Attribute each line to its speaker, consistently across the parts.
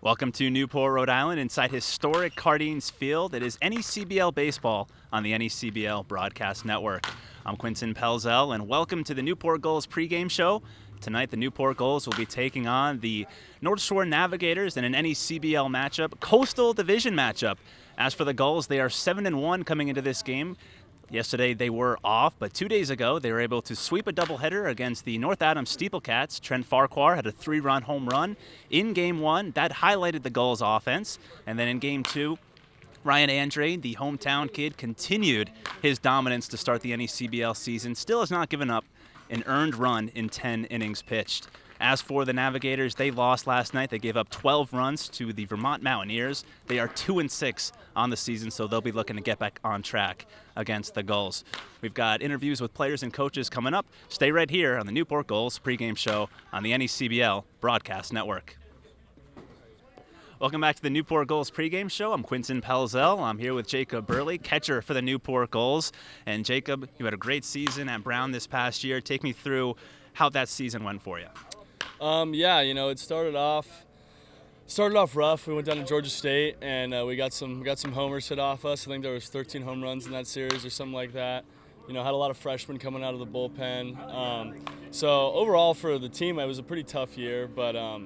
Speaker 1: Welcome to Newport, Rhode Island, inside historic Cardines Field. It is NECBL Baseball on the NECBL Broadcast Network. I'm Quentin Pelzel, and welcome to the Newport Gulls pregame show. Tonight, the Newport Gulls will be taking on the North Shore Navigators in an NECBL matchup, Coastal Division matchup. As for the Gulls, they are 7-1 coming into this game. Yesterday they were off, but 2 days ago they were able to sweep a doubleheader against the North Adams Steeplecats. Trent Farquhar had a 3-run home run in Game 1. That highlighted the Gulls' offense. And then in Game 2, Ryan Andre, the hometown kid, continued his dominance to start the NECBL season. Still has not given up an earned run in 10 innings pitched. As for the Navigators, they lost last night. They gave up 12 runs to the Vermont Mountaineers. They are 2-6 on the season, so they'll be looking to get back on track against the Gulls. We've got interviews with players and coaches coming up. Stay right here on the Newport Gulls pregame show on the NECBL Broadcast Network. Welcome back to the Newport Gulls pregame show. I'm Quentin Pelzel. I'm here with Jacob Burley, catcher for the Newport Gulls. And Jacob, you had a great season at Brown this past year. Take me through how that season went for you.
Speaker 2: It started off rough. We went down to Georgia State, and we got some homers hit off us. I think there was 13 home runs in that series or something like that. Had a lot of freshmen coming out of the bullpen. So overall for the team, it was a pretty tough year. But I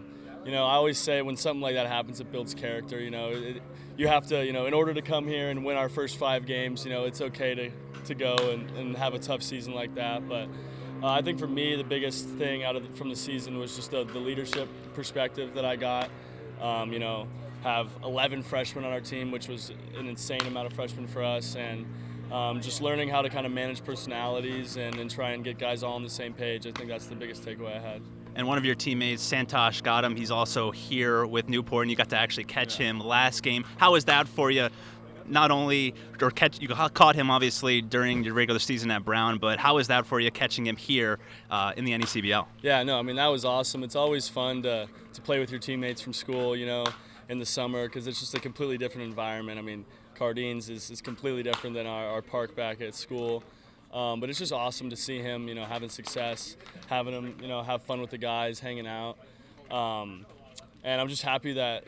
Speaker 2: always say when something like that happens, it builds character. You have to, in order to come here and win our first 5 games, it's okay to go and have a tough season like that. But I think for me, the biggest thing from the season was just the leadership perspective that I got. Have 11 freshmen on our team, which was an insane amount of freshmen for us, and just learning how to kind of manage personalities and try and get guys all on the same page. I think that's the biggest takeaway I had.
Speaker 1: And one of your teammates, Santosh, got him. He's also here with Newport, and you got to actually catch him last game. How was that for you? You caught him obviously during your regular season at Brown, but how is that for you catching him here in the NECBL?
Speaker 2: Yeah, no, that was awesome. It's always fun to play with your teammates from school, in the summer, because it's just a completely different environment. Cardines is completely different than our park back at school. But it's just awesome to see him, having success, having him, have fun with the guys, hanging out. And I'm just happy that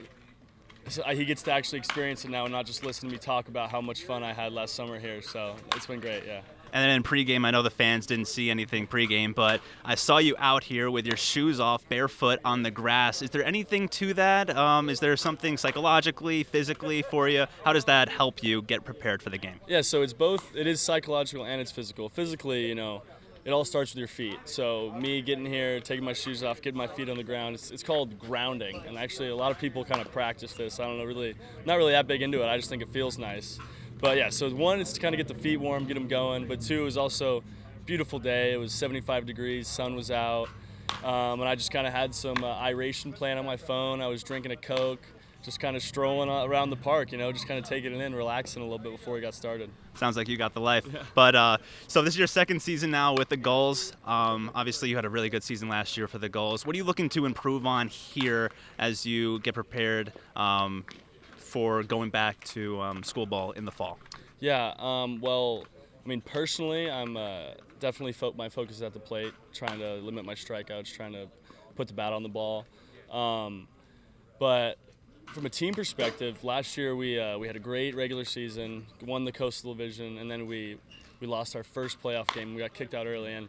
Speaker 2: he gets to actually experience it now and not just listen to me talk about how much fun I had last summer here. So it's been great, yeah.
Speaker 1: And then in pregame, I know the fans didn't see anything pregame, but I saw you out here with your shoes off, barefoot on the grass. Is there anything to that? Is there something psychologically, physically for you? How does that help you get prepared for the game?
Speaker 2: Yeah, so it's both. It is psychological and it's physical. Physically, it all starts with your feet. So me getting here, taking my shoes off, getting my feet on the ground, it's called grounding. And actually a lot of people kind of practice this. I don't know, not really that big into it. I just think it feels nice. But yeah, so one is to kind of get the feet warm, get them going. But 2 is also beautiful day. It was 75 degrees, sun was out. And I just kind of had some iration playing on my phone. I was drinking a Coke, just kind of strolling around the park, just kind of taking it in, relaxing a little bit before we got started.
Speaker 1: Sounds like you got the life. Yeah. But so this is your second season now with the Gulls. Obviously, you had a really good season last year for the Gulls. What are you looking to improve on here as you get prepared for going back to school ball in the fall?
Speaker 2: Yeah, personally, I'm definitely my focus is at the plate, trying to limit my strikeouts, trying to put the bat on the ball. But from a team perspective, last year we had a great regular season, won the Coastal Division, and then we lost our first playoff game. We got kicked out early, and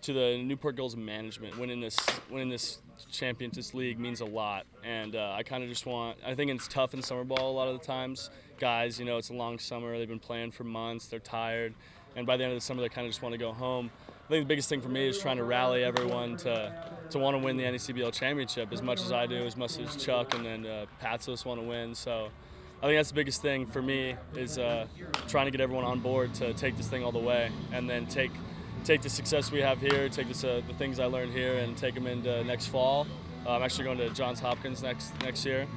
Speaker 2: to the Newport Gulls management, winning this Champions League means a lot. And I kind of I think it's tough in summer ball a lot of the times. Guys, it's a long summer. They've been playing for months. They're tired. And by the end of the summer, they kind of just want to go home. I think the biggest thing for me is trying to rally everyone to want to win the NECBL championship as much as I do, as much as Chuck and then Patsos want to win. So I think that's the biggest thing for me is trying to get everyone on board to take this thing all the way, and then take the success we have here, take the things I learned here, and take them into next fall. I'm actually going to Johns Hopkins next year,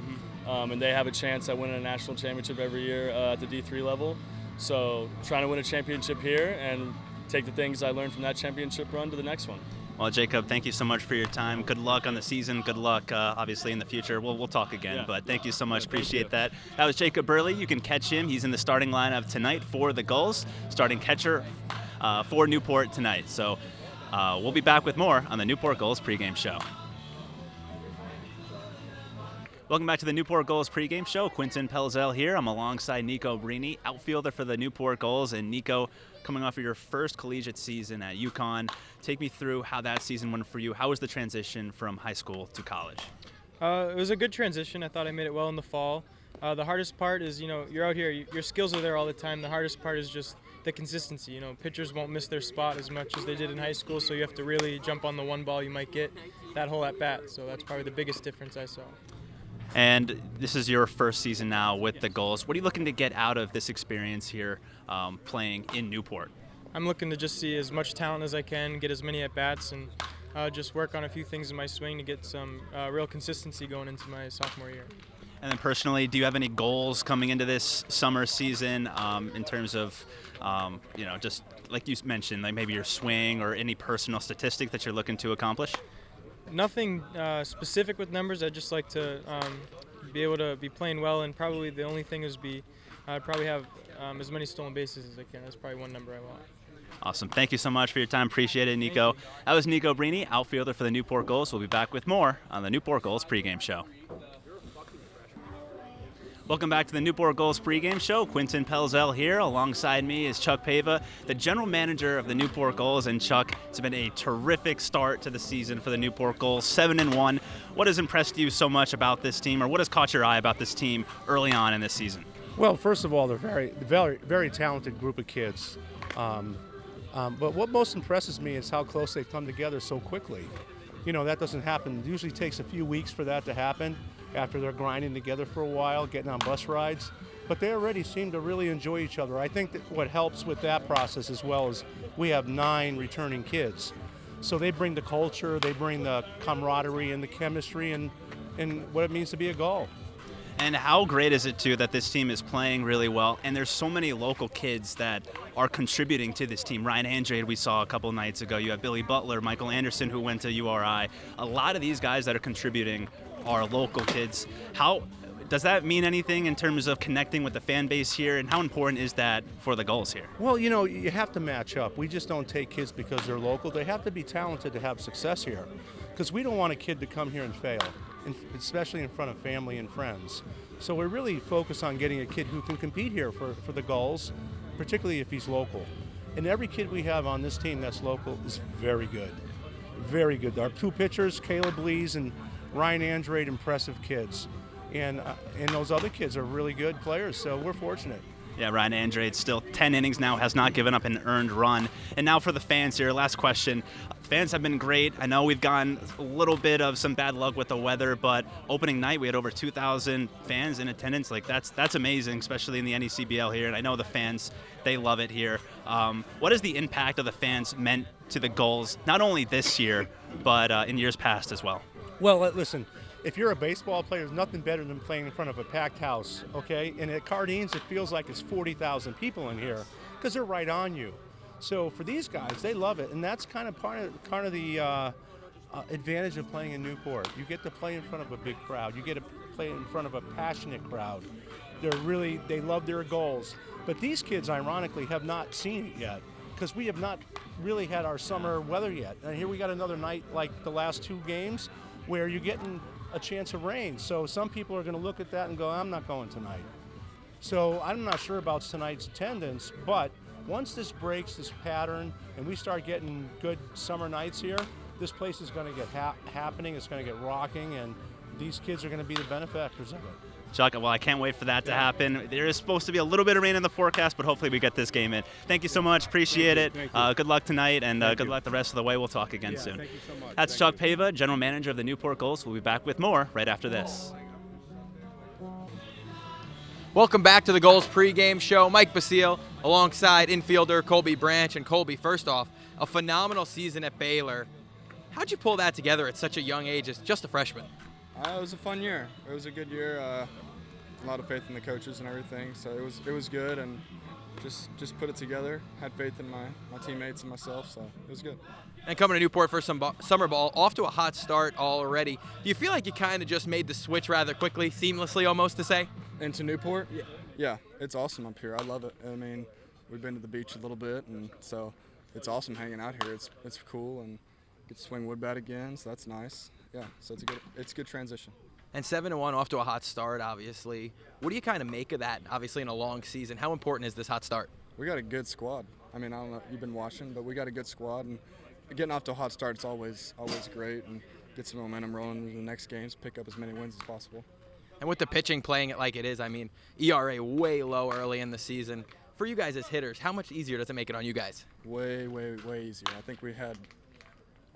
Speaker 2: and they have a chance at winning a national championship every year at the D3 level. So trying to win a championship here and take the things I learned from that championship run to the next one.
Speaker 1: Well, Jacob, thank you so much for your time. Good luck on the season. Good luck, obviously, in the future. We'll talk again, yeah. But thank you so much. Appreciate that. That was Jacob Burley. You can catch him. He's in the starting lineup tonight for the Gulls, starting catcher for Newport tonight. So we'll be back with more on the Newport Gulls pregame show. Welcome back to the Newport Gulls pregame show. Quinton Pelzel here. I'm alongside Nico Brini, outfielder for the Newport Gulls. And Nico, coming off of your first collegiate season at UConn, take me through how that season went for you. How was the transition from high school to college?
Speaker 3: It was a good transition. I thought I made it well in the fall. The hardest part is, you're out here, your skills are there all the time. The hardest part is just the consistency. Pitchers won't miss their spot as much as they did in high school, so you have to really jump on the one ball you might get that whole at bat. So that's probably the biggest difference I saw.
Speaker 1: And this is your first season now with the Gulls. What are you looking to get out of this experience here playing in Newport?
Speaker 3: I'm looking to just see as much talent as I can, get as many at bats, and just work on a few things in my swing to get some real consistency going into my sophomore year.
Speaker 1: And then personally, do you have any goals coming into this summer season in terms of, just like you mentioned, like maybe your swing or any personal statistic that you're looking to accomplish?
Speaker 3: Nothing specific with numbers. I'd just like to be able to be playing well, and probably the only thing is I'd probably have as many stolen bases as I can. That's probably one number I want.
Speaker 1: Awesome. Thank you so much for your time. Appreciate it, Nico. That was Nico Brini, outfielder for the Newport Gulls. We'll be back with more on the Newport Gulls pregame show. Welcome back to the Newport Gulls pregame show. Quinton Pelzel here. Alongside me is Chuck Pava, the general manager of the Newport Gulls. And Chuck, it's been a terrific start to the season for the Newport Gulls, 7-1. What has impressed you so much about this team, or what has caught your eye about this team early on in this season?
Speaker 4: Well, first of all, they're very talented group of kids. But what most impresses me is how close they've come together so quickly. That doesn't happen. It usually takes a few weeks for that to happen after they're grinding together for a while, getting on bus rides. But they already seem to really enjoy each other. I think that what helps with that process as well is we have 9 returning kids. So they bring the culture, they bring the camaraderie and the chemistry and what it means to be a Gull.
Speaker 1: And how great is it, too, that this team is playing really well, and there's so many local kids that are contributing to this team. Ryan Andrade, we saw a couple nights ago. You have Billy Butler, Michael Anderson, who went to URI. A lot of these guys that are contributing are local kids. How does that mean anything in terms of connecting with the fan base here, and how important is that for the Gulls here?
Speaker 4: Well, you have to match up. We just don't take kids because they're local. They have to be talented to have success here, because we don't want a kid to come here and fail, especially in front of family and friends. So we really focus on getting a kid who can compete here for the Gulls, particularly if he's local. And every kid we have on this team that's local is very good. Very good. Our 2 pitchers, Caleb Lees and Ryan Andrade, impressive kids. And those other kids are really good players, so we're fortunate.
Speaker 1: Yeah, Ryan Andrade still 10 innings now, has not given up an earned run. And now for the fans here, last question. Fans have been great. I know we've gotten a little bit of some bad luck with the weather, but opening night we had over 2,000 fans in attendance. Like that's amazing, especially in the NECBL here. And I know the fans, they love it here. What has the impact of the fans meant to the Gulls, not only this year, but in years past as well?
Speaker 4: Well, listen, if you're a baseball player, there's nothing better than playing in front of a packed house, okay? And at Cardines, it feels like it's 40,000 people in here because they're right on you. So for these guys, they love it, and that's kind of the advantage of playing in Newport. You get to play in front of a big crowd. You get to play in front of a passionate crowd. They love their goals. But these kids, ironically, have not seen it yet because we have not really had our summer weather yet. And here we got another night like the last 2 games where you're getting a chance of rain. So some people are going to look at that and go, I'm not going tonight. So I'm not sure about tonight's attendance, but once this breaks, this pattern, and we start getting good summer nights here, this place is going to get happening, it's going to get rocking, and these kids are going to be the benefactors of it.
Speaker 1: Chuck, well, I can't wait for that to happen. There is supposed to be a little bit of rain in the forecast, but hopefully we get this game in. Thank you so much. Appreciate it. Good luck tonight, and good luck the rest of the way. We'll talk again soon.
Speaker 4: Thank you so much.
Speaker 1: That's Chuck Pava, general manager of the Newport Gulls. We'll be back with more right after this.
Speaker 5: Welcome back to the Gulls pregame show. Mike Basile alongside infielder Colby Branch. And Colby, first off, a phenomenal season at Baylor. How'd you pull that together at such a young age as just a freshman?
Speaker 6: It was a fun year. It was a good year. A lot of faith in the coaches and everything. So it was good, and just put it together. Had faith in my teammates and myself. So it was good.
Speaker 5: And coming to Newport for some summer ball, off to a hot start already. Do you feel like you kind of just made the switch rather quickly, seamlessly almost to say?
Speaker 6: Into Newport? Yeah, it's awesome up here. I love it. I mean, we've been to the beach a little bit, and so it's awesome hanging out here. It's cool, and get to swing wood bat again, so that's nice. yeah, so it's a good transition.
Speaker 5: And 7-1 off to a hot start, obviously. What do you kind of make of that, obviously, in a long season? How important is this hot start?
Speaker 6: We got a good squad. I mean, I don't know if you've been watching, but we got a good squad, and getting off to a hot start is always great, and get some momentum rolling into the next games, pick up as many wins as possible.
Speaker 5: And with the pitching playing it like it is, I mean, ERA way low early in the season. For you guys as hitters, how much easier does it make it on you guys?
Speaker 6: Way easier. I think we had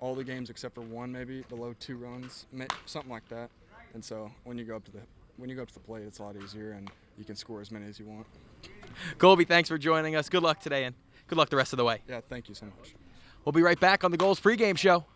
Speaker 6: all the games except for one maybe below 2 runs, something like that. And so when you go up to the plate, it's a lot easier, and you can score as many as you want.
Speaker 5: Colby, thanks for joining us. Good luck today, and good luck the rest of the way.
Speaker 6: Yeah, thank you so much.
Speaker 5: We'll be right back on the Gulls pregame show.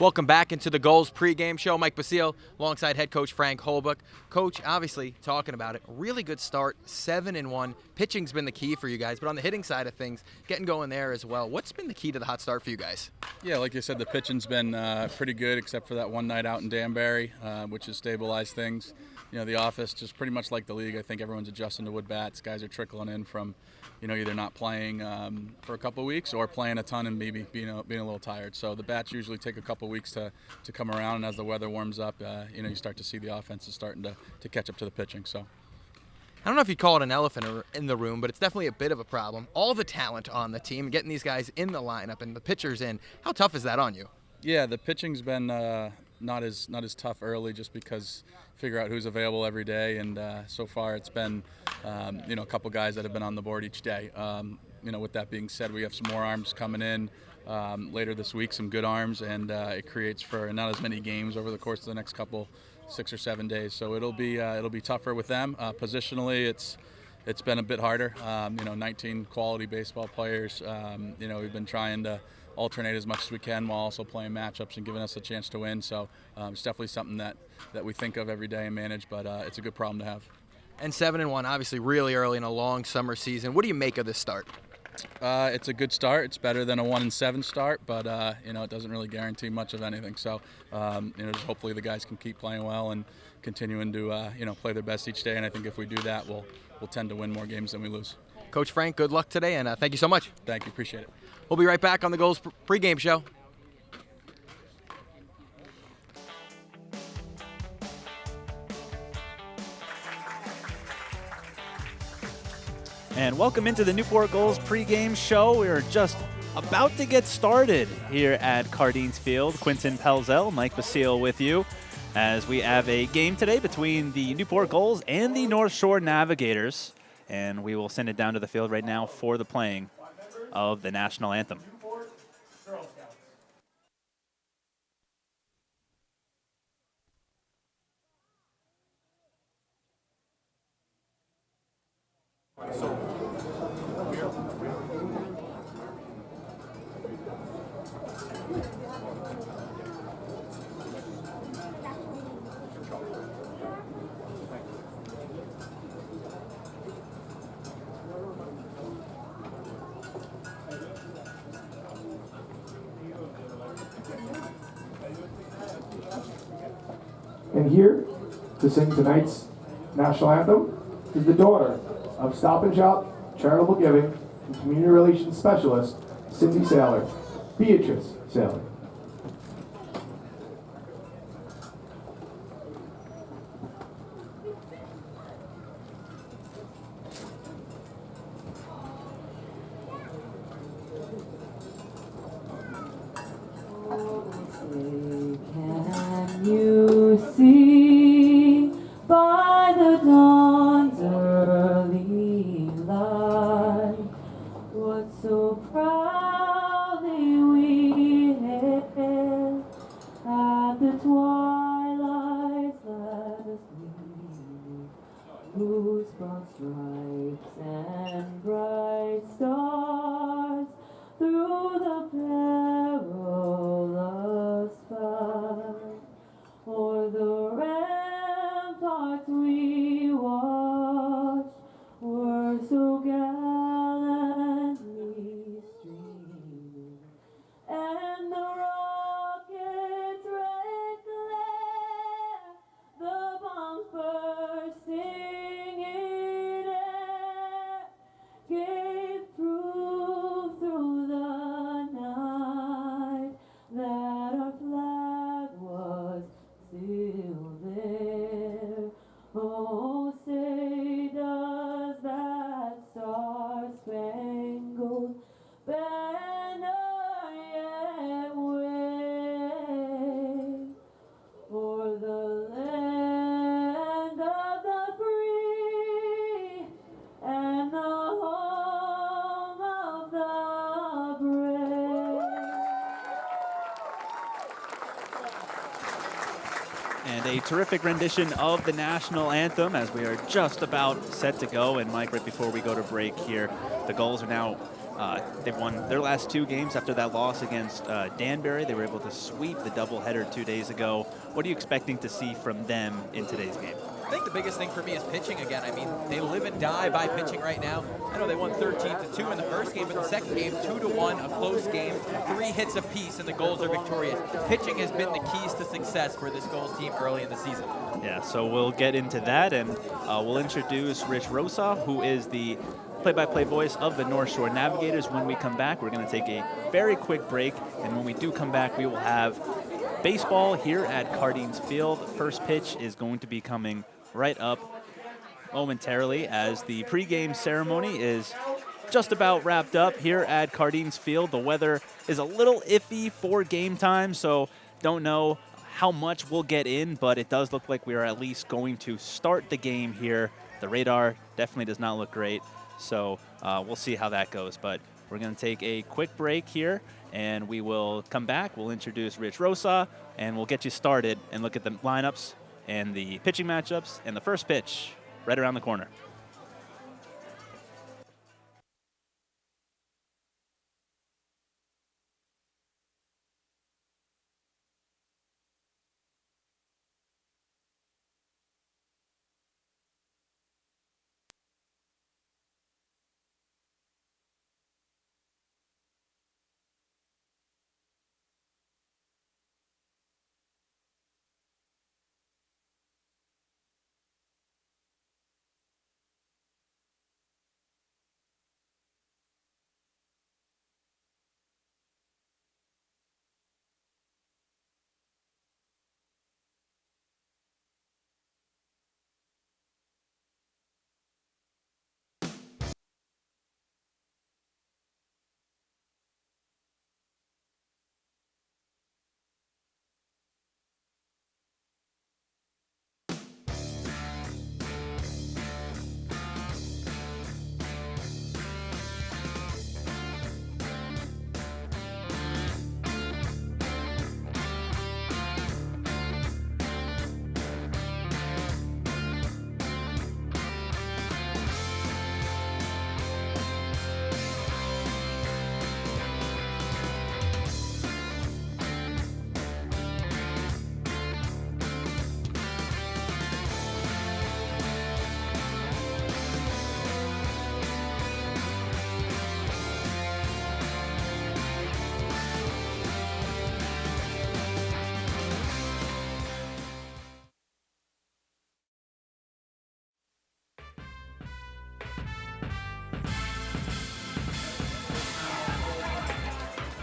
Speaker 5: Welcome back into the Gulls pregame show. Mike Basile alongside head coach Frank Holbuck. Coach, obviously talking about it, really good start, 7-1. Pitching's been the key for you guys, but on the hitting side of things, getting going there as well. What's been the key to the hot start for you guys?
Speaker 7: Yeah, like you said, the pitching's been pretty good, except for that one night out in Danbury, which has stabilized things. You know, the office, just pretty much like the league, I think everyone's adjusting to wood bats. Guys are trickling in from, either not playing for a couple of weeks or playing a ton and maybe being a little tired. So the bats usually take a couple of weeks to come around, and as the weather warms up, you start to see the offense is starting to catch up to the pitching. So
Speaker 5: I don't know if you call it an elephant in the room, but it's definitely a bit of a problem. All the talent on the team, getting these guys in the lineup and the pitchers in, how tough is that on you?
Speaker 7: Yeah, the pitching's been not as tough early, just because figure out who's available every day, and so far it's been a couple guys that have been on the board each day. With that being said, we have some more arms coming in later this week, some good arms, and it creates for not as many games over the course of the next 6 or 7 days. So it'll be tougher with them. Positionally, it's been a bit harder. 19 quality baseball players. We've been trying to alternate as much as we can while also playing matchups and giving us a chance to win. So it's definitely something that we think of every day and manage, but it's a good problem to have.
Speaker 5: And 7-1, obviously really early in a long summer season. What do you make of this start?
Speaker 7: It's a good start. It's better than a 1-7 start, but it doesn't really guarantee much of anything. So just hopefully the guys can keep playing well and continuing to play their best each day. And I think if we do that, we'll tend to win more games than we lose.
Speaker 5: Coach Frank, good luck today, and thank you so much.
Speaker 7: Thank you. Appreciate it.
Speaker 5: We'll be right back on the Gulls pregame show.
Speaker 1: And welcome into the Newport Gulls pregame show. We are just about to get started here at Cardines Field. Quinton Pelzel, Mike Basile with you as we have a game today between the Newport Gulls and the North Shore Navigators. And we will send it down to the field right now for the playing of the national anthem.
Speaker 8: And here to sing tonight's national anthem is the daughter of Stop and Shop Charitable Giving and Community Relations Specialist Cindy Saylor, Beatrice Saylor.
Speaker 9: Can you see by the dawn's early light what so proudly we hailed at the twilight's last gleaming, whose broad stripes and bright stars through the perilous fight, o'er the ramparts we watched, were so gallantly streaming, and the rocket's red glare, the bombs bursting in air,
Speaker 1: And a terrific rendition of the national anthem as we are just about set to go. And Mike, right before we go to break here, the Gulls are now, they've won their last 2 games after that loss against Danbury. They were able to sweep the doubleheader 2 days ago. What are you expecting to see from them in today's game?
Speaker 5: I think the biggest thing for me is pitching again. I mean, they live and die by pitching right now. I know they won 13-2 in the first game, but the second game, 2-1, a close game, 3 hits apiece, and the Gulls are victorious. Pitching has been the keys to success for this Gulls team early in the season.
Speaker 1: Yeah, so we'll get into that, and we'll introduce Rich Rosa, who is the play-by-play voice of the North Shore Navigators. When we come back, we're going to take a very quick break, and when we do come back, we will have baseball here at Cardines Field. First pitch is going to be coming right up momentarily as the pregame ceremony is just about wrapped up here at Cardines Field. The weather is a little iffy for game time, so don't know how much we'll get in, but it does look like we are at least going to start the game here. The radar definitely does not look great, so we'll see how that goes. But we're going to take a quick break here, and we will come back. We'll introduce Rich Rosa, and we'll get you started and look at the lineups and the pitching matchups and the first pitch right around the corner.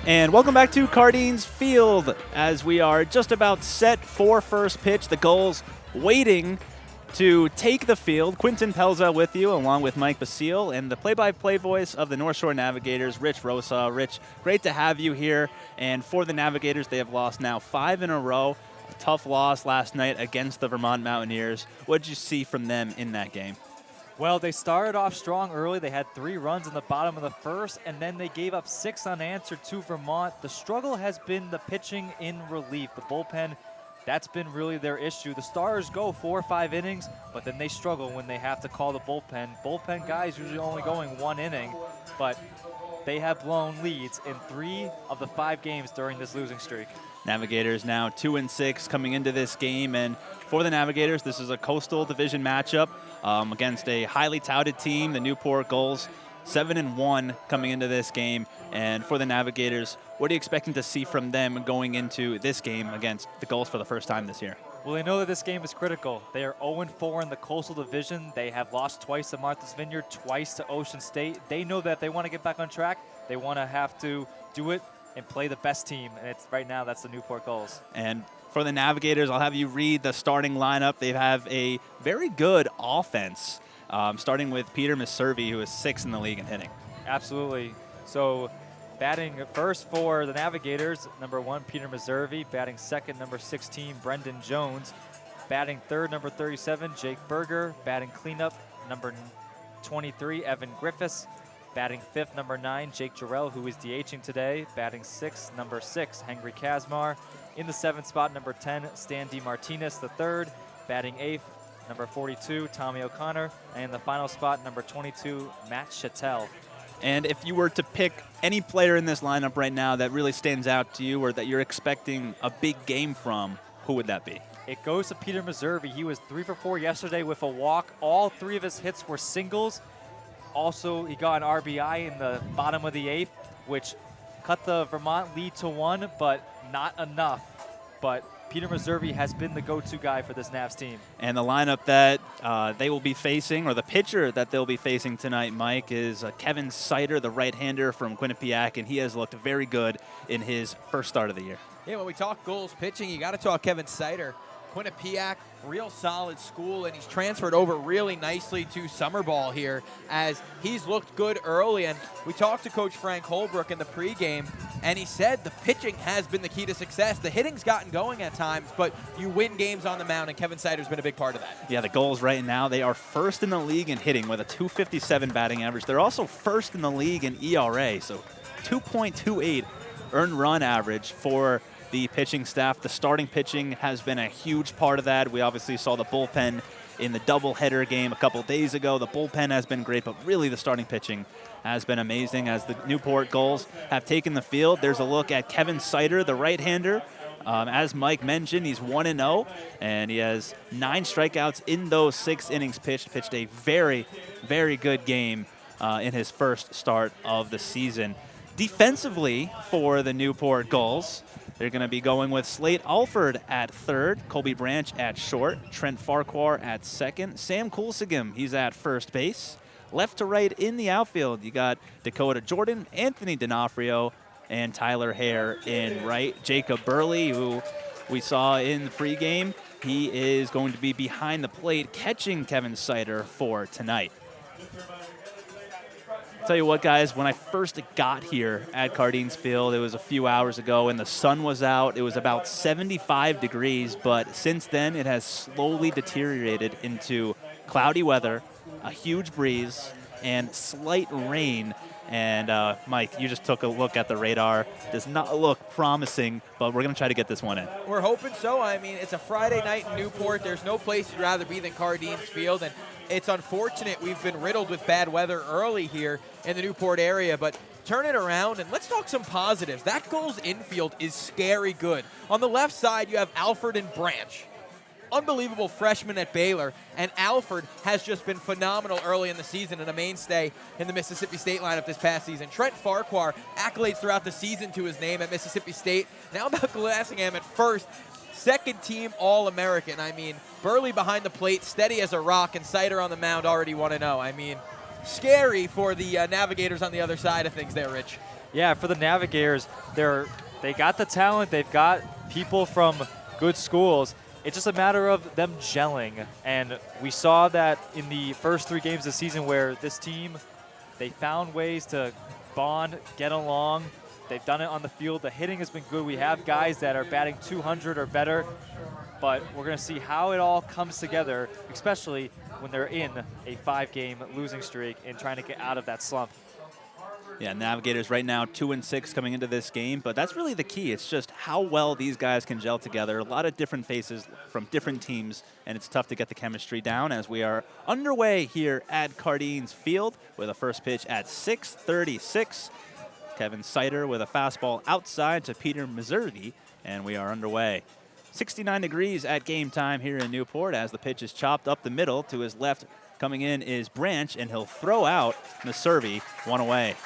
Speaker 1: And welcome back to Cardines Field as we are just about set for first pitch. The Gulls waiting to take the field. Quinton Pelza with you, along with Mike Basile, and the play-by-play voice of the North Shore Navigators, Rich Rosa. Rich, great to have you here. And for the Navigators, they have lost now 5 in a row. A tough loss last night against the Vermont Mountaineers. What did you see from them in that game?
Speaker 10: Well, they started off strong early. They had 3 runs in the bottom of the first, and then they gave up 6 unanswered to Vermont. The struggle has been the pitching in relief. The bullpen, that's been really their issue. The Stars go 4 or 5 innings, but then they struggle when they have to call the bullpen. Bullpen guys usually only going 1 inning, but they have blown leads in 3 of the 5 games during this losing streak.
Speaker 1: Navigators now 2-6 coming into this game, and for the Navigators, this is a Coastal Division matchup against a highly touted team, the Newport Gulls. 7-1 coming into this game, and for the Navigators, what are you expecting to see from them going into this game against the Gulls for the first time this year?
Speaker 10: Well, they know that this game is critical. They are 0-4 in the Coastal Division. They have lost twice to Martha's Vineyard, twice to Ocean State. They know that they want to get back on track. They want to have to do it and play the best team, and it's right now that's the Newport Gulls.
Speaker 1: And for the Navigators, I'll have you read the starting lineup. They have a very good offense, starting with Peter Miservi, who is 6th in the league in hitting.
Speaker 10: Absolutely. So batting first for the Navigators, number 1, Peter Miservi. Batting second, number 16, Brendan Jones. Batting third, number 37, Jake Berger. Batting cleanup, number 23, Evan Griffiths. Batting 5th, number 9, Jake Jarrell, who is DHing today. Batting 6th, number 6, Henry Kazmar. In the 7th spot, number 10, Stan DeMartinez III. Batting 8th, number 42, Tommy O'Connor. And in the final spot, number 22, Matt Chattel.
Speaker 1: And if you were to pick any player in this lineup right now that really stands out to you or that you're expecting a big game from, who would that be?
Speaker 10: It goes to Peter Meservy. He was 3 for 4 yesterday with a walk. All 3 of his hits were singles. Also, he got an RBI in the bottom of the 8th, which cut the Vermont lead to 1, but not enough. But Peter Meservy has been the go-to guy for this Navs team.
Speaker 1: And the lineup that they will be facing, or the pitcher that they'll be facing tonight, Mike, is Kevin Sider, the right-hander from Quinnipiac, and he has looked very good in his first start of the year.
Speaker 5: Yeah, when we talk Gulls pitching, you got to talk Kevin Sider. Quinnipiac, real solid school, and he's transferred over really nicely to summer ball here as he's looked good early. And we talked to Coach Frank Holbrook in the pregame, and he said the pitching has been the key to success. The hitting's gotten going at times, but you win games on the mound, and Kevin Sider's been a big part of that.
Speaker 1: Yeah, the Gulls right now, they are first in the league in hitting with a .257 batting average. They're also first in the league in ERA, so 2.28 earned run average for the pitching staff. The starting pitching has been a huge part of that. We obviously saw the bullpen in the doubleheader game a couple days ago. The bullpen has been great, but really the starting pitching has been amazing as the Newport Gulls have taken the field. There's a look at Kevin Sider, the right-hander. As Mike mentioned, he's 1-0, and he has 9 strikeouts in those 6 innings pitched. Pitched a very, very good game in his first start of the season. Defensively for the Newport Gulls, they're going to be going with Slate Alford at third, Colby Branch at short, Trent Farquhar at second, Sam Coulsigam, he's at first base. Left to right in the outfield, you got Dakota Jordan, Anthony D'Onofrio, and Tyler Hare in right. Jacob Burley, who we saw in the pregame, he is going to be behind the plate catching Kevin Sider for tonight. Tell you what, guys, when I first got here at Cardines Field, it was a few hours ago, and the sun was out. It was about 75 degrees, but since then it has slowly deteriorated into cloudy weather, a huge breeze, and slight rain. And Mike, you just took a look at the radar. Does not look promising, but we're going to try to get this one in.
Speaker 5: We're hoping so. I mean, it's a Friday night in Newport. There's no place you'd rather be than Cardines Field, and it's unfortunate we've been riddled with bad weather early here in the Newport area, but turn it around and let's talk some positives. That Gulls infield is scary good. On the left side, you have Alford and Branch. Unbelievable freshman at Baylor, and Alford has just been phenomenal early in the season and a mainstay in the Mississippi State lineup this past season. Trent Farquhar, accolades throughout the season to his name at Mississippi State. Now about Glassingham at first. Second team All-American. I mean, Burley behind the plate, steady as a rock, and Sider on the mound already 1-0. I mean, scary for the Navigators on the other side of things there, Rich.
Speaker 10: Yeah, for the Navigators, they got the talent. They've got people from good schools. It's just a matter of them gelling. And we saw that in the first 3 games of the season where this team, they found ways to bond, get along. They've done it on the field. The hitting has been good. We have guys that are batting 200 or better, but we're going to see how it all comes together, especially when they're in a 5-game losing streak and trying to get out of that slump.
Speaker 1: Yeah, Navigators right now 2-6 coming into this game, but that's really the key. It's just how well these guys can gel together. A lot of different faces from different teams, and it's tough to get the chemistry down as we are underway here at Cardines Field with a first pitch at 6:36. Kevin Sider with a fastball outside to Peter Meservy, and we are underway. 69 degrees at game time here in Newport as the pitch is chopped up the middle. To his left coming in is Branch, and he'll throw out Meservy, 1 away.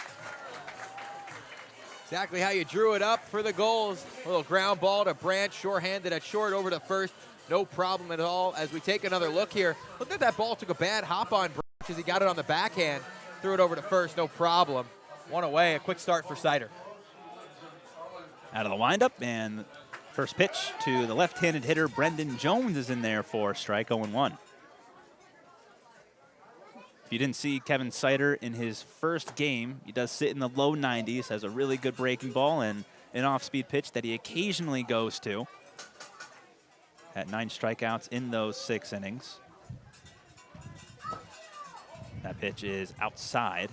Speaker 5: Exactly how you drew it up for the Gulls. A little ground ball to Branch, short-handed at short over to first. No problem at all as we take another look here. Look at that ball, took a bad hop on Branch as he got it on the backhand. Threw it over to first, no problem. 1 away, a quick start for Sider.
Speaker 1: Out of the windup, and first pitch to the left-handed hitter, Brendan Jones, is in there for strike 0-1. If you didn't see Kevin Sider in his first game, he does sit in the low 90s, has a really good breaking ball and an off-speed pitch that he occasionally goes to. Had 9 strikeouts in those 6 innings. That pitch is outside.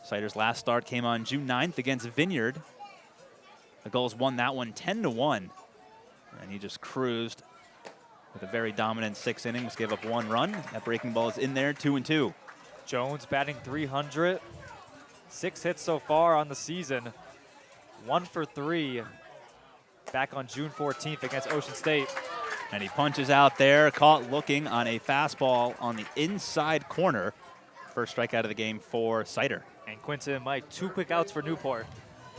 Speaker 1: Sider's last start came on June 9th against Vineyard. The Gulls won that one 10-1, and he just cruised with a very dominant 6 innings, gave up 1 run. That breaking ball is in there, 2-2.
Speaker 10: Jones batting .300, 6 hits so far on the season, 1 for 3 back on June 14th against Ocean State.
Speaker 1: And he punches out there, caught looking on a fastball on the inside corner. First strikeout of the game for Sider.
Speaker 10: And Quinton and Mike, 2 quick outs for Newport.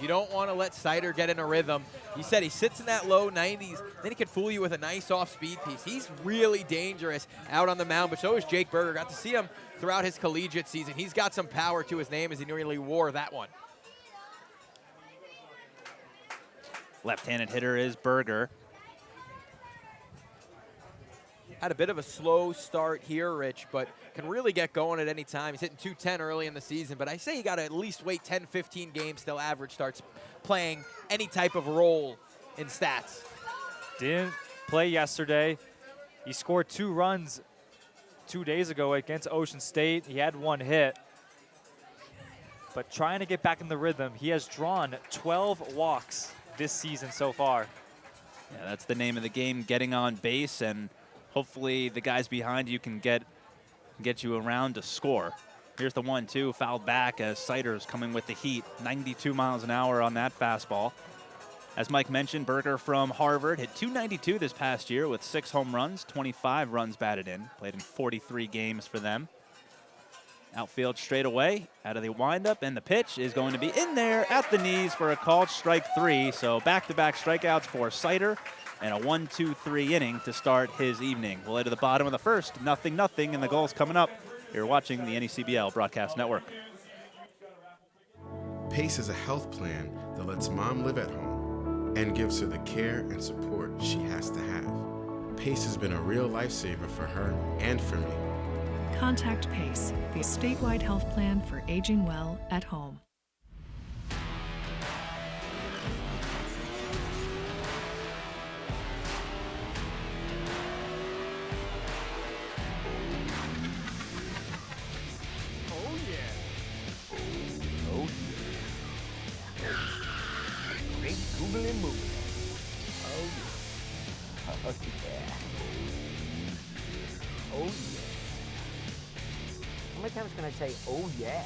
Speaker 5: You don't want to let Sider get in a rhythm. He said he sits in that low 90s, then he can fool you with a nice off-speed piece. He's really dangerous out on the mound, but so is Jake Berger. Got to see him throughout his collegiate season. He's got some power to his name as he nearly wore that one.
Speaker 1: Left-handed hitter is Berger.
Speaker 5: Had a bit of a slow start here, Rich, but can really get going at any time. He's hitting .210 early in the season, but I say you got to at least wait 10, 15 games till average starts playing any type of role in stats.
Speaker 10: Didn't play yesterday. He scored 2 runs 2 days ago against Ocean State. He had 1 hit. But trying to get back in the rhythm, he has drawn 12 walks this season so far.
Speaker 1: Yeah, that's the name of the game, getting on base, and hopefully the guys behind you can get you around to score. Here's the 1-2, fouled back as Sider's coming with the heat. 92 miles an hour on that fastball. As Mike mentioned, Berger from Harvard hit .292 this past year with 6 home runs, 25 runs batted in. Played in 43 games for them. Outfield straight away, out of the windup, and the pitch is going to be in there at the knees for a called strike 3. So back-to-back strikeouts for Sider, and a 1-2-3 inning to start his evening. We'll head to the bottom of the first, 0-0, and the Gulls coming up. You're watching the NECBL Broadcast Network.
Speaker 11: PACE is a health plan that lets mom live at home and gives her the care and support she has to have. PACE has been a real lifesaver for her and for me.
Speaker 12: Contact PACE, the statewide health plan for aging well at home.
Speaker 13: How many times can I say, oh yeah?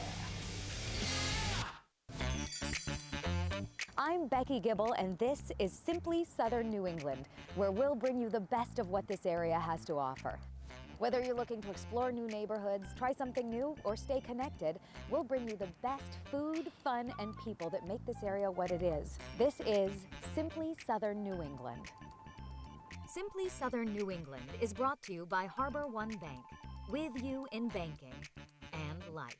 Speaker 14: I'm Becky Gibble, and this is Simply Southern New England, where we'll bring you the best of what this area has to offer. Whether you're looking to explore new neighborhoods, try something new, or stay connected, we'll bring you the best food, fun, and people that make this area what it is. This is Simply Southern New England.
Speaker 15: Simply Southern New England is brought to you by Harbor One Bank, with you in banking and life.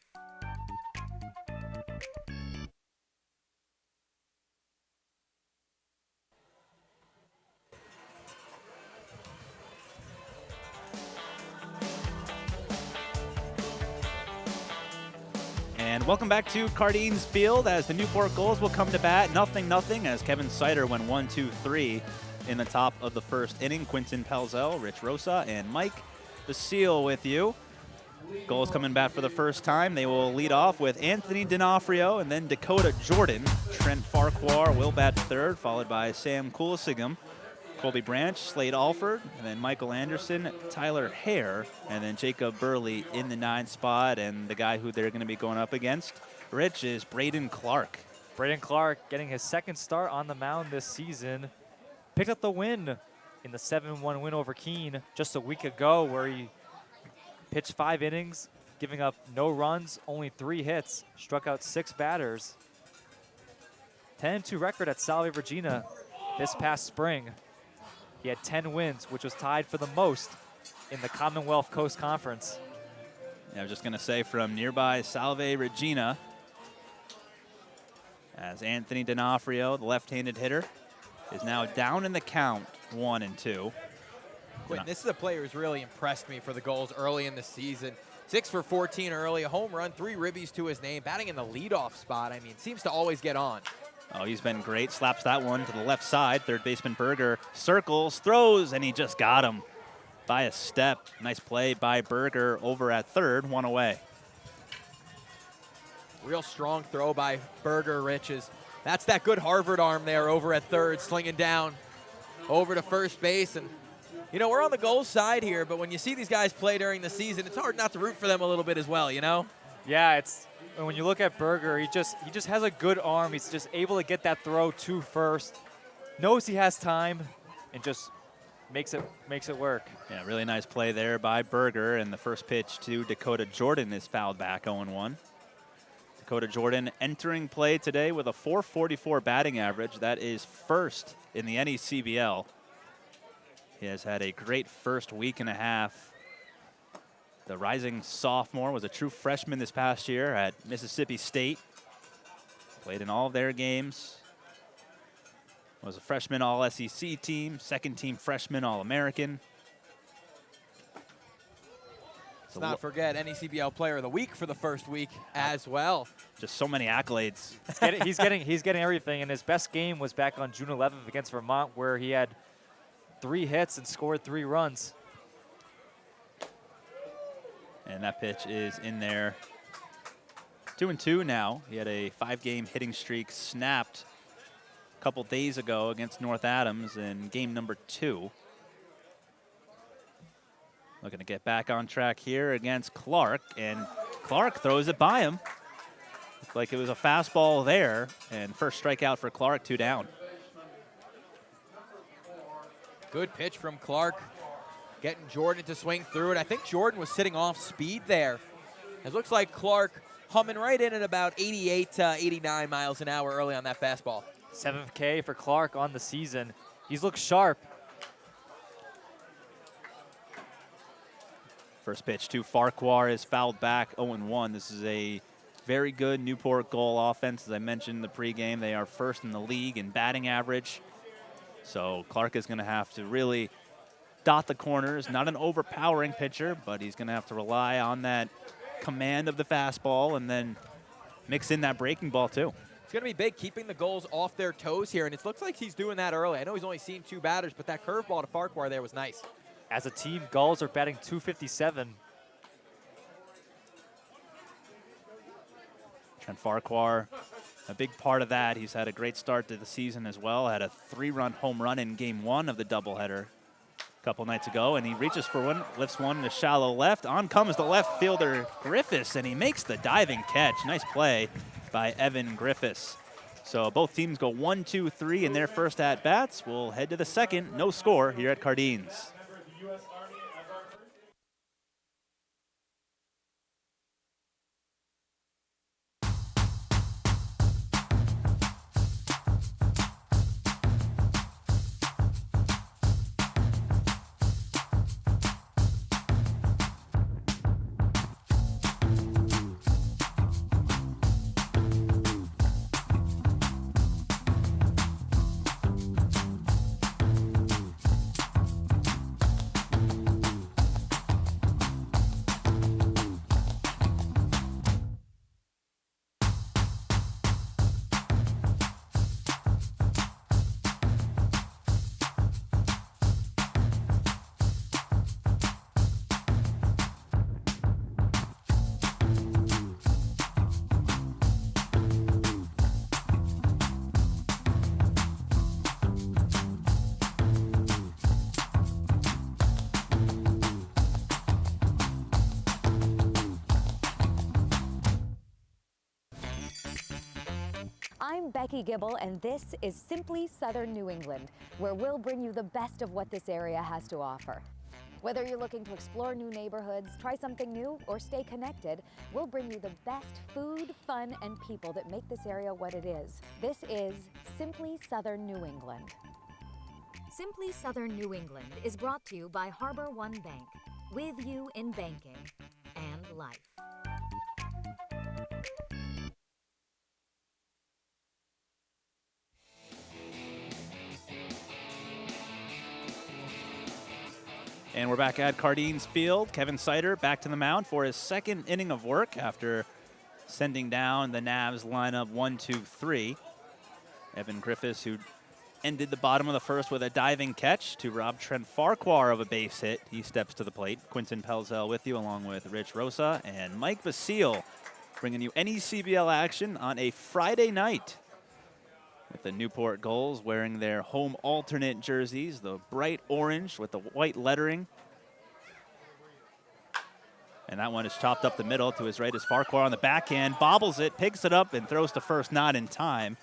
Speaker 1: And welcome back to Cardines Field as the Newport Gulls will come to bat. 0-0 as Kevin Sider went 1-2-3 in the top of the first inning. Quinton Pelzel, Rich Rosa, and Mike Basile with you. Gulls coming back for the first time. They will lead off with Anthony D'Onofrio and then Dakota Jordan. Trent Farquhar will bat third, followed by Sam Kulisigam, Colby Branch, Slade Alford, and then Michael Anderson, Tyler Hare, and then Jacob Burley in the 9th spot. And the guy who they're going to be going up against, Rich, is Braden Clark.
Speaker 10: Braden Clark getting his 2nd start on the mound this season. Picked up the win in the 7-1 win over Keene just a week ago, where he pitched 5 innings, giving up no runs, only 3 hits, struck out 6 batters. 10-2 record at Salve Regina this past spring. He had 10 wins, which was tied for the most in the Commonwealth Coast Conference.
Speaker 1: Yeah, I was just going to say, from nearby Salve Regina, as Anthony D'Onofrio, the left-handed hitter, is now down in the count, 1-2.
Speaker 5: Quinn, this is a player who's really impressed me for the Gulls early in the season. 6 for 14 early, a home run, 3 ribbies to his name, batting in the leadoff spot. I mean, seems to always get on.
Speaker 1: Oh, he's been great. Slaps that one to the left side. Third baseman Berger circles, throws, and he just got him by a step. Nice play by Berger over at third, 1 away.
Speaker 5: Real strong throw by Berger Riches. That's that good Harvard arm there over at third, slinging down over to first base. And, you know, we're on the goal side here, but when you see these guys play during the season, it's hard not to root for them a little bit as well, you know?
Speaker 10: Yeah, it's when you look at Berger, he just has a good arm. He's just able to get that throw to first. Knows he has time and just makes it work.
Speaker 1: Yeah, really nice play there by Berger, and the first pitch to Dakota Jordan is fouled back 0-1. Dakota Jordan entering play today with a .444 batting average. That is first in the NECBL. He has had a great first week and a half. The rising sophomore was a true freshman this past year at Mississippi State. Played in all of their games. Was a freshman All-SEC team, second team freshman All-American.
Speaker 5: Let's not forget NECBL Player of the Week for the first week as well.
Speaker 1: Just so many accolades.
Speaker 10: He's getting everything, and his best game was back on June 11th against Vermont, where he had 3 hits and scored 3 runs.
Speaker 1: And that pitch is in there. 2-2 now. He had a 5-game hitting streak snapped a couple days ago against North Adams in game number 2. Looking to get back on track here against Clark, and Clark throws it by him. Looked like it was a fastball there, and first strikeout for Clark, 2 down.
Speaker 5: Good pitch from Clark, getting Jordan to swing through it. I think Jordan was sitting off speed there. It looks like Clark humming right in at about 88 to 89 miles an hour early on that fastball.
Speaker 10: 7th K for Clark on the season. He's looked sharp.
Speaker 1: First pitch to Farquhar is fouled back 0-1. This is a very good Newport Gull offense. As I mentioned in the pregame, they are first in the league in batting average. So Clark is going to have to really dot the corners. Not an overpowering pitcher, but he's going to have to rely on that command of the fastball and then mix in that breaking ball too.
Speaker 5: It's going to be big, keeping the Gulls off their toes here, and it looks like he's doing that early. I know he's only seen 2 batters, but that curveball to Farquhar there was nice.
Speaker 10: As a team, Gulls are batting .257.
Speaker 1: Trent Farquhar, a big part of that. He's had a great start to the season as well. Had a 3-run home run in game 1 of the doubleheader a couple nights ago, and he reaches for one, lifts one to shallow left. On comes the left fielder, Griffiths, and he makes the diving catch. Nice play by Evan Griffiths. So both teams go 1, 2, 3 in their first at-bats. We'll head to the second. No score here at Cardines.
Speaker 14: I'm Becky Gibble, and this is Simply Southern New England, where we'll bring you the best of what this area has to offer. Whether you're looking to explore new neighborhoods, try something new, or stay connected, we'll bring you the best food, fun, and people that make this area what it is. This is Simply Southern New England.
Speaker 15: Simply Southern New England is brought to you by Harbor One Bank, with you in banking and life.
Speaker 1: And we're back at Cardines Field. Kevin Sider back to the mound for his second inning of work after sending down the Navs lineup 1, 2, 3. Evan Griffiths, who ended the bottom of the first with a diving catch to rob Trent Farquhar of a base hit. He steps to the plate. Quinton Pelzel with you, along with Rich Rosa and Mike Basile bringing you any CBL action on a Friday night with the Newport Gulls wearing their home alternate jerseys, the bright orange with the white lettering. And that one is chopped up the middle. To his right is Farquhar on the backhand, bobbles it, picks it up, and throws to first, not in time.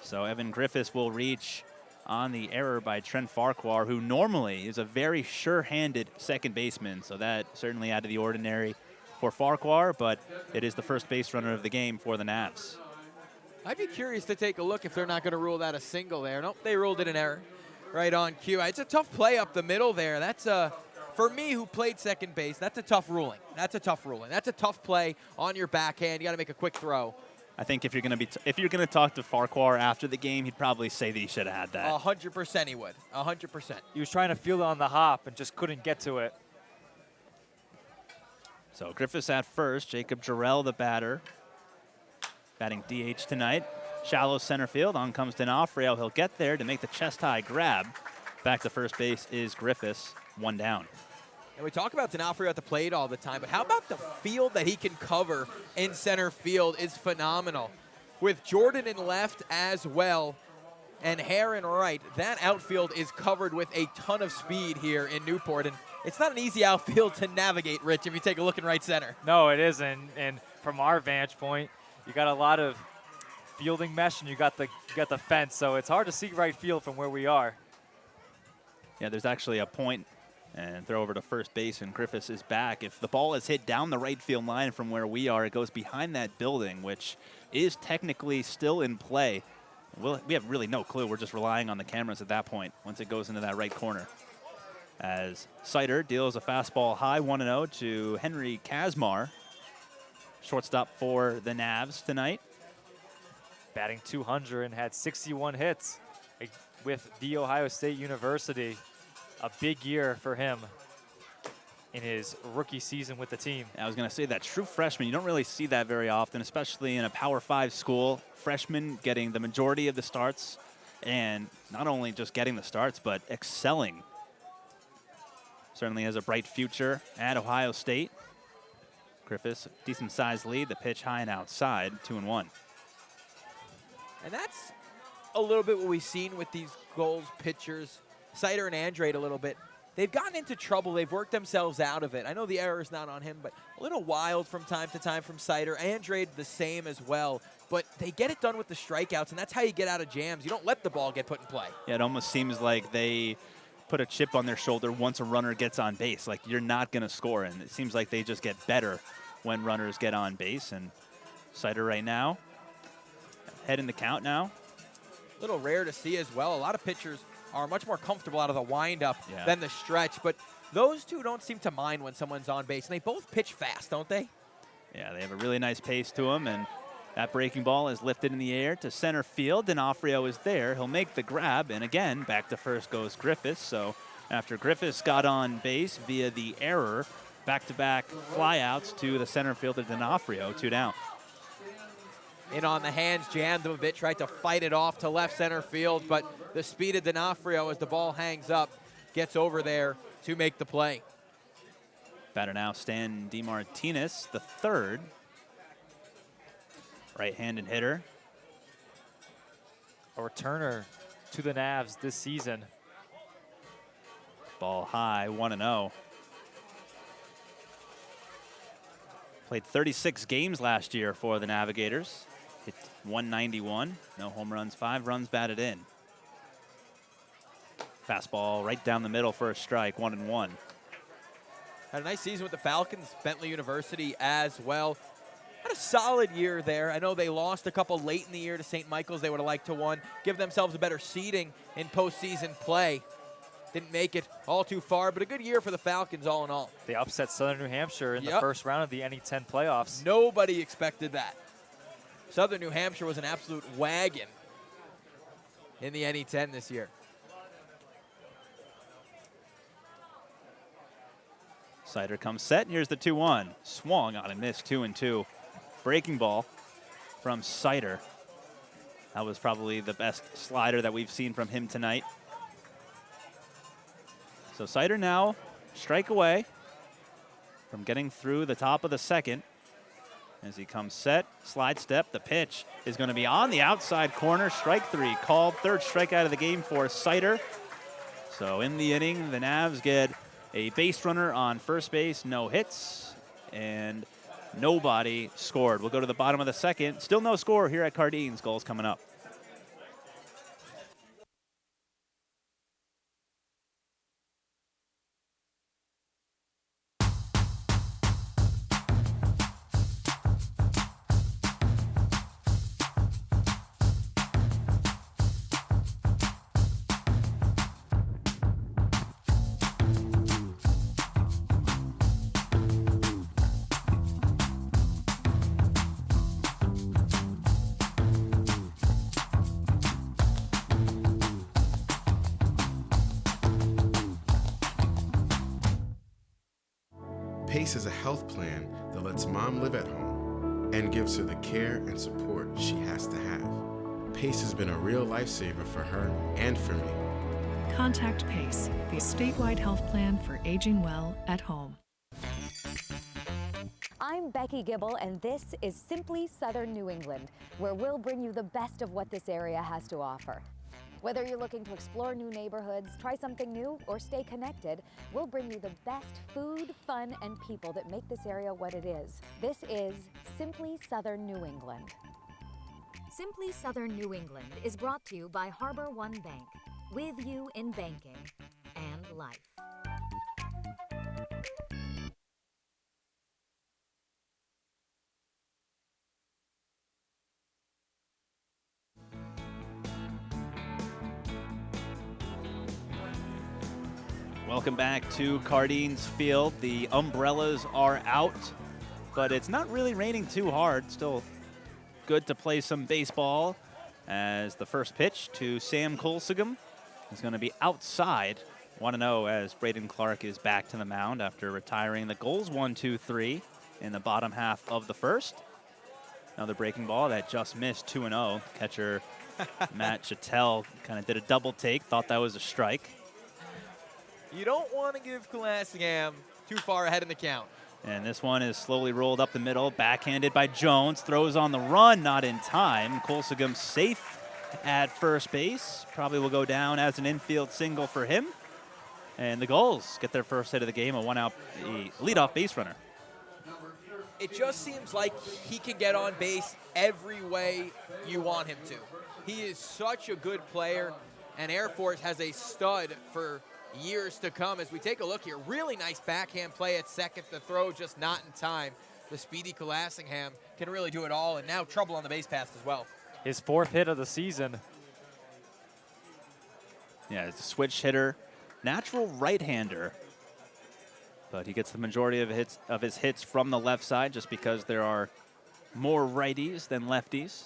Speaker 1: So Evan Griffiths will reach on the error by Trent Farquhar, who normally is a very sure-handed second baseman. So that certainly out of the ordinary for Farquhar, but it is the first base runner of the game for the Navs.
Speaker 5: I'd be curious to take a look if they're not going to rule that a single there. Nope, they ruled it an error right on cue. It's a tough play up the middle there. That's for me, who played second base, that's a tough ruling. That's a tough ruling. That's a tough play on your backhand. You got to make a quick throw.
Speaker 1: I think if you're going to talk to Farquhar after the game, he'd probably say that he should have had that.
Speaker 5: 100% he would. 100%.
Speaker 10: He was trying to field it on the hop and just couldn't get to it.
Speaker 1: So Griffiths at first, Jacob Jarrell the batter. Batting DH tonight. Shallow center field, on comes D'Onofrio. He'll get there to make the chest-high grab. Back to first base is Griffiths, one down.
Speaker 5: And we talk about D'Onofrio at the plate all the time, but how about the field that he can cover in center field is phenomenal. With Jordan in left as well and Hare in right, that outfield is covered with a ton of speed here in Newport. And it's not an easy outfield to navigate, Rich, if you take a look in right center.
Speaker 10: No, it isn't. And from our vantage point, you got a lot of fielding mesh and you got the fence, so it's hard to see right field from where we are.
Speaker 1: Yeah, there's actually a point and throw over to first base, and Griffiths is back. If the ball is hit down the right field line from where we are, it goes behind that building, which is technically still in play. We have really no clue. We're just relying on the cameras at that point once it goes into that right corner. As Sider deals a fastball high, 1-0 to Henry Kazmar, shortstop for the Navs tonight.
Speaker 10: Batting 200 and had 61 hits with The Ohio State University. A big year for him in his rookie season with the team.
Speaker 1: I was going to say that true freshman, you don't really see that very often, especially in a Power 5 school. Freshmen getting the majority of the starts, and not only just getting the starts, but excelling. Certainly has a bright future at Ohio State. Griffiths, decent-sized lead, the pitch high and outside, 2-1.
Speaker 5: And that's a little bit what we've seen with these Gulls pitchers, Sider and Andrade a little bit. They've gotten into trouble. They've worked themselves out of it. I know the error is not on him, but a little wild from time to time from Sider. Andrade the same as well. But they get it done with the strikeouts, and that's how you get out of jams. You don't let the ball get put in play.
Speaker 1: Yeah, it almost seems like they put a chip on their shoulder once a runner gets on base. Like, you're not going to score, and it seems like they just get better when runners get on base. And Sider right now, head in the count now.
Speaker 5: A little rare to see as well. A lot of pitchers are much more comfortable out of the windup than the stretch, but those two don't seem to mind when someone's on base, and they both pitch fast, don't they?
Speaker 1: Yeah, they have a really nice pace to them, and that breaking ball is lifted in the air to center field. D'Onofrio is there. He'll make the grab, and again, back to first goes Griffiths. So after Griffiths got on base via the error, back-to-back flyouts to the center fielder D'Onofrio, 2 down.
Speaker 5: In on the hands, jammed him a bit, tried to fight it off to left center field, but the speed of D'Onofrio as the ball hangs up gets over there to make the play.
Speaker 1: Batter now, Stan DeMartinez, the third. Right-handed hitter.
Speaker 10: A returner to the Navs this season.
Speaker 1: Ball high, 1-0. Played 36 games last year for the Navigators. Hit 191, no home runs, 5 runs batted in. Fastball right down the middle for a strike, 1-1.
Speaker 5: Had a nice season with the Falcons, Bentley University as well. Had a solid year there. I know they lost a couple late in the year to St. Michael's. They would have liked to won, give themselves a better seeding in postseason play. Didn't make it all too far, but a good year for the Falcons all in all.
Speaker 10: They upset Southern New Hampshire in the first round of the NE10 playoffs.
Speaker 5: Nobody expected that. Southern New Hampshire was an absolute wagon in the NE10 this year.
Speaker 1: Sider comes set, and here's the 2-1. Swung on and missed, 2-2. Breaking ball from Sider. That was probably the best slider that we've seen from him tonight. So Sider now strike away from getting through the top of the second. as he comes set, slide step. The pitch is going to be on the outside corner. Strike 3 called. Third strikeout of the game for Sider. So in the inning, the Navs get a base runner on first base, no hits, and nobody scored. We'll go to the bottom of the second. Still no score here at Cardines. Gulls coming up.
Speaker 11: PACE is a health plan that lets mom live at home and gives her the care and support she has to have. PACE has been a real lifesaver for her and for me.
Speaker 12: Contact PACE, the statewide health plan for aging well at home.
Speaker 14: I'm Becky Gibble, and this is Simply Southern New England, where we'll bring you the best of what this area has to offer. Whether you're looking to explore new neighborhoods, try something new, or stay connected, we'll bring you the best food, fun, and people that make this area what it is. This is Simply Southern New England.
Speaker 15: Simply Southern New England is brought to you by Harbor One Bank, with you in banking and life.
Speaker 1: Welcome back to Cardines Field. The umbrellas are out, but it's not really raining too hard. Still good to play some baseball, as the first pitch to Sam Colsigum is going to be outside. 1-0 as Braden Clark is back to the mound after retiring the Gulls 1-2-3 in the bottom half of the first. Another breaking ball that just missed 2-0. Catcher Matt Chattel kind of did a double take, thought that was a strike.
Speaker 5: You don't want to give Collassingham too far ahead in the count.
Speaker 1: And this one is slowly rolled up the middle, backhanded by Jones, throws on the run, not in time. Colsigum safe at first base. Probably will go down as an infield single for him. And the Gulls get their first hit of the game, a leadoff base runner.
Speaker 5: It just seems like he can get on base every way you want him to. He is such a good player, and Air Force has a stud for years to come. As we take a look here, really nice backhand play at second. The throw just not in time. The speedy Collassingham can really do it all, and now trouble on the base pass as well.
Speaker 10: His fourth hit of the season.
Speaker 1: Yeah, it's a switch hitter, natural right-hander, but he gets the majority of his hits from the left side just because there are more righties than lefties.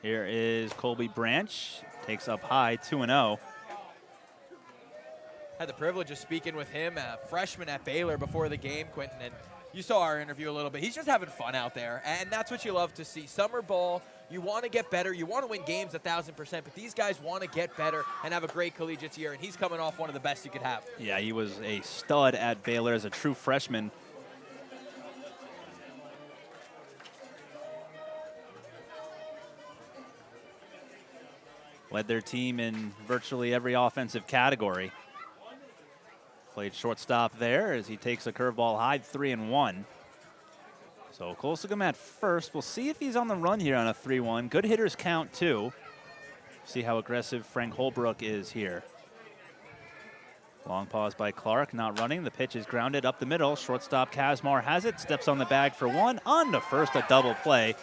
Speaker 1: Here is Colby Branch, takes up high, 2-0.
Speaker 5: Had the privilege of speaking with him, a freshman at Baylor, before the game, Quentin, and you saw our interview a little bit. He's just having fun out there, and that's what you love to see. Summer ball, you want to get better, you want to win games 1,000%, but these guys want to get better and have a great collegiate year, and he's coming off one of the best you could have.
Speaker 1: Yeah, he was a stud at Baylor as a true freshman. Led their team in virtually every offensive category. Played shortstop there as he takes a curveball high, 3-1. So Colsigum at first. We'll see if he's on the run here on a 3-1. Good hitters count too. See how aggressive Frank Holbrook is here. Long pause by Clark, not running. The pitch is grounded up the middle. Shortstop Kazmar has it, steps on the bag for one. On to first, a double play.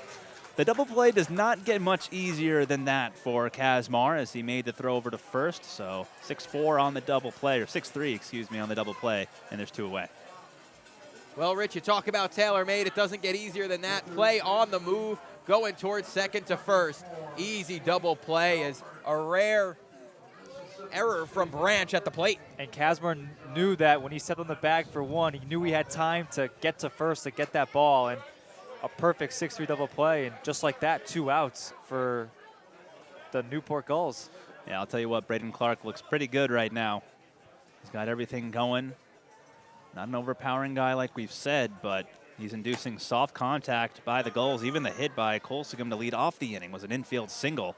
Speaker 1: The double play does not get much easier than that for Kazmar as he made the throw over to first. So 6-4 on the double play, or 6-3, excuse me, on the double play, and there's two away.
Speaker 5: Well, Rich, you talk about tailor-made. It doesn't get easier than that. Play on the move, going towards second to first. Easy double play is a rare error from Branch at the plate.
Speaker 10: And Kazmar knew that when he stepped on the bag for one, he knew he had time to get to first to get that ball. And a perfect 6-3 double play, and just like that, 2 outs for the Newport Gulls.
Speaker 1: Yeah, I'll tell you what, Braden Clark looks pretty good right now. He's got everything going. Not an overpowering guy like we've said, but He's inducing soft contact by the Gulls. Even the hit by Colsegum to lead off the inning was an infield single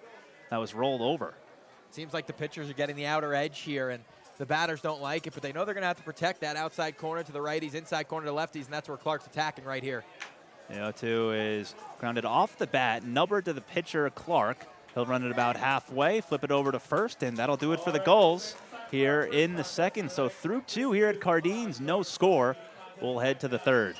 Speaker 1: that was rolled over.
Speaker 5: Seems like the pitchers are getting the outer edge here, and the batters don't like it, but they know they're going to have to protect that outside corner to the righties, inside corner to the lefties, and that's where Clark's attacking right here.
Speaker 1: The 0-2 is grounded off the bat, numbered to the pitcher, Clark. He'll run it about halfway, flip it over to first, and that'll do it for the Gulls here in the second. So through 2 here at Cardines, no score. We'll head to the third.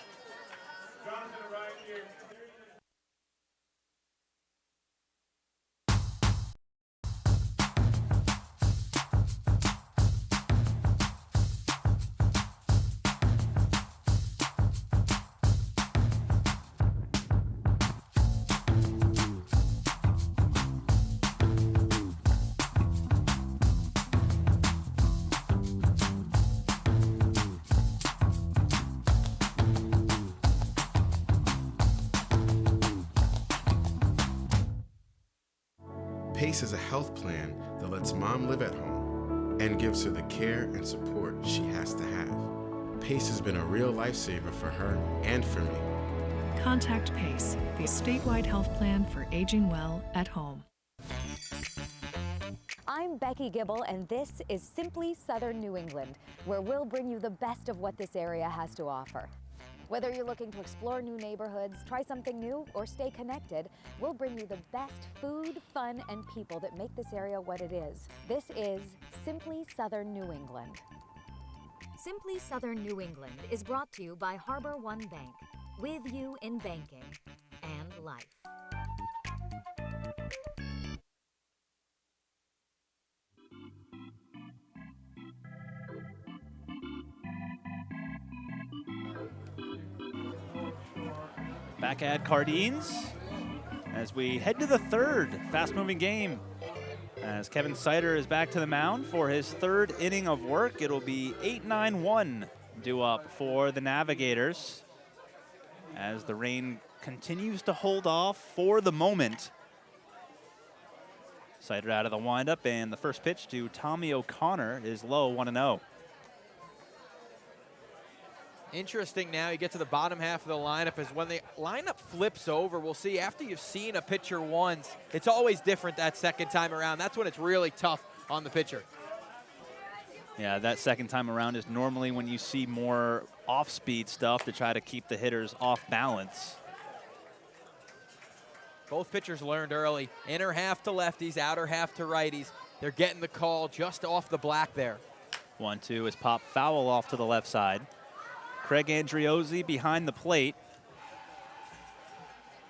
Speaker 11: PACE is a health plan that lets mom live at home and gives her the care and support she has to have. PACE has been a real lifesaver for her and for me.
Speaker 12: Contact PACE, the statewide health plan for aging well at home.
Speaker 14: I'm Becky Gibble, and this is Simply Southern New England, where we'll bring you the best of what this area has to offer. Whether you're looking to explore new neighborhoods, try something new, or stay connected, we'll bring you the best food, fun, and people that make this area what it is. This is Simply Southern New England.
Speaker 15: Simply Southern New England is brought to you by Harbor One Bank, with you in banking and life.
Speaker 1: Back at Cardines as we head to the third fast-moving game. As Kevin Sider is back to the mound for his third inning of work, it'll be 8-9-1 due up for the Navigators as the rain continues to hold off for the moment. Sider out of the windup, and the first pitch to Tommy O'Connor is low, 1-0.
Speaker 5: Interesting now, you get to the bottom half of the lineup is when the lineup flips over, we'll see after you've seen a pitcher once, it's always different that second time around. That's when it's really tough on the pitcher.
Speaker 1: Yeah, that second time around is normally when you see more off-speed stuff to try to keep the hitters off balance.
Speaker 5: Both pitchers learned early, inner half to lefties, outer half to righties. They're getting the call just off the black there.
Speaker 1: 1-2 is popped foul off to the left side. Craig Andriozzi behind the plate.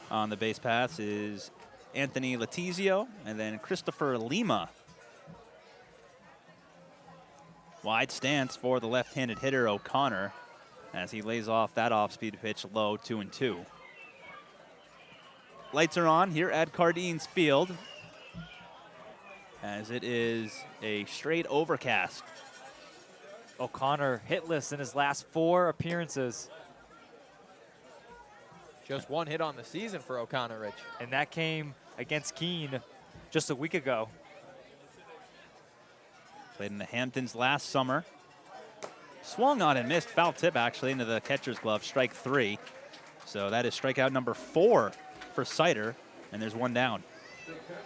Speaker 1: On the base paths is Anthony Letizio and then Christopher Lima. Wide stance for the left-handed hitter O'Connor as he lays off that off-speed pitch low, 2-2. Lights are on here at Cardines Field as it is a straight overcast.
Speaker 10: O'Connor hitless in his last 4 appearances.
Speaker 5: Just 1 hit on the season for O'Connor, Rich.
Speaker 10: And that came against Keene just a week ago.
Speaker 1: Played in the Hamptons last summer. Swung on and missed, foul tip actually into the catcher's glove, strike 3. So that is strikeout number 4 for Sider, and there's 1 down.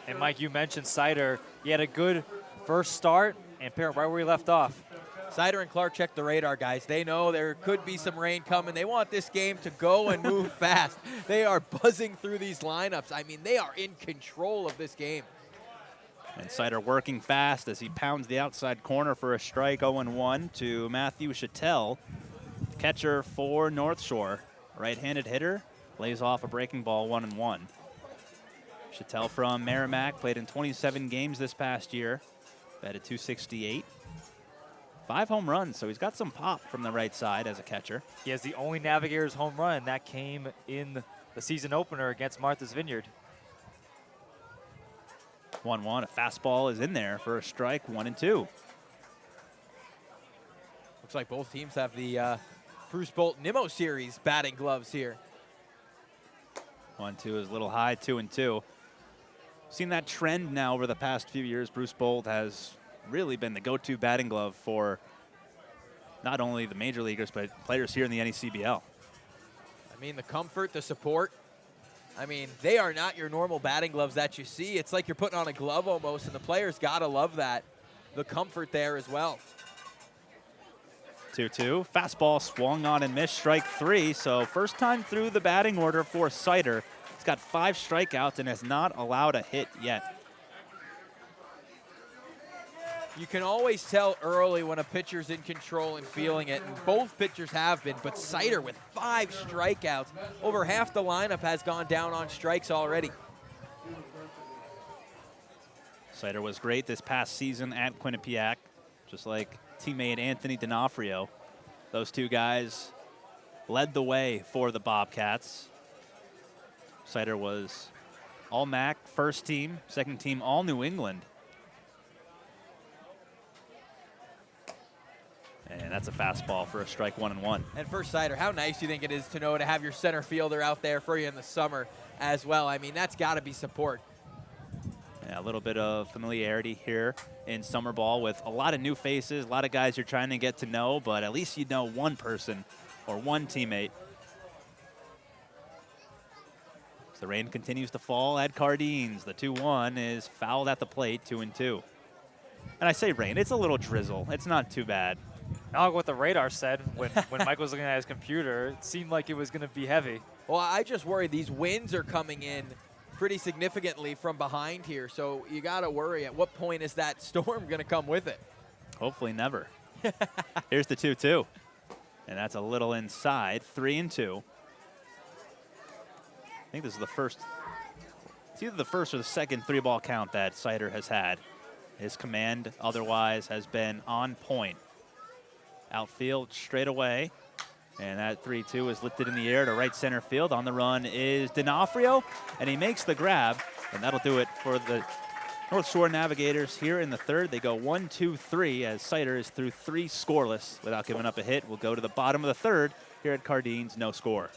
Speaker 10: And Mike, you mentioned Sider. He had a good first start and pick up right where he left off.
Speaker 5: Sider and Clark check the radar, guys. They know there could be some rain coming. They want this game to go and move fast. They are buzzing through these lineups. I mean, they are in control of this game.
Speaker 1: And Sider working fast as he pounds the outside corner for a strike, 0-1 to Matthew Chattel, catcher for North Shore. Right-handed hitter, lays off a breaking ball, 1-1. Chattel from Merrimack, played in 27 games this past year, batted .268. 5 home runs, so he's got some pop from the right side as a catcher.
Speaker 10: He has the only Navigators home run, and that came in the season opener against Martha's Vineyard.
Speaker 1: 1-1, a fastball is in there for a strike, 1-2.
Speaker 5: Looks like both teams have the Bruce Bolt Nimmo Series batting gloves here.
Speaker 1: 1-2 is a little high, 2-2. Seen that trend now over the past few years. Bruce Bolt has really been the go-to batting glove for not only the major leaguers, but players here in the NECBL.
Speaker 5: I mean, the comfort, the support. I mean, they are not your normal batting gloves that you see. It's like you're putting on a glove almost, and the players got to love that. The comfort there as well.
Speaker 1: 2-2. Fastball swung on and missed, strike 3. So first time through the batting order for Sider. He's got 5 strikeouts and has not allowed a hit yet.
Speaker 5: You can always tell early when a pitcher's in control and feeling it, and both pitchers have been, but Sider with 5 strikeouts. Over half the lineup has gone down on strikes already.
Speaker 1: Sider was great this past season at Quinnipiac, just like teammate Anthony D'Onofrio. Those two guys led the way for the Bobcats. Sider was all MAC, first team, second team, all New England. And that's a fastball for a strike 1-1.
Speaker 5: And for Sider, how nice do you think it is to know to have your center fielder out there for you in the summer as well? I mean, that's got to be support.
Speaker 1: Yeah, a little bit of familiarity here in summer ball with a lot of new faces, a lot of guys you're trying to get to know, but at least you know one person or one teammate. As the rain continues to fall at Cardines, the 2-1 is fouled at the plate, 2-2. And I say rain, it's a little drizzle. It's not too bad.
Speaker 10: Not what the radar said when Mike was looking at his computer. It seemed like it was going to be heavy.
Speaker 5: Well, I just worry these winds are coming in pretty significantly from behind here, so you got to worry at what point is that storm going to come with it?
Speaker 1: Hopefully never. Here's the 2-2. And that's a little inside, 3-2. I think this is the first, it's either the first or the second 3-ball count that Sider has had. His command otherwise has been on point. Outfield straight away. And that 3-2 is lifted in the air to right center field. On the run is D'Onofrio, and he makes the grab. And that'll do it for the North Shore Navigators here in the third. They go 1-2-3 as Sider is through 3 scoreless without giving up a hit. We'll go to the bottom of the third here at Cardines, no score.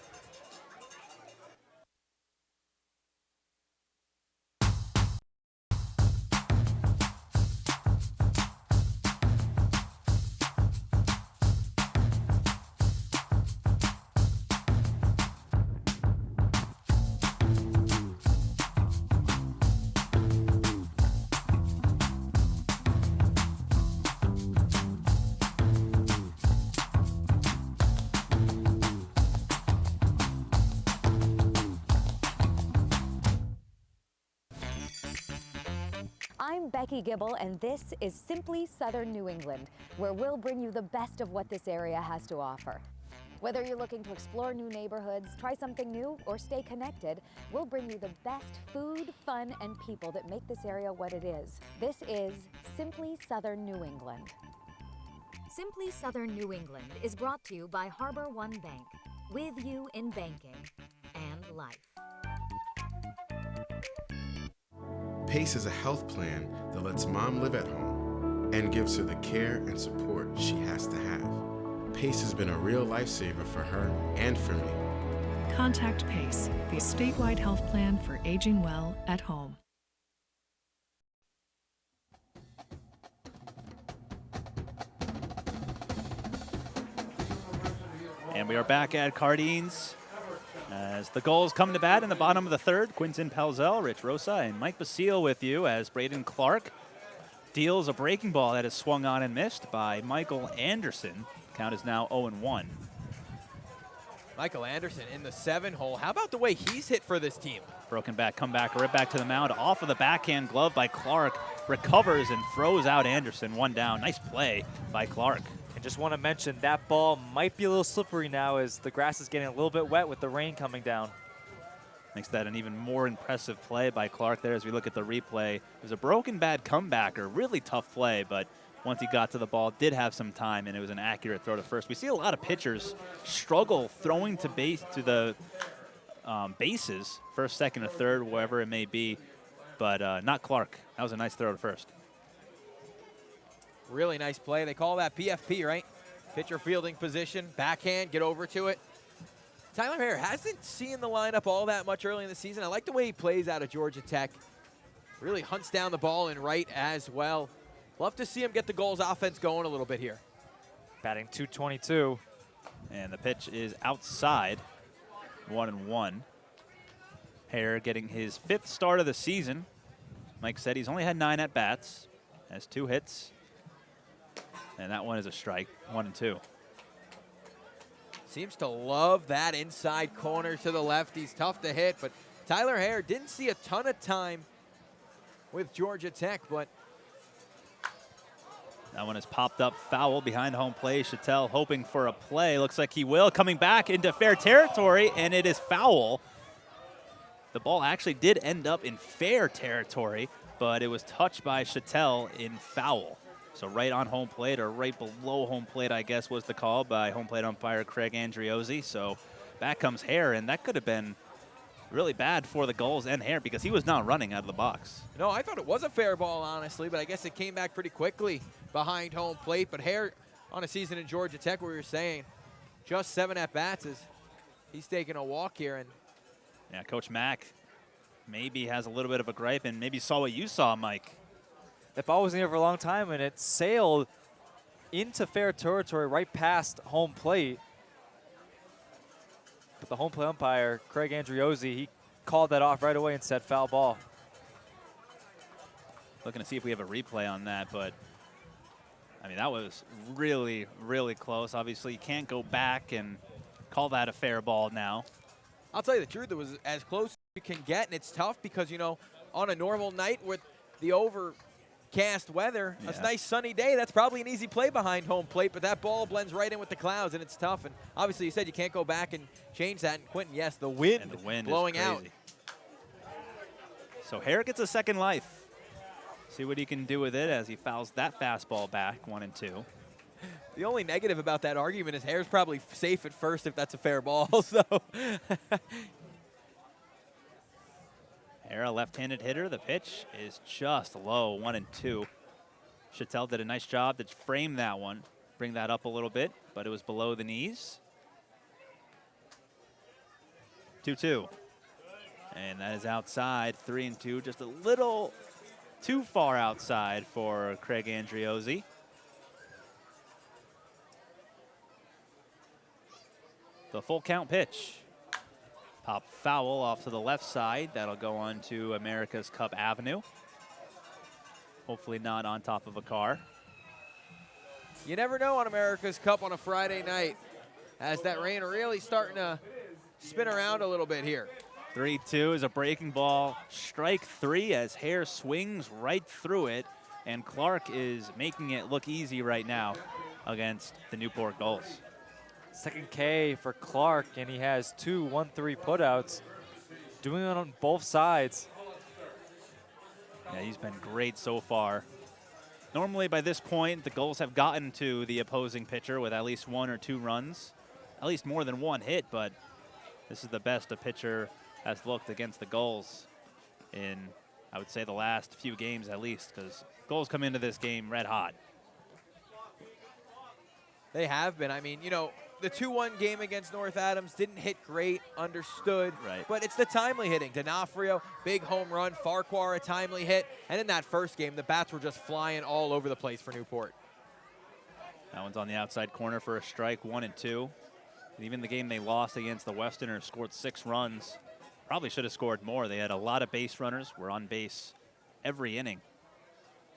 Speaker 14: I'm Becky Gibble, and this is Simply Southern New England, where we'll bring you the best of what this area has to offer. Whether you're looking to explore new neighborhoods, try something new, or stay connected, we'll bring you the best food, fun, and people that make this area what it is. This is Simply Southern New England.
Speaker 15: Simply Southern New England is brought to you by Harbor One Bank, with you in banking and life.
Speaker 11: PACE is a health plan that lets mom live at home and gives her the care and support she has to have. PACE has been a real lifesaver for her and for me.
Speaker 12: Contact PACE, the statewide health plan for aging well at home.
Speaker 1: And we are back at Cardines as the Gulls come to bat in the bottom of the third. Quinton Pelzel, Rich Rosa, and Mike Basile with you as Braden Clark deals a breaking ball that is swung on and missed by Michael Anderson. Count is now 0-1.
Speaker 5: Michael Anderson in the 7-hole. How about the way he's hit for this team?
Speaker 1: Broken back, comeback, right back to the mound. Off of the backhand glove by Clark. Recovers and throws out Anderson. One down. Nice play by Clark.
Speaker 10: I just want to mention that ball might be a little slippery now as the grass is getting a little bit wet with the rain coming down.
Speaker 1: Makes that an even more impressive play by Clark there as we look at the replay. It was a broken bad comebacker, really tough play, but once he got to the ball, did have some time, and it was an accurate throw to first. We see a lot of pitchers struggle throwing to the bases, first, second, or third, wherever it may be, but not Clark. That was a nice throw to first.
Speaker 5: Really nice play. They call that PFP, right? Pitcher fielding position, backhand, get over to it. Tyler Hare hasn't seen the lineup all that much early in the season. I like the way he plays out of Georgia Tech. Really hunts down the ball in right as well. Love to see him get the Gulls offense going a little bit here.
Speaker 10: Batting .222.
Speaker 1: And the pitch is outside. 1-1. Hare getting his 5th start of the season. Mike said he's only had 9 at-bats, has 2 hits, and that one is a strike, 1-2.
Speaker 5: Seems to love that inside corner to the left. He's tough to hit, but Tyler Hare didn't see a ton of time with Georgia Tech, but
Speaker 1: that one is popped up foul behind home plate. Chattel hoping for a play. Looks like he will. Coming back into fair territory, and it is foul. The ball actually did end up in fair territory, but it was touched by Chattel in foul. So right on home plate, or right below home plate, I guess was the call by home plate umpire Craig Andriozzi. So back comes Hare, and that could have been really bad for the Gulls and Hare because he was not running out of the box.
Speaker 5: no, I thought it was a fair ball, honestly, but I guess it came back pretty quickly behind home plate. But Hare on a season in Georgia Tech, where we were saying just 7 at-bats, he's taking a walk here. And
Speaker 1: yeah, Coach Mack maybe has a little bit of a gripe and maybe saw what you saw, Mike.
Speaker 10: That ball was in the air for a long time, and it sailed into fair territory right past home plate. But the home plate umpire, Craig Andriozzi, he called that off right away and said foul ball.
Speaker 1: Looking to see if we have a replay on that, but I mean, that was really, really close. Obviously, you can't go back and call that a fair ball now.
Speaker 5: I'll tell you the truth, it was as close as you can get, and it's tough because, you know, on a normal night with the overcast weather, a nice sunny day, that's probably an easy play behind home plate, but that ball blends right in with the clouds, and it's tough. And obviously, you said you can't go back and change that. And Quentin, yes, the wind blowing
Speaker 1: is
Speaker 5: out.
Speaker 1: crazy. So Hare gets a second life. See what he can do with it as he fouls that fastball back, 1-2.
Speaker 5: The only negative about that argument is Hare's probably safe at first if that's a fair ball. So
Speaker 1: Hare, a left-handed hitter. The pitch is just low, 1-2. Chattel did a nice job to frame that one, bring that up a little bit, but it was below the knees. 2-2. And that is outside, 3-2, just a little too far outside for Craig Andriozzi. The full count pitch. Pop foul off to the left side. That'll go on to America's Cup Avenue. Hopefully not on top of a car.
Speaker 5: you never know on America's Cup on a Friday night, as that rain really starting to spin around a little bit here.
Speaker 1: 3-2 is a breaking ball. Strike 3 as Hare swings right through it. And Clark is making it look easy right now against the Newport Gulls.
Speaker 10: Second K for Clark, and he has 2 1-3 putouts, doing it on both sides.
Speaker 1: Yeah, he's been great so far. Normally by this point, the Gulls have gotten to the opposing pitcher with at least 1 or 2 runs, at least more than 1 hit, but this is the best a pitcher has looked against the Gulls in, I would say, the last few games at least, because Gulls come into this game red hot.
Speaker 5: They have been. I mean, you know, the 2-1 game against North Adams didn't hit great, understood.
Speaker 1: Right.
Speaker 5: But it's the timely hitting. D'Onofrio, big home run. Farquhar, a timely hit. And in that first game, the bats were just flying all over the place for Newport.
Speaker 1: That one's on the outside corner for a strike, 1-2. And even the game they lost against the Westerners, scored 6 runs. Probably should have scored more. They had a lot of base runners, were on base every inning,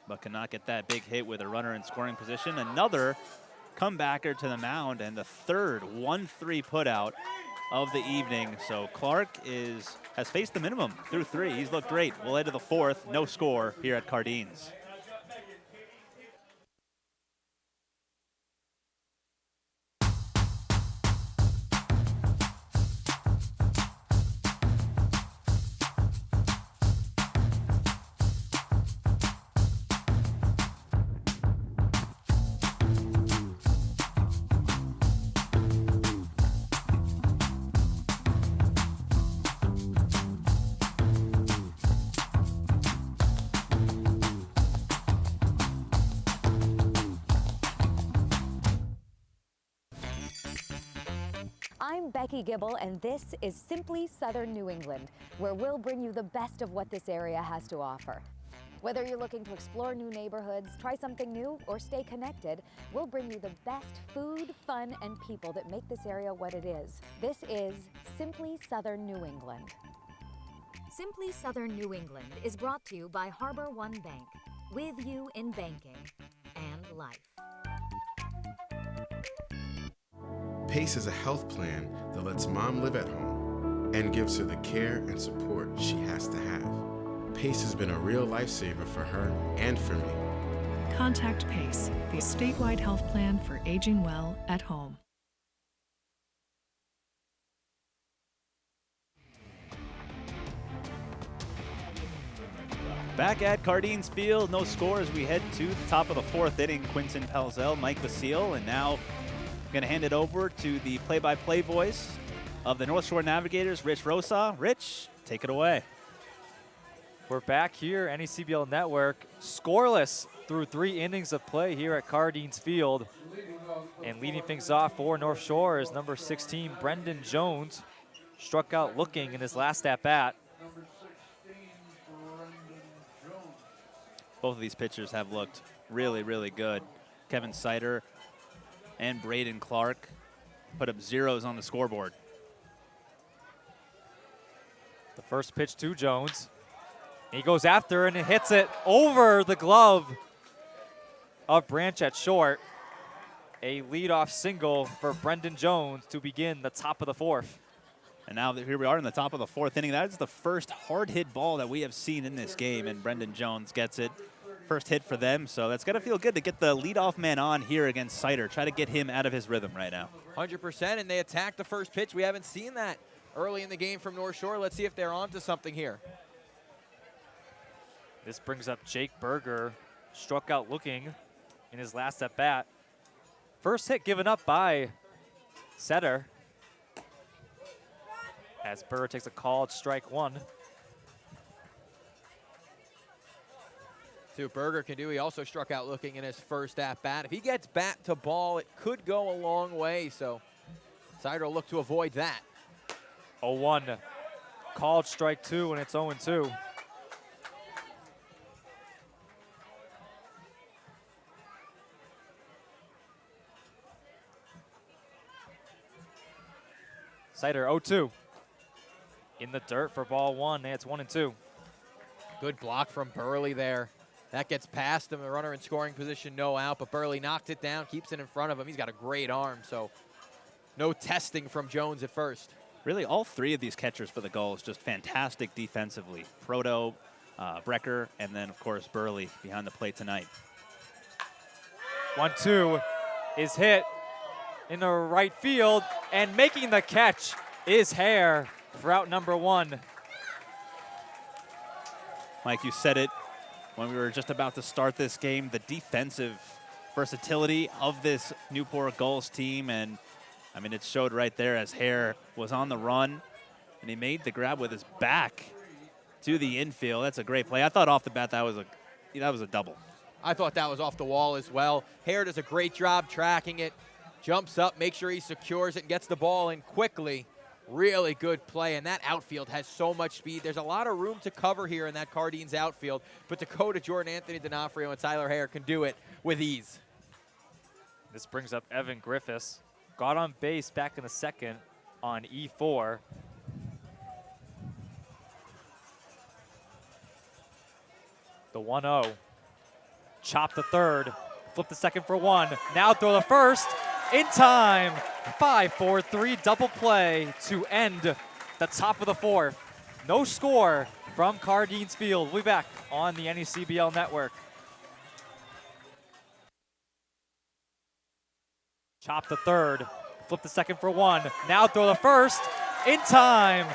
Speaker 1: but could not get that big hit with a runner in scoring position. Another comebacker to the mound, and the third 1-3 putout of the evening. So Clark has faced the minimum through 3. He's looked great. We'll head to the 4th, no score here at Cardines.
Speaker 14: I'm Becky Gibble, and this is Simply Southern New England, where we'll bring you the best of what this area has to offer. Whether you're looking to explore new neighborhoods, try something new, or stay connected, we'll bring you the best food, fun, and people that make this area what it is. This is Simply Southern New England.
Speaker 15: Simply Southern New England is brought to you by Harbor One Bank, with you in banking and life.
Speaker 11: PACE is a health plan that lets mom live at home and gives her the care and support she has to have. PACE has been a real lifesaver for her and for me.
Speaker 12: Contact PACE, the statewide health plan for aging well at home.
Speaker 1: Back at Cardines Field, no score as we head to the top of the fourth inning. Quinton Pelzel, Mike Basile, and now going to hand it over to the play-by-play voice of the North Shore Navigators, Rich Rosa. Rich, take it away.
Speaker 10: We're back here, NECBL Network, scoreless through 3 innings of play here at Cardines Field. And leading things off for North Shore is number 16, Brendan Jones. Struck out looking in his last at-bat.
Speaker 1: Both of these pitchers have looked really, really good. Kevin Sider and Braden Clark put up zeros on the scoreboard.
Speaker 10: The first pitch to Jones. He goes after and it hits it over the glove of Branch at short. A leadoff single for Brendan Jones to begin the top of the fourth.
Speaker 1: And now here we are in the top of the fourth inning. That is the first hard hit ball that we have seen in this game, and Brendan Jones gets it. First hit for them, so that's going to feel good to get the leadoff man on here against Sider. Try to get him out of his rhythm right now.
Speaker 5: 100%, and they attacked the first pitch. We haven't seen that early in the game from North Shore. Let's see if they're onto something here.
Speaker 10: This brings up Jake Berger. Struck out looking in his last at-bat. First hit given up by Setter. As Berger takes a called strike one.
Speaker 5: See what Berger can do. He also struck out looking in his first at-bat. If he gets bat to ball, it could go a long way, so Sider will look to avoid that.
Speaker 10: 0-1. Called strike two, and it's 0-2. Sider 0-2. In the dirt for ball one, and it's 1-2.
Speaker 5: Good block from Burley there. That gets past him, the runner in scoring position, no out, but Burley knocked it down, keeps it in front of him. He's got a great arm, so no testing from Jones at first.
Speaker 1: Really, all three of these catchers for the Gulls just fantastic defensively. Proto, Brecker, and then, of course, Burley behind the plate tonight.
Speaker 10: 1-2 is hit in the right field, and making the catch is Hare for out number one.
Speaker 1: Mike, you said it when we were just about to start this game, the defensive versatility of this Newport Gulls team, and I mean, it showed right there as Hare was on the run, and he made the grab with his back to the infield. That's a great play. I thought off the bat that was a double.
Speaker 5: I thought that was off the wall as well. Hare does a great job tracking it, jumps up, makes sure he secures it, and gets the ball in quickly. Really good play, and that outfield has so much speed. There's a lot of room to cover here in that Cardines outfield, but Dakota Jordan, Anthony D'Onofrio, and Tyler Hare can do it with ease.
Speaker 10: This brings up Evan Griffiths. Got on base back in the second on E4. The 1-0. Chop the third. Flip the second for one. Now throw the first. In time. 5-4-3 double play to end the top of the fourth. No score from Cardines Field. We'll be back on the NECBL Network. Chop the third. Flip the second for one. Now throw the first. In time.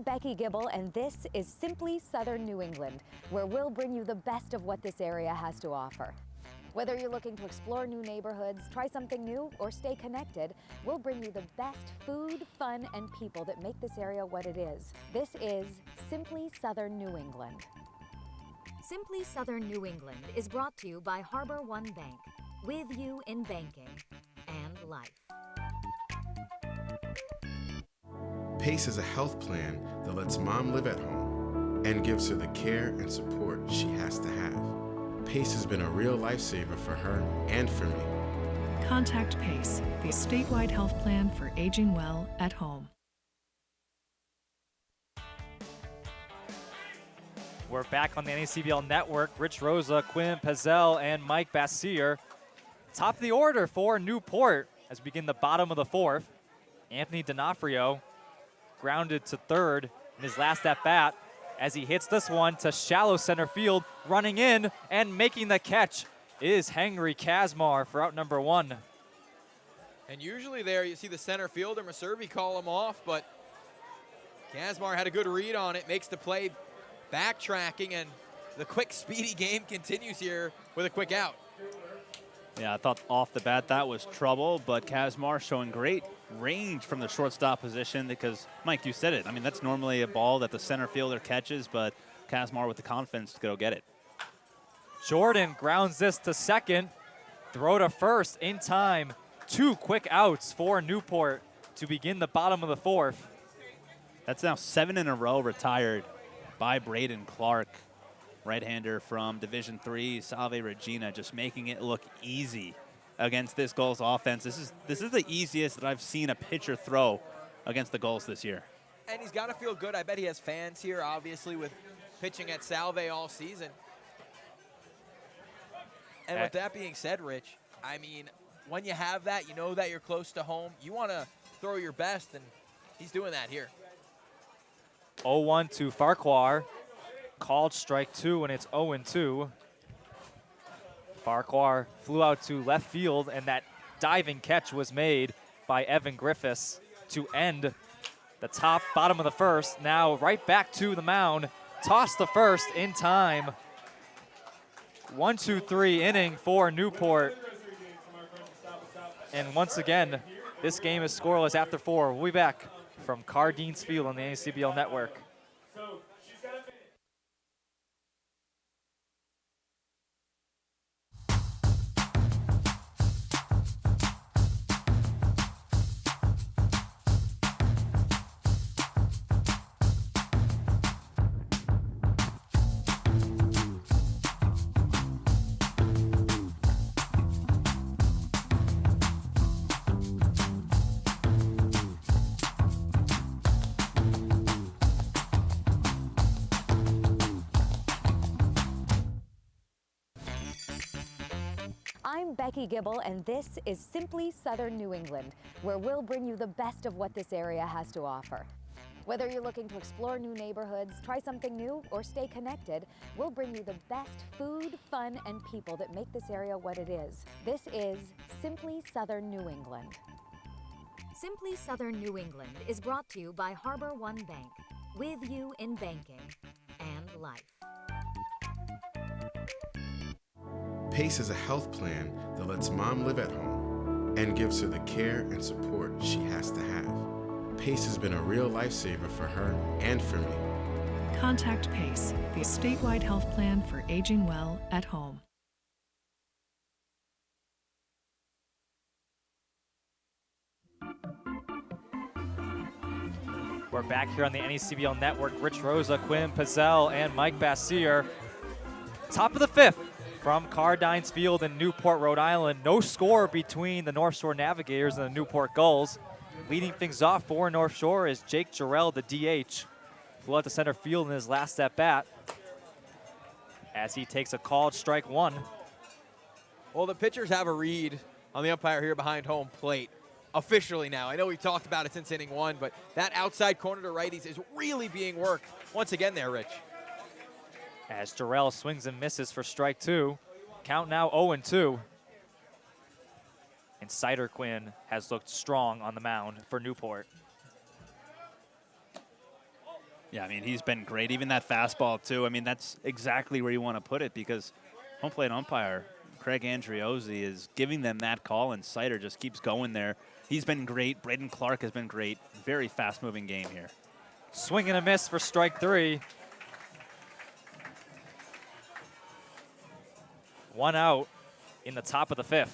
Speaker 14: Becky Gibble, and this is Simply Southern New England, where we'll bring you the best of what this area has to offer. Whether you're looking to explore new neighborhoods, try something new, or stay connected, we'll bring you the best food, fun, and people that make this area what it is. This is Simply Southern New England.
Speaker 15: Simply Southern New England is brought to you by Harbor One Bank, with you in banking and life.
Speaker 11: PACE is a health plan that lets mom live at home and gives her the care and support she has to have. PACE has been a real lifesaver for her and for me.
Speaker 12: Contact PACE, the statewide health plan for aging well at home.
Speaker 10: We're back on the NACBL Network. Rich Rosa, Quinn Pezel, and Mike Bassier. Top of the order for Newport as we begin the bottom of the fourth. Anthony D'Onofrio grounded to third in his last at-bat as he hits this one to shallow center field. Running in and making the catch is Henry Kazmar for out number one.
Speaker 5: And usually there you see the center fielder, Maservi, call him off, but Kazmar had a good read on it, makes the play, backtracking, and the quick, speedy game continues here with a quick out.
Speaker 1: Yeah, I thought off the bat that was trouble, but Kazmar showing great range from the shortstop position because, Mike, you said it. I mean, that's normally a ball that the center fielder catches, but Kazmar with the confidence to go get it.
Speaker 10: Jordan grounds this to second. Throw to first in time. 2 quick outs for Newport to begin the bottom of the fourth.
Speaker 1: That's now 7 in a row retired by Braden Clark. Right-hander from Division III, Salve Regina, just making it look easy against this Gulls offense. This is the easiest that I've seen a pitcher throw against the Gulls this year.
Speaker 5: And he's got to feel good. I bet he has fans here, obviously, with pitching at Salve all season. And with that being said, Rich, I mean, when you have that, you know that you're close to home. You want to throw your best, and he's doing that here.
Speaker 10: 0-1 to Farquhar. Called strike 2, and it's 0-2. Farquhar flew out to left field, and that diving catch was made by Evan Griffiths to end the bottom of the first. Now right back to the mound. Toss the first in time. 1-2-3 inning for Newport. And once again, this game is scoreless after 4. We'll be back from Cardines Field on the NACBL Network.
Speaker 14: I'm Becky Gibble, and this is Simply Southern New England, where we'll bring you the best of what this area has to offer. Whether you're looking to explore new neighborhoods, try something new, or stay connected, we'll bring you the best food, fun, and people that make this area what it is. This is Simply Southern New England.
Speaker 15: Simply Southern New England is brought to you by Harbor One Bank, with you in banking and life.
Speaker 11: PACE is a health plan that lets mom live at home and gives her the care and support she has to have. PACE has been a real lifesaver for her and for me.
Speaker 12: Contact PACE, the statewide health plan for aging well at home.
Speaker 10: We're back here on the NACBL Network. Rich Rosa, Quinn Pezel, and Mike Bassier. Top of the fifth from Cardines Field in Newport, Rhode Island. No score between the North Shore Navigators and the Newport Gulls. Leading things off for North Shore is Jake Jarrell, the DH. Flew out to center field in his last at-bat as he takes a called strike 1.
Speaker 5: Well, the pitchers have a read on the umpire here behind home plate. Officially now. I know we've talked about it since inning 1, but that outside corner to righties is really being worked once again there, Rich.
Speaker 10: As Jarrell swings and misses for strike 2. Count now 0-2. And Cider Quinn has looked strong on the mound for Newport.
Speaker 1: Yeah, I mean, he's been great. Even that fastball, too. I mean, that's exactly where you want to put it because home plate umpire Craig Andriozzi is giving them that call, and Sider just keeps going there. He's been great. Braden Clark has been great. Very fast-moving game here.
Speaker 10: Swing and a miss for strike 3. 1 out in the top of the 5th.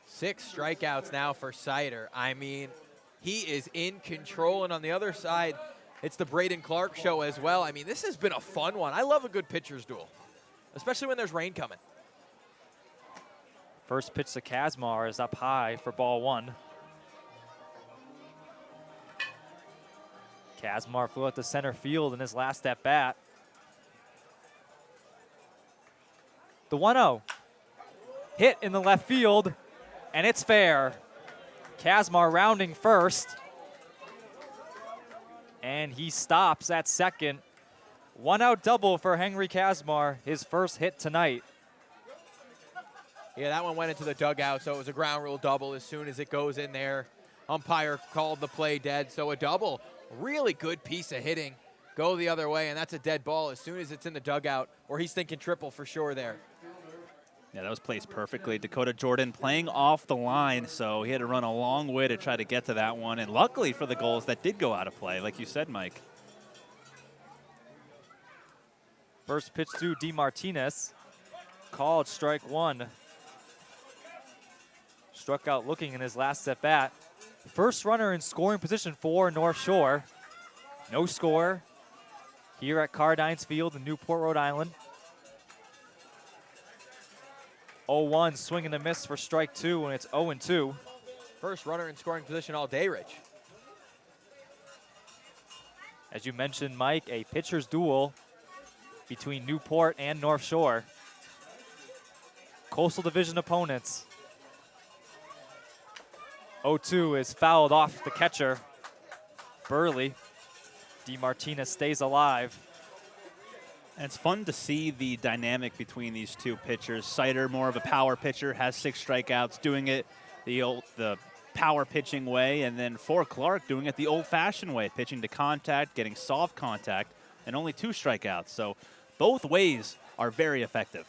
Speaker 5: 6 strikeouts now for Sider. I mean, he is in control, and on the other side, it's the Braden Clark show as well. I mean, this has been a fun one. I love a good pitcher's duel, especially when there's rain coming.
Speaker 10: First pitch to Kazmar is up high for ball 1. Kazmar flew out to center field in his last at bat. The 1-0 hit in the left field, and it's fair. Kazmar rounding first, and he stops at second. 1-out double for Henry Kazmar, his first hit tonight.
Speaker 5: Yeah, that one went into the dugout, so it was a ground rule double as soon as it goes in there. Umpire called the play dead, so a double. Really good piece of hitting. Go the other way, and that's a dead ball as soon as it's in the dugout, or he's thinking triple for sure there.
Speaker 1: Yeah, that was placed perfectly. Dakota Jordan playing off the line, so he had to run a long way to try to get to that one. And luckily for the Gulls, that did go out of play, like you said, Mike.
Speaker 10: First pitch to DeMartinez. Called strike 1. Struck out looking in his last at bat. First runner in scoring position for North Shore. No score here at Cardines Field in Newport, Rhode Island. 0-1, swing and a miss for strike 2, and it's 0-2.
Speaker 5: First runner in scoring position all day, Rich.
Speaker 10: As you mentioned, Mike, a pitcher's duel between Newport and North Shore. Coastal Division opponents. 0-2 is fouled off the catcher, Burley. DeMartinez stays alive.
Speaker 1: And it's fun to see the dynamic between these two pitchers. Sider, more of a power pitcher, has 6 strikeouts, doing it the power pitching way, and then for Clark, doing it the old-fashioned way, pitching to contact, getting soft contact, and only 2 strikeouts. So both ways are very effective.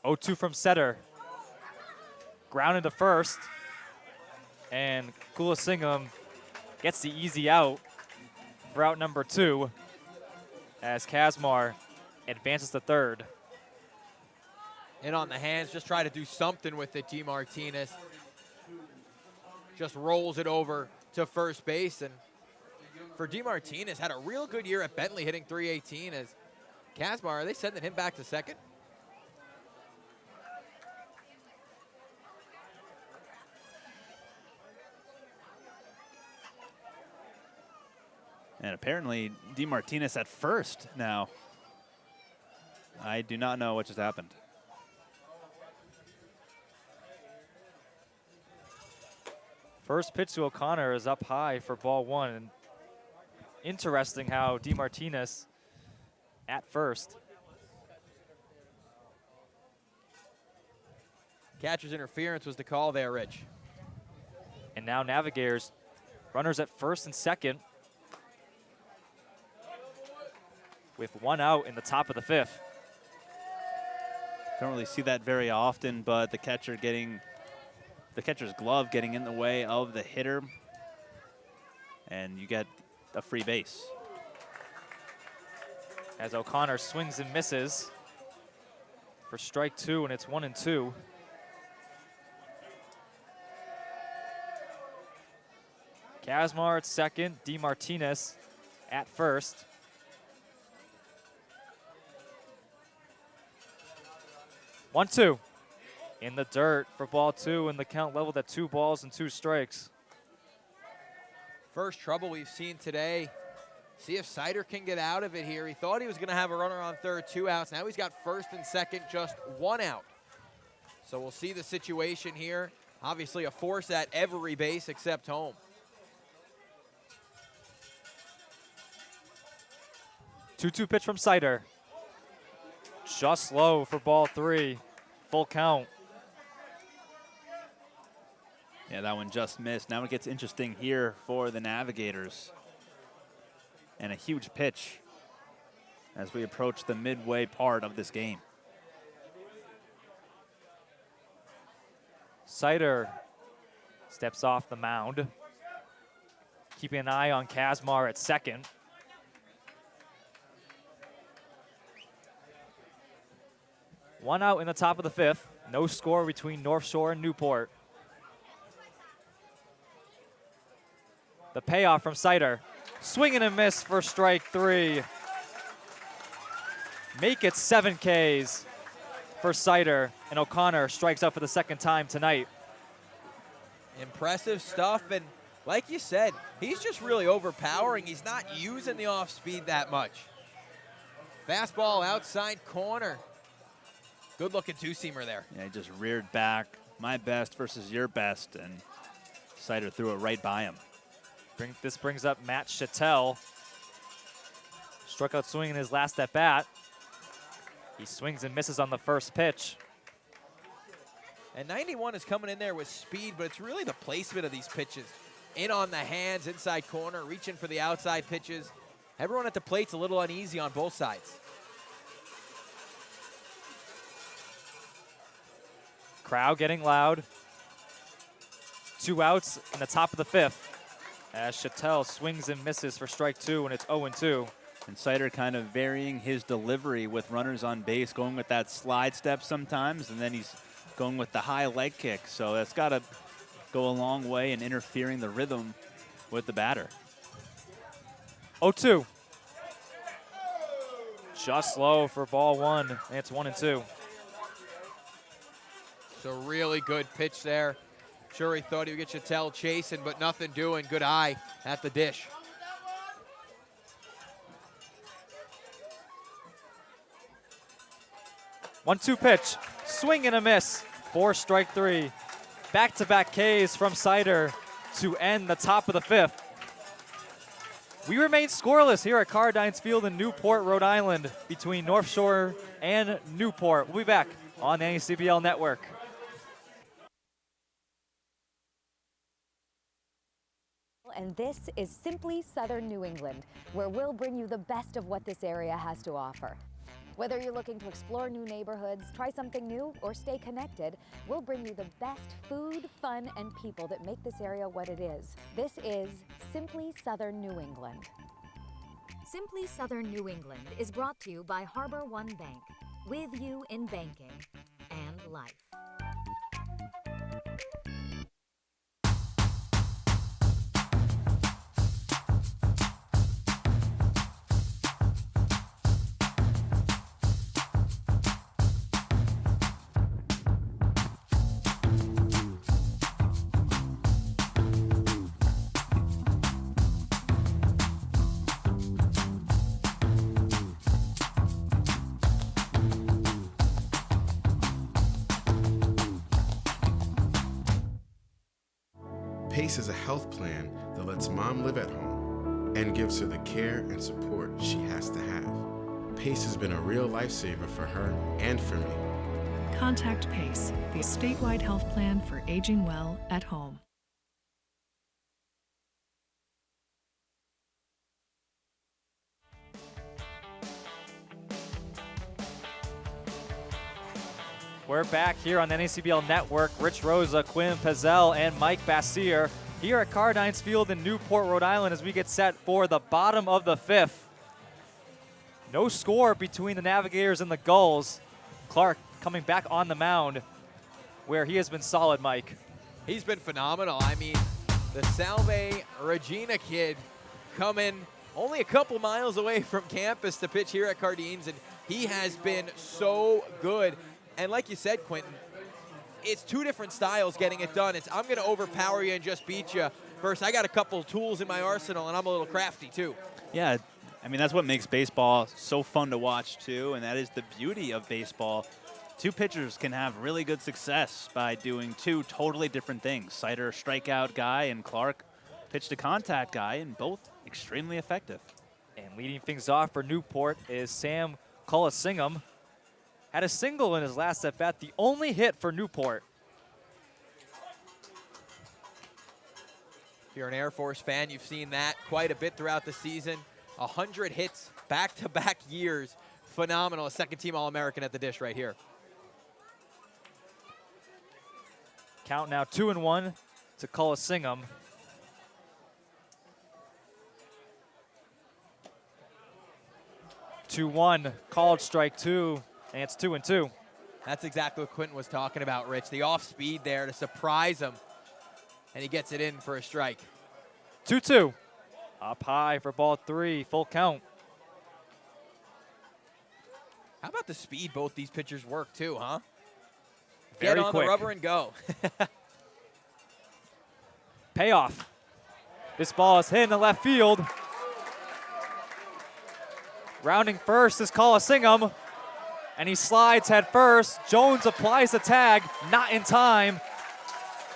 Speaker 10: 0-2 from Setter. Grounded to first, and Kulasingham gets the easy out for out number 2 as Kazmar advances to third.
Speaker 5: And on the hands, just try to do something with it. DeMartinez just rolls it over to first base. And for DeMartinez, had a real good year at Bentley, hitting .318. As Kazmar, are they sending him back to second?
Speaker 1: And apparently, DeMartinez at first now. I do not know what just happened.
Speaker 10: First pitch to O'Connor is up high for ball 1. And interesting how DeMartinez at first.
Speaker 5: Catcher's interference was the call there, Rich.
Speaker 10: And now Navigators, runners at first and second, with 1 out in the top of the 5th.
Speaker 1: Don't really see that very often, but the catcher's glove getting in the way of the hitter, and you get a free base.
Speaker 10: As O'Connor swings and misses for strike 2, and it's 1-2. Kazmar at second, DeMartinez at first. One-two in the dirt for ball 2, and the count leveled at 2 balls and 2 strikes.
Speaker 5: First trouble we've seen today. See if Sider can get out of it here. He thought he was going to have a runner on third, 2 outs. Now he's got first and second, just 1 out. So we'll see the situation here. Obviously a force at every base except home.
Speaker 10: Two-two pitch from Sider. Just low for ball 3. Full count.
Speaker 1: Yeah, Yeah, that one just missed. Now it gets interesting here for the Navigators. And a huge pitch as we approach the midway part of this game.
Speaker 10: Sider steps off the mound, keeping an eye on Kazmar at second. One out in the top of the fifth. No score between North Shore and Newport. The payoff from Sider. Swing and a miss for strike 3. Make it 7 Ks for Sider, and O'Connor strikes out for the second time tonight.
Speaker 5: Impressive stuff, and like you said, he's just really overpowering. He's not using the off speed that much. Fastball outside corner. Good looking two-seamer there.
Speaker 1: Yeah, he just reared back. My best versus your best, and Sider threw it right by him.
Speaker 10: This brings up Matt Chattel. Struck out swinging his last at bat. He swings and misses on the first pitch.
Speaker 5: And 91 is coming in there with speed, but it's really the placement of these pitches. In on the hands, inside corner, reaching for the outside pitches. Everyone at the plate's a little uneasy on both sides.
Speaker 10: Crowd getting loud. 2 outs in the top of the fifth as Chattel swings and misses for strike 2, and it's 0-2.
Speaker 1: And Sider kind of varying his delivery with runners on base, going with that slide step sometimes, and then he's going with the high leg kick. So that's got to go a long way in interfering the rhythm with the batter.
Speaker 10: 0-2. Just low for ball 1, and it's 1-2.
Speaker 5: So really good pitch there. Sure, he thought he would get Chattel chasing, but nothing doing. Good eye at the dish.
Speaker 10: One-two pitch, swing and a miss for strike 3. Back-to-back Ks from Sider to end the top of the fifth. We remain scoreless here at Cardines Field in Newport, Rhode Island, between North Shore and Newport. We'll be back on the NECBL Network.
Speaker 14: And this is Simply Southern New England, where we'll bring you the best of what this area has to offer. Whether you're looking to explore new neighborhoods, try something new, or stay connected, we'll bring you the best food, fun, and people that make this area what it is. This is Simply Southern New England.
Speaker 15: Simply Southern New England is brought to you by Harbor One Bank, with you in banking and life.
Speaker 11: PACE is a health plan that lets mom live at home and gives her the care and support she has to have. PACE has been a real lifesaver for her and for me.
Speaker 12: Contact PACE, the statewide health plan for aging well at home.
Speaker 10: We're back here on the NECBL Network. Rich Rosa, Quinn Pazell, and Mike Bassier here at Cardines Field in Newport, Rhode Island as we get set for the bottom of the fifth. No score between the Navigators and the Gulls. Clark coming back on the mound where he has been solid, Mike.
Speaker 5: He's been phenomenal. I mean, the Salve Regina kid coming only a couple miles away from campus to pitch here at Cardines, and he has been so good. And like you said, Quentin, it's two different styles getting it done. It's I'm going to overpower you and just beat you. First, I got a couple tools in my arsenal, and I'm a little crafty too.
Speaker 1: Yeah, I mean, that's what makes baseball so fun to watch too, and that is the beauty of baseball. Two pitchers can have really good success by doing two totally different things. Sider, strikeout guy, and Clark, pitch to contact guy, and both extremely effective.
Speaker 10: And leading things off for Newport is Sam Colasingham. Had a single in his last at bat, the only hit for Newport.
Speaker 5: you're an Air Force fan, you've seen that quite a bit throughout the season. 100 hits back-to-back years. Phenomenal. A second-team All-American at the dish right here.
Speaker 10: Count now 2-1 to Coliseum. Two-one, called strike two, and it's 2-2.
Speaker 5: That's exactly what Quentin was talking about, Rich. The off-speed there to surprise him, and he gets it in for a strike.
Speaker 10: 2-2. Up high for ball three, full count.
Speaker 5: How about the speed both these pitchers work too, huh?
Speaker 10: Very
Speaker 5: Get on
Speaker 10: quick.
Speaker 5: the rubber and go.
Speaker 10: Payoff. This ball is hit in the left field. Rounding first is Coliseum, and he slides head first. Jones applies the tag, not in time.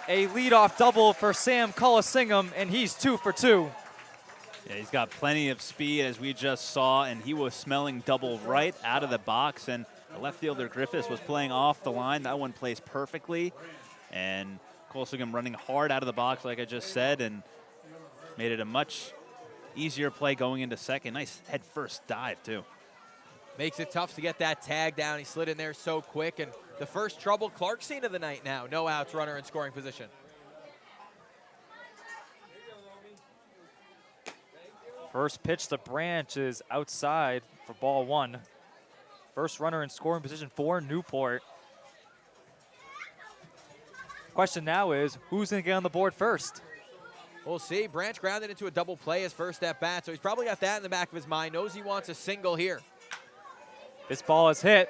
Speaker 10: A leadoff double for Sam Coliseum, and he's 2 for 2.
Speaker 1: Yeah, he's got plenty of speed, as we just saw, and he was smelling double right out of the box, and the left fielder Griffiths was playing off the line. That one plays perfectly, and Coliseum running hard out of the box, like I just said, and made it a much easier play going into second. Nice head first dive, too.
Speaker 5: Makes it tough to get that tag down. He slid in there so quick, and the first trouble Clark's seen of the night now. No outs, runner in scoring position.
Speaker 10: First pitch to Branch is outside for ball one. First runner in scoring position for Newport. Question now is, who's going to get on the board first?
Speaker 5: We'll see. Branch grounded into a double play his first at bat, so he's probably got that in the back of his mind. Knows he wants a single here.
Speaker 10: This ball is hit.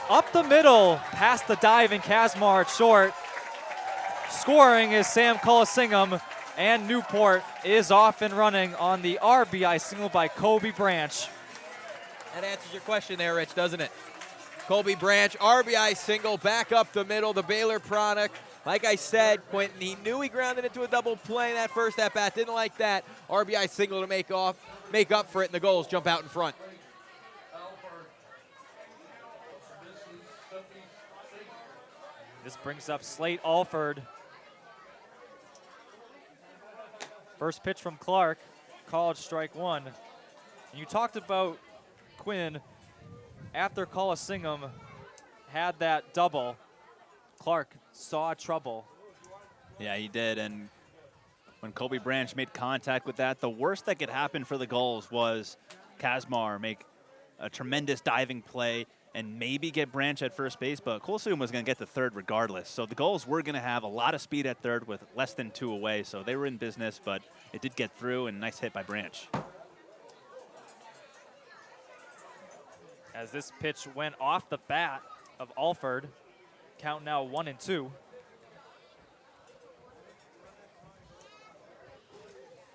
Speaker 10: Up the middle, past the diving Kazmar at short. Scoring is Sam Coliseum, and Newport is off and running on the RBI single by Kobe Branch.
Speaker 5: That answers your question there, Rich, doesn't it? Colby Branch, RBI single, back up the middle, the Baylor product. Like I said, Quentin, he knew he grounded into a double play in that first at-bat. Didn't like that. RBI single to make up for it, and the Gulls jump out in front.
Speaker 10: This brings up Slate Alford. First pitch from Clark, called strike one. And you talked about Quinn after Coliseum had that double. Clark saw trouble.
Speaker 1: Yeah, he did, and when Kobe Branch made contact with that, the worst that could happen for the Gulls was Kazmar make a tremendous diving play and maybe get Branch at first base, but Coliseum was going to get to third regardless. So the Gulls were going to have a lot of speed at third with less than 2 away, so they were in business, but it did get through, and nice hit by Branch.
Speaker 10: As this pitch went off the bat of Alford, count now 1-2.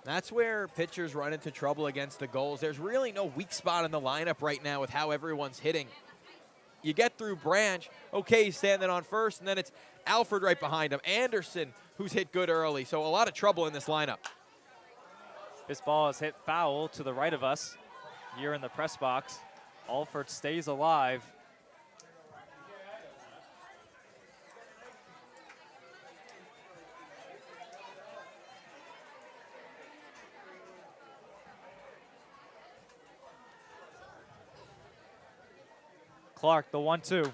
Speaker 5: That's where pitchers run into trouble against the Gulls. There's really no weak spot in the lineup right now with how everyone's hitting. You get through Branch, okay, he's standing on first, and then it's Alford right behind him. Anderson, who's hit good early, so a lot of trouble in this lineup.
Speaker 10: This ball is hit foul to the right of us here in the press box. Alford stays alive. Clark, the 1-2.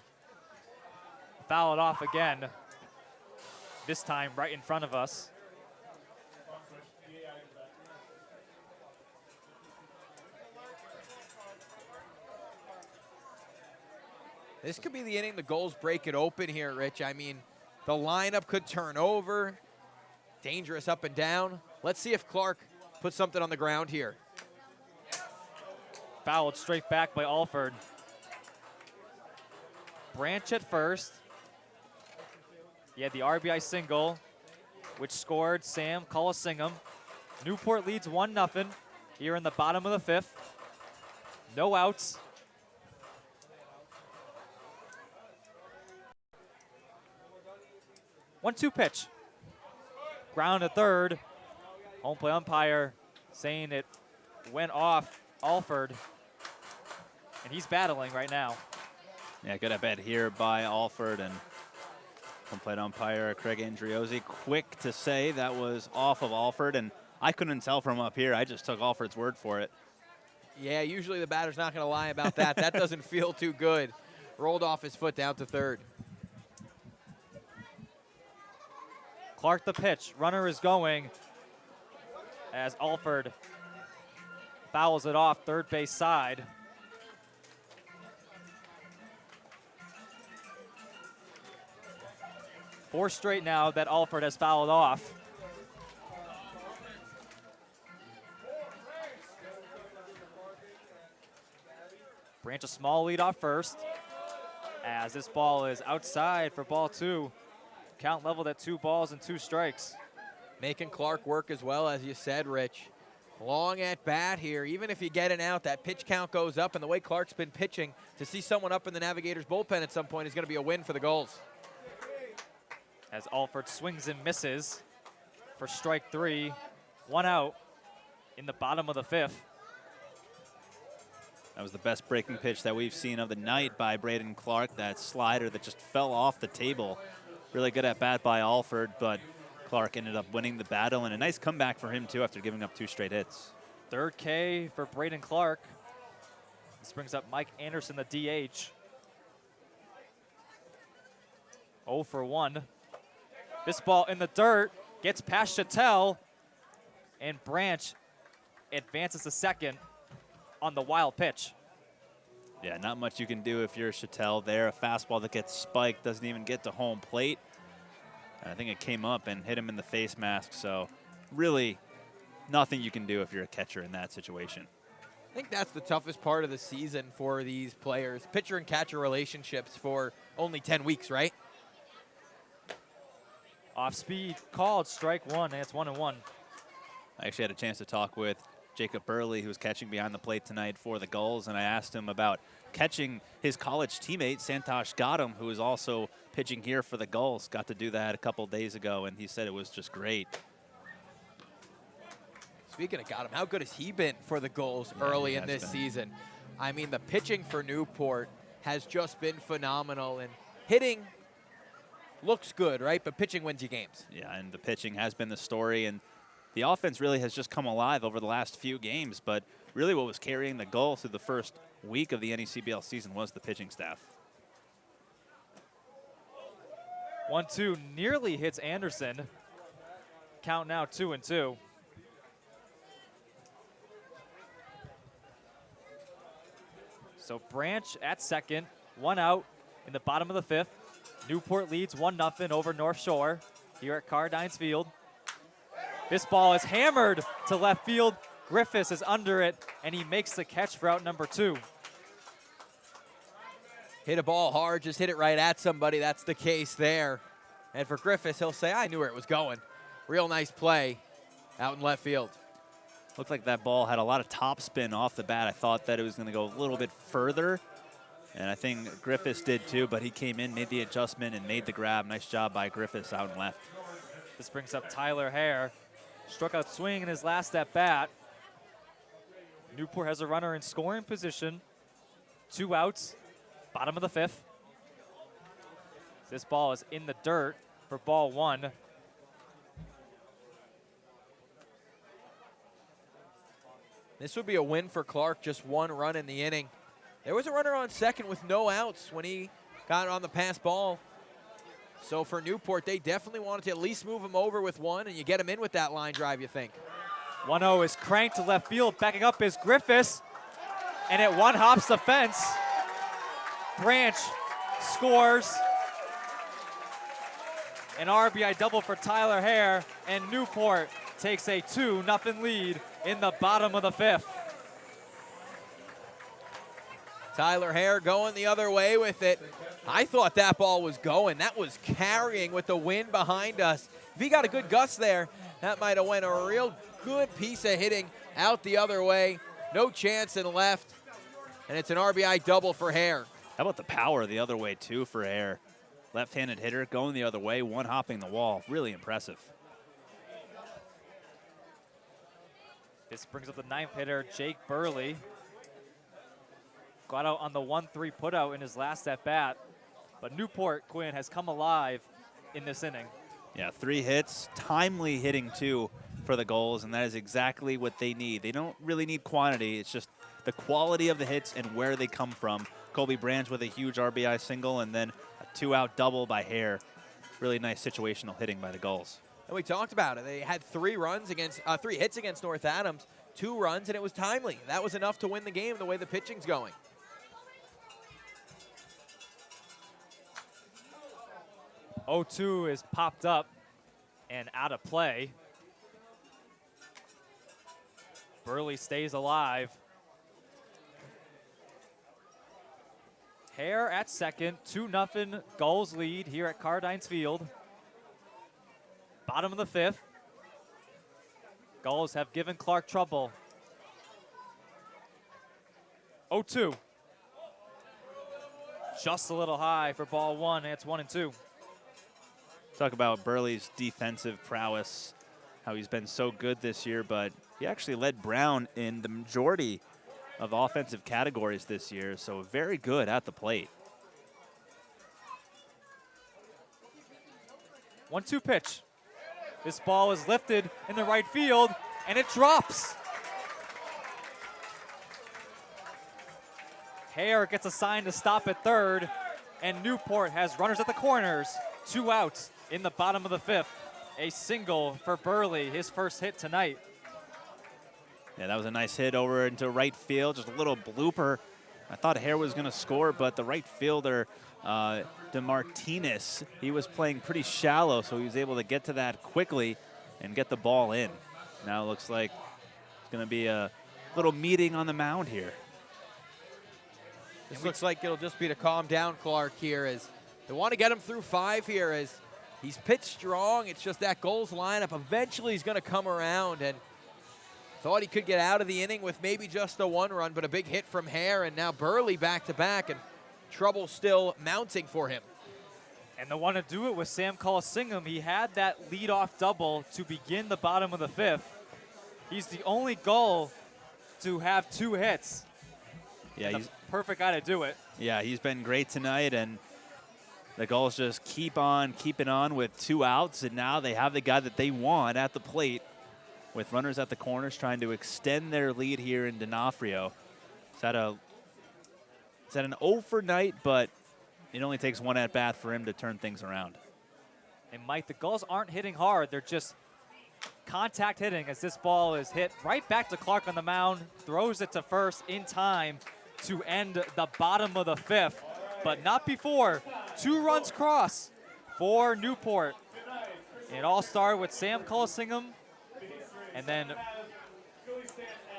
Speaker 10: Foul it off again. This time right in front of us.
Speaker 5: This could be the inning the Gulls break it open here, Rich. I mean, the lineup could turn over. Dangerous up and down. Let's see if Clark puts something on the ground here.
Speaker 10: Fouled straight back by Alford. Branch at first. He had the RBI single, which scored Sam Coliseum. Newport leads 1-0 here in the bottom of the fifth. No outs. One-two pitch. Ground to third. Home play umpire saying it went off Alford. And he's battling right now.
Speaker 1: Yeah, good at bat here by Alford, and Home plate umpire Craig Andriozzi quick to say that was off of Alford, and I couldn't tell from up here. I just took Alford's word for it.
Speaker 5: Yeah, usually the batter's not going to lie about that. That doesn't feel too good. Rolled off his foot down to third.
Speaker 10: Clark the pitch. Runner is going as Alford fouls it off third base side. Four straight now that Alford has fouled off. Branch a small lead off first as this ball is outside for ball 2. Count leveled at 2 balls and 2 strikes.
Speaker 5: Making Clark work as well, as you said, Rich. Long at bat here. Even if you get an out, that pitch count goes up, and the way Clark's been pitching, to see someone up in the Navigators bullpen at some point is going to be a win for the Gulls.
Speaker 10: As Alford swings and misses for strike 3. 1 out in the bottom of the 5th.
Speaker 1: That was the best breaking pitch that we've seen of the night by Braden Clark. That slider that just fell off the table. Really good at bat by Alford, but Clark ended up winning the battle, and a nice comeback for him, too, after giving up 2 straight hits.
Speaker 10: Third K for Braden Clark. This brings up Mike Anderson, the DH. 0 for 1. This ball in the dirt gets past Chattel, and Branch advances to second on the wild pitch.
Speaker 1: Yeah, not much you can do if you're Chattel there. A fastball that gets spiked doesn't even get to home plate. I think it came up and hit him in the face mask, so really nothing you can do if you're a catcher in that situation.
Speaker 5: I think that's the toughest part of the season for these players. Pitcher and catcher relationships for only 10 weeks, right?
Speaker 10: Off speed called, strike 1, and it's 1-1.
Speaker 1: I actually had a chance to talk with Jacob Burley, who was catching behind the plate tonight for the Gulls, and I asked him about catching his college teammate, Santosh Gautam, who is also pitching here for the Gulls. Got to do that a couple days ago, and he said it was just great.
Speaker 5: Speaking of Gautam, how good has he been for the Gulls early in this season? I mean, the pitching for Newport has just been phenomenal, and hitting looks good, right? But pitching wins you games.
Speaker 1: Yeah, and the pitching has been the story, and the offense really has just come alive over the last few games, but really what was carrying the Gulls through the first week of the NECBL season was the pitching staff.
Speaker 10: 1-2 nearly hits Anderson. Count now 2-2. So Branch at second, 1 out in the bottom of the 5th. Newport leads 1-0 over North Shore here at Cardines Field. This ball is hammered to left field. Griffiths is under it, and he makes the catch for out number 2.
Speaker 5: Hit a ball hard, just hit it right at somebody. That's the case there. And for Griffiths, he'll say, I knew where it was going. Real nice play out in left field.
Speaker 1: Looked like that ball had a lot of top spin off the bat. I thought that it was going to go a little bit further, and I think Griffiths did too, but he came in, made the adjustment, and made the grab. Nice job by Griffiths out and left.
Speaker 10: This brings up Tyler Hare. Struck out swing in his last at bat. Newport has a runner in scoring position. 2 outs, bottom of the 5th. This ball is in the dirt for ball 1.
Speaker 5: This would be a win for Clark, just 1 run in the inning. There was a runner on second with no outs when he got on the pass ball. So for Newport, they definitely wanted to at least move him over with 1, and you get him in with that line drive, you think.
Speaker 10: 1-0 is cranked to left field. Backing up is Griffiths, and it one-hops the fence. Branch scores. An RBI double for Tyler Hare, and Newport takes a 2-0 lead in the bottom of the 5th.
Speaker 5: Tyler Hare going the other way with it. I thought that ball was going. That was carrying with the wind behind us. If he got a good gust there, that might have went a real good piece of hitting out the other way. No chance in left, and it's an RBI double for Hare.
Speaker 1: How about the power the other way, too, for Hare? Left-handed hitter going the other way, one-hopping the wall. Really impressive.
Speaker 10: This brings up the 9th hitter, Jake Burley. Got out on the 1-3 putout in his last at-bat. But Newport, Quinn, has come alive in this inning.
Speaker 1: Yeah, 3 hits, timely hitting too for the Gulls, and that is exactly what they need. They don't really need quantity. It's just the quality of the hits and where they come from. Colby Branch with a huge RBI single, and then a 2-out double by Hare. Really nice situational hitting by the Gulls.
Speaker 5: And we talked about it. They had 3 hits against North Adams, 2 runs, and it was timely. That was enough to win the game the way the pitching's going.
Speaker 10: (0-2) is popped up and out of play. Burley stays alive. Hare at second, 2-0 Gulls lead here at Cardines Field. Bottom of the 5th. Gulls have given Clark trouble. 0-2. Just a little high for ball 1, and it's 1-2.
Speaker 1: Talk about Burley's defensive prowess, how he's been so good this year, but he actually led Brown in the majority of offensive categories this year, so very good at the plate.
Speaker 10: 1-2 pitch. This ball is lifted in the right field, and it drops. Hare gets a sign to stop at third, and Newport has runners at the corners. 2 outs in the bottom of the 5th. A single for Burley, his first hit tonight.
Speaker 1: Yeah, that was a nice hit over into right field, just a little blooper. I thought Hare was going to score, but the right fielder, DeMartinez, he was playing pretty shallow, so he was able to get to that quickly and get the ball in. Now it looks like it's going to be a little meeting on the mound here.
Speaker 5: This looks like it'll just be to calm down Clark here, as they want to get him through 5 here, as he's pitched strong. It's just that Gulls lineup eventually is going to come around, and thought he could get out of the inning with maybe just a 1 run, but a big hit from Hare, and now Burley back-to-back, and trouble still mounting for him.
Speaker 10: And the one to do it was Sam Colasingham. He had that leadoff double to begin the bottom of the 5th. He's the only Gull to have 2 hits.
Speaker 1: Yeah,
Speaker 10: he's the perfect guy to do it.
Speaker 1: Yeah, he's been great tonight, and the Gulls just keep on keeping on with 2 outs, and now they have the guy that they want at the plate with runners at the corners trying to extend their lead here in D'Onofrio. It's at an 0 for night, but it only takes 1 at-bat for him to turn things around.
Speaker 10: And Mike, the Gulls aren't hitting hard. They're just contact hitting, as this ball is hit right back to Clark on the mound, throws it to first in time to end the bottom of the 5th, but not before. 2 runs cross for Newport. It all started with Sam Colasingham, and then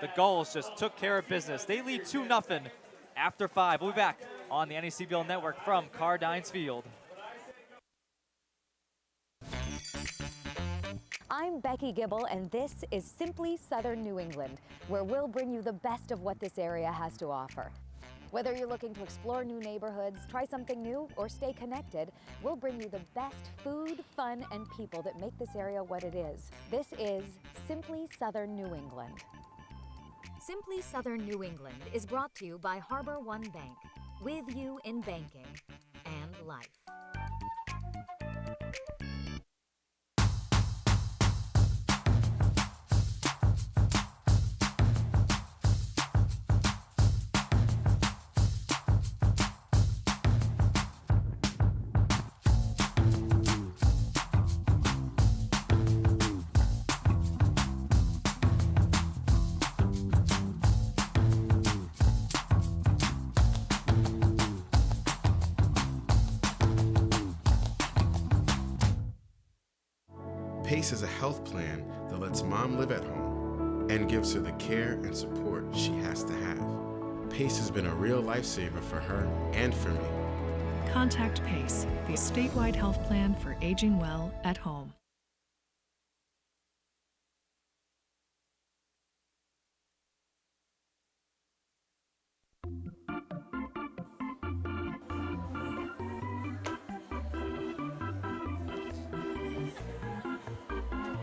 Speaker 10: the Gulls just took care of business. They lead 2-0 after 5. We'll be back on the NECBL Network from Cardines Field.
Speaker 14: I'm Becky Gibble, and this is Simply Southern New England, where we'll bring you the best of what this area has to offer. Whether you're looking to explore new neighborhoods, try something new, or stay connected, we'll bring you the best food, fun, and people that make this area what it is. This is Simply Southern New England.
Speaker 15: Simply Southern New England is brought to you by Harbor One Bank, with you in banking and life.
Speaker 11: PACE is a health plan that lets mom live at home and gives her the care and support she has to have. PACE has been a real lifesaver for her and for me.
Speaker 12: Contact PACE, the statewide health plan for aging well at home.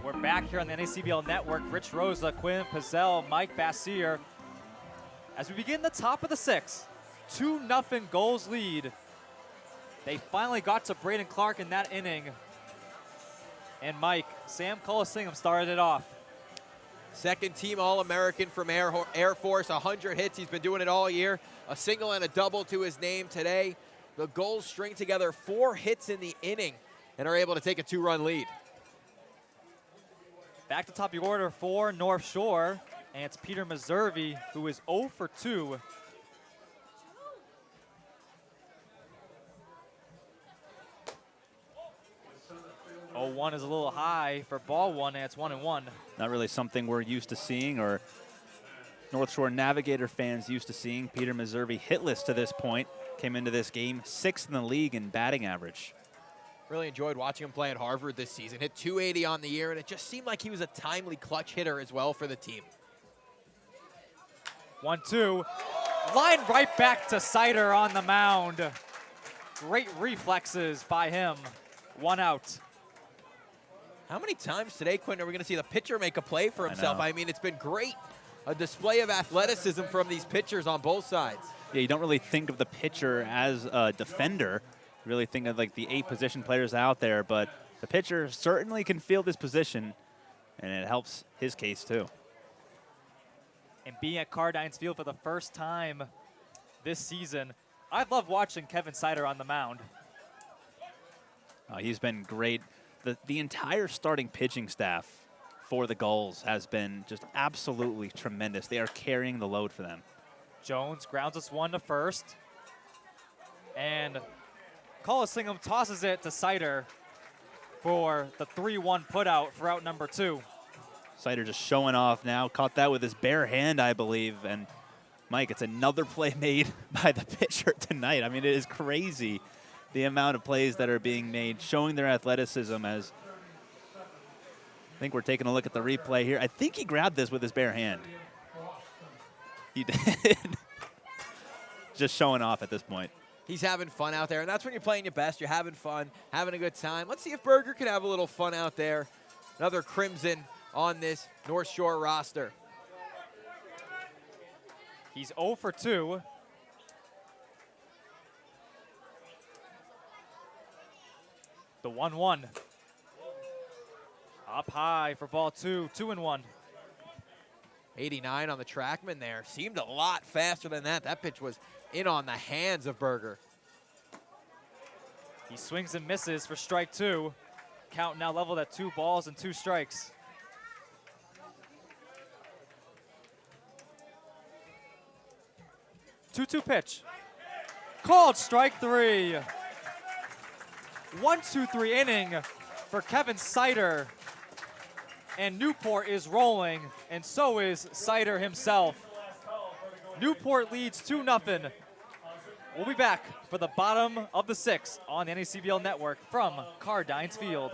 Speaker 10: We're back here on the NACBL Network. Rich Rosa, Quinn Pizzell, Mike Bassier. As we begin the top of the 6th, 2-0 Gulls lead. They finally got to Braden Clark in that inning, And Mike, Sam Colasingham started it off.
Speaker 5: Second team All-American from Air Force, 100 hits. He's been doing it all year. A single and a double to his name today. The Gulls string together 4 hits in the inning and are able to take a 2-run lead.
Speaker 10: Back to top of the order for North Shore, and it's Peter Meservy, who is 0 for 2. Oh, 1 is a little high for ball 1, and it's 1-1.
Speaker 1: Not really something we're used to seeing, or North Shore Navigator fans used to seeing. Peter Meservy hitless to this point. Came into this game 6th in the league in batting average.
Speaker 5: Really enjoyed watching him play at Harvard this season. Hit 280 on the year, and it just seemed like he was a timely clutch hitter as well for the team.
Speaker 10: 1-2. Line right back to Sider on the mound. Great reflexes by him. 1 out.
Speaker 5: How many times today, Quinn, are we going to see the pitcher make a play for himself? I mean, it's been great. A display of athleticism from these pitchers on both sides.
Speaker 1: Yeah, you don't really think of the pitcher as a defender. You really think of like the 8 position players out there, but the pitcher certainly can field his position, and it helps his case too.
Speaker 10: And being at Cardines Field for the first time this season, I love watching Kevin Sider on the mound.
Speaker 1: He's been great. The entire starting pitching staff for the Gulls has been just absolutely tremendous. They are carrying the load for them.
Speaker 10: Jones grounds us 1 to first. And Colasingham tosses it to Sider for the 3-1 putout for out number 2.
Speaker 1: Sider just showing off now. Caught that with his bare hand, I believe. And Mike, it's another play made by the pitcher tonight. I mean, it is crazy the amount of plays that are being made, showing their athleticism. As I think we're taking a look at the replay here. I think he grabbed this with his bare hand. He did. Just showing off at this point.
Speaker 5: He's having fun out there, and that's when you're playing your best. You're having fun, having a good time. Let's see if Berger can have a little fun out there. Another Crimson on this North Shore roster.
Speaker 10: He's 0 for 2. The 1-1. Up high for ball 2, 2-1.
Speaker 5: 89 on the trackman there. Seemed a lot faster than that. That pitch was in on the hands of Berger.
Speaker 10: He swings and misses for strike 2. Count now leveled at 2 balls and 2 strikes. Two-two pitch. Called strike 3. 1-2-3 inning for Kevin Sider. And Newport is rolling, and so is Sider himself. Newport leads 2-0. We'll be back for the bottom of the 6th on the NACBL Network from Cardines Field.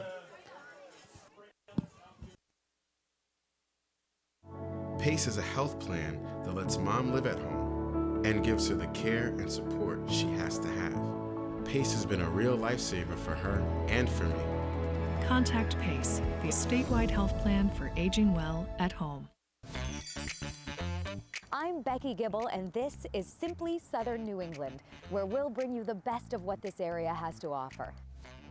Speaker 11: PACE is a health plan that lets mom live at home and gives her the care and support she has to have. PACE has been a real lifesaver for her and for me.
Speaker 12: Contact PACE, the statewide health plan for aging well at home.
Speaker 14: I'm Becky Gibble, and this is Simply Southern New England, where we'll bring you the best of what this area has to offer.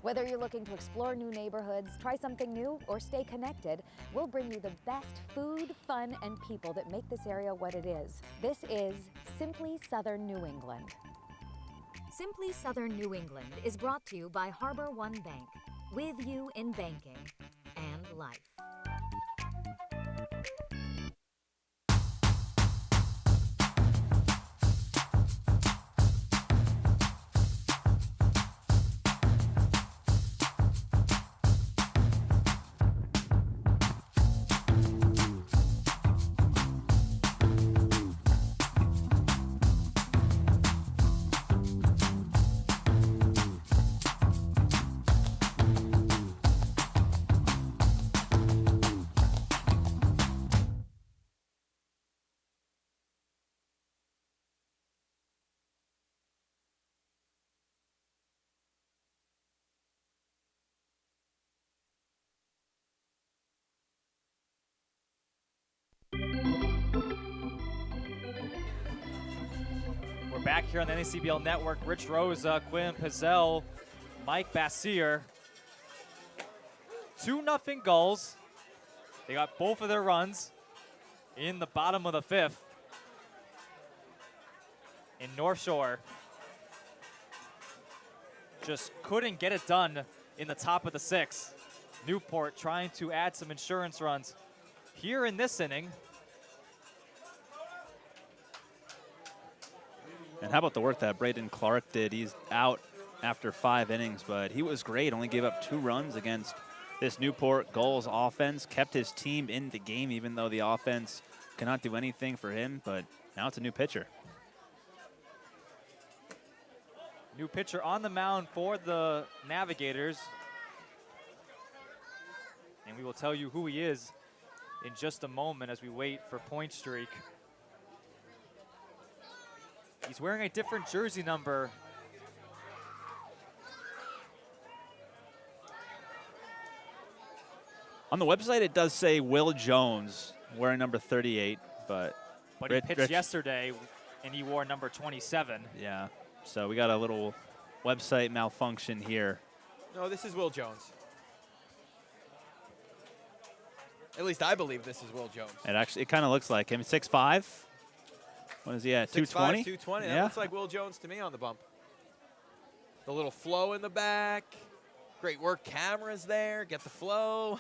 Speaker 14: Whether you're looking to explore new neighborhoods, try something new, or stay connected, we'll bring you the best food, fun, and people that make this area what it is. This is Simply Southern New England.
Speaker 15: Simply Southern New England is brought to you by Harbor One Bank, with you in banking and life.
Speaker 10: We're back here on the NACBL Network. Rich Rosa, Quinn Pizzell, Mike Bassier. 2-0 Gulls. They got both of their runs in the bottom of the 5th. In North Shore, just couldn't get it done in the top of the 6th. Newport trying to add some insurance runs here in this inning.
Speaker 1: And how about the work that Braden Clark did? He's out after 5 innings, but he was great. Only gave up 2 runs against this Newport Gulls offense. Kept his team in the game, even though the offense cannot do anything for him. But now it's a new pitcher.
Speaker 10: New pitcher on the mound for the Navigators. And we will tell you who he is in just a moment as we wait for Point Streak. He's wearing a different jersey number.
Speaker 1: On the website, it does say Will Jones wearing number 38, but
Speaker 10: he pitched yesterday, and he wore number 27.
Speaker 1: Yeah, so we got a little website malfunction here.
Speaker 5: No, this is Will Jones. At least I believe this is Will Jones.
Speaker 1: It kind of looks like him. 6'5". What is he at? 220?
Speaker 5: 220.
Speaker 1: Yeah.
Speaker 5: That looks like Will Jones to me on the bump. The little flow in the back. Great work. Cameras there. Get the flow.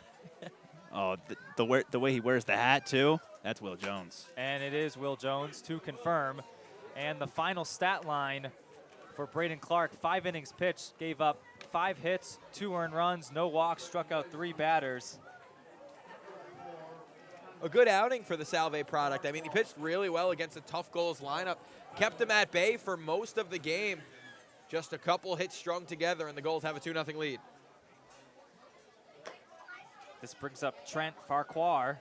Speaker 1: Oh, the way he wears the hat, too. That's Will Jones.
Speaker 10: And it is Will Jones to confirm. And the final stat line for Braden Clark, 5 innings pitched, gave up 5 hits, 2 earned runs, no walks, struck out 3 batters.
Speaker 5: A good outing for the Salve product. I mean, he pitched really well against a tough Gulls lineup. Kept them at bay for most of the game. Just a couple hits strung together, and the Gulls have a 2-0 lead.
Speaker 10: This brings up Trent Farquhar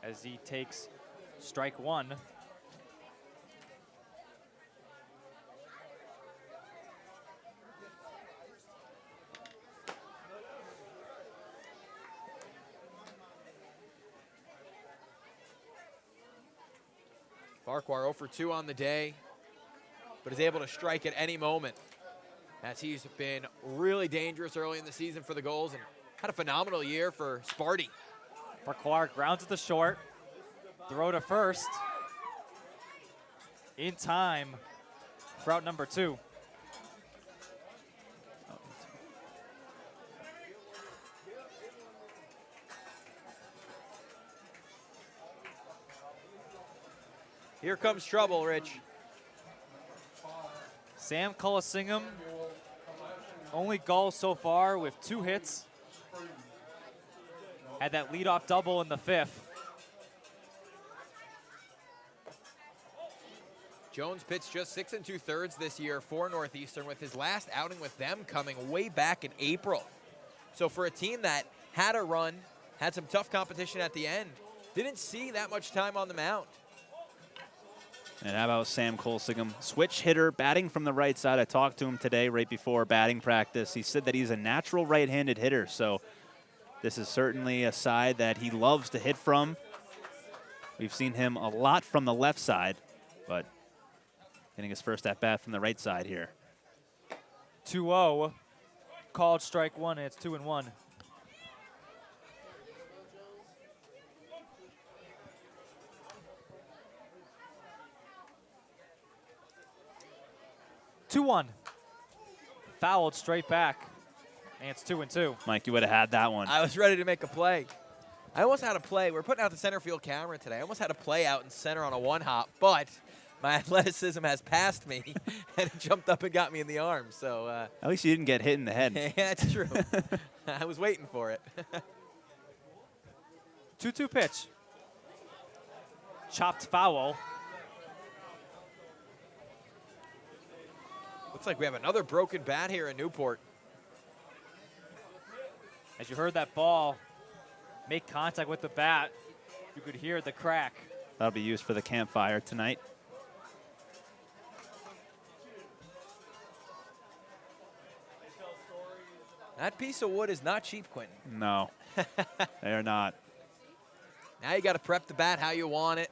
Speaker 10: as he takes strike 1.
Speaker 5: Farquhar 0 for 2 on the day, but is able to strike at any moment, as he's been really dangerous early in the season for the Gulls and had a phenomenal year for Sparty.
Speaker 10: Farquhar grounds at the short, throw to first, in time for out number 2.
Speaker 5: Here comes trouble, Rich.
Speaker 10: Sam Colasingham, only Gull so far with 2 hits. Had that leadoff double in the 5th.
Speaker 5: Jones pitched just 6 2/3 this year for Northeastern, with his last outing with them coming way back in April. So for a team that had a run, had some tough competition at the end, didn't see that much time on the mound.
Speaker 1: And how about Sam Colasingham, switch hitter, batting from the right side. I talked to him today right before batting practice. He said that he's a natural right-handed hitter, so this is certainly a side that he loves to hit from. We've seen him a lot from the left side, but getting his first at-bat from the right side here.
Speaker 10: 2-0, called strike 1, and it's 2-1. Fouled straight back, and it's 2-2.
Speaker 1: Mike, you would have had that one.
Speaker 5: I was ready to make a play. I almost had a play. We're putting out the center field camera today. I almost had a play out in center on a 1-hop, but my athleticism has passed me, and it jumped up and got me in the arm. So
Speaker 1: at least you didn't get hit in the head.
Speaker 5: Yeah, that's true. I was waiting for it.
Speaker 10: 2-2 pitch. Chopped foul.
Speaker 5: Looks like we have another broken bat here in Newport.
Speaker 10: As you heard that ball make contact with the bat, you could hear the crack.
Speaker 1: That'll be used for the campfire tonight.
Speaker 5: That piece of wood is not cheap, Quentin.
Speaker 1: No, they are not.
Speaker 5: Now you got to prep the bat how you want it.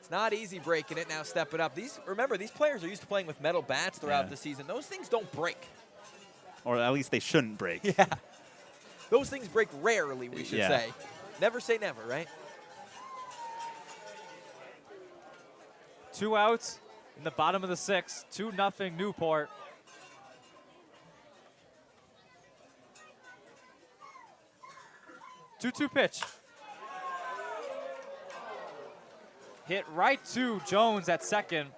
Speaker 5: It's not easy breaking it. Now step it up. Remember, these players are used to playing with metal bats throughout the season. Those things don't break.
Speaker 1: or at least they shouldn't break.
Speaker 5: Yeah. Those things break rarely, we should
Speaker 1: Yeah.
Speaker 5: say. Never say never, right?
Speaker 10: 2 outs in the bottom of the 6th. 2-0 Newport. Two-two pitch. Hit right to Jones at second.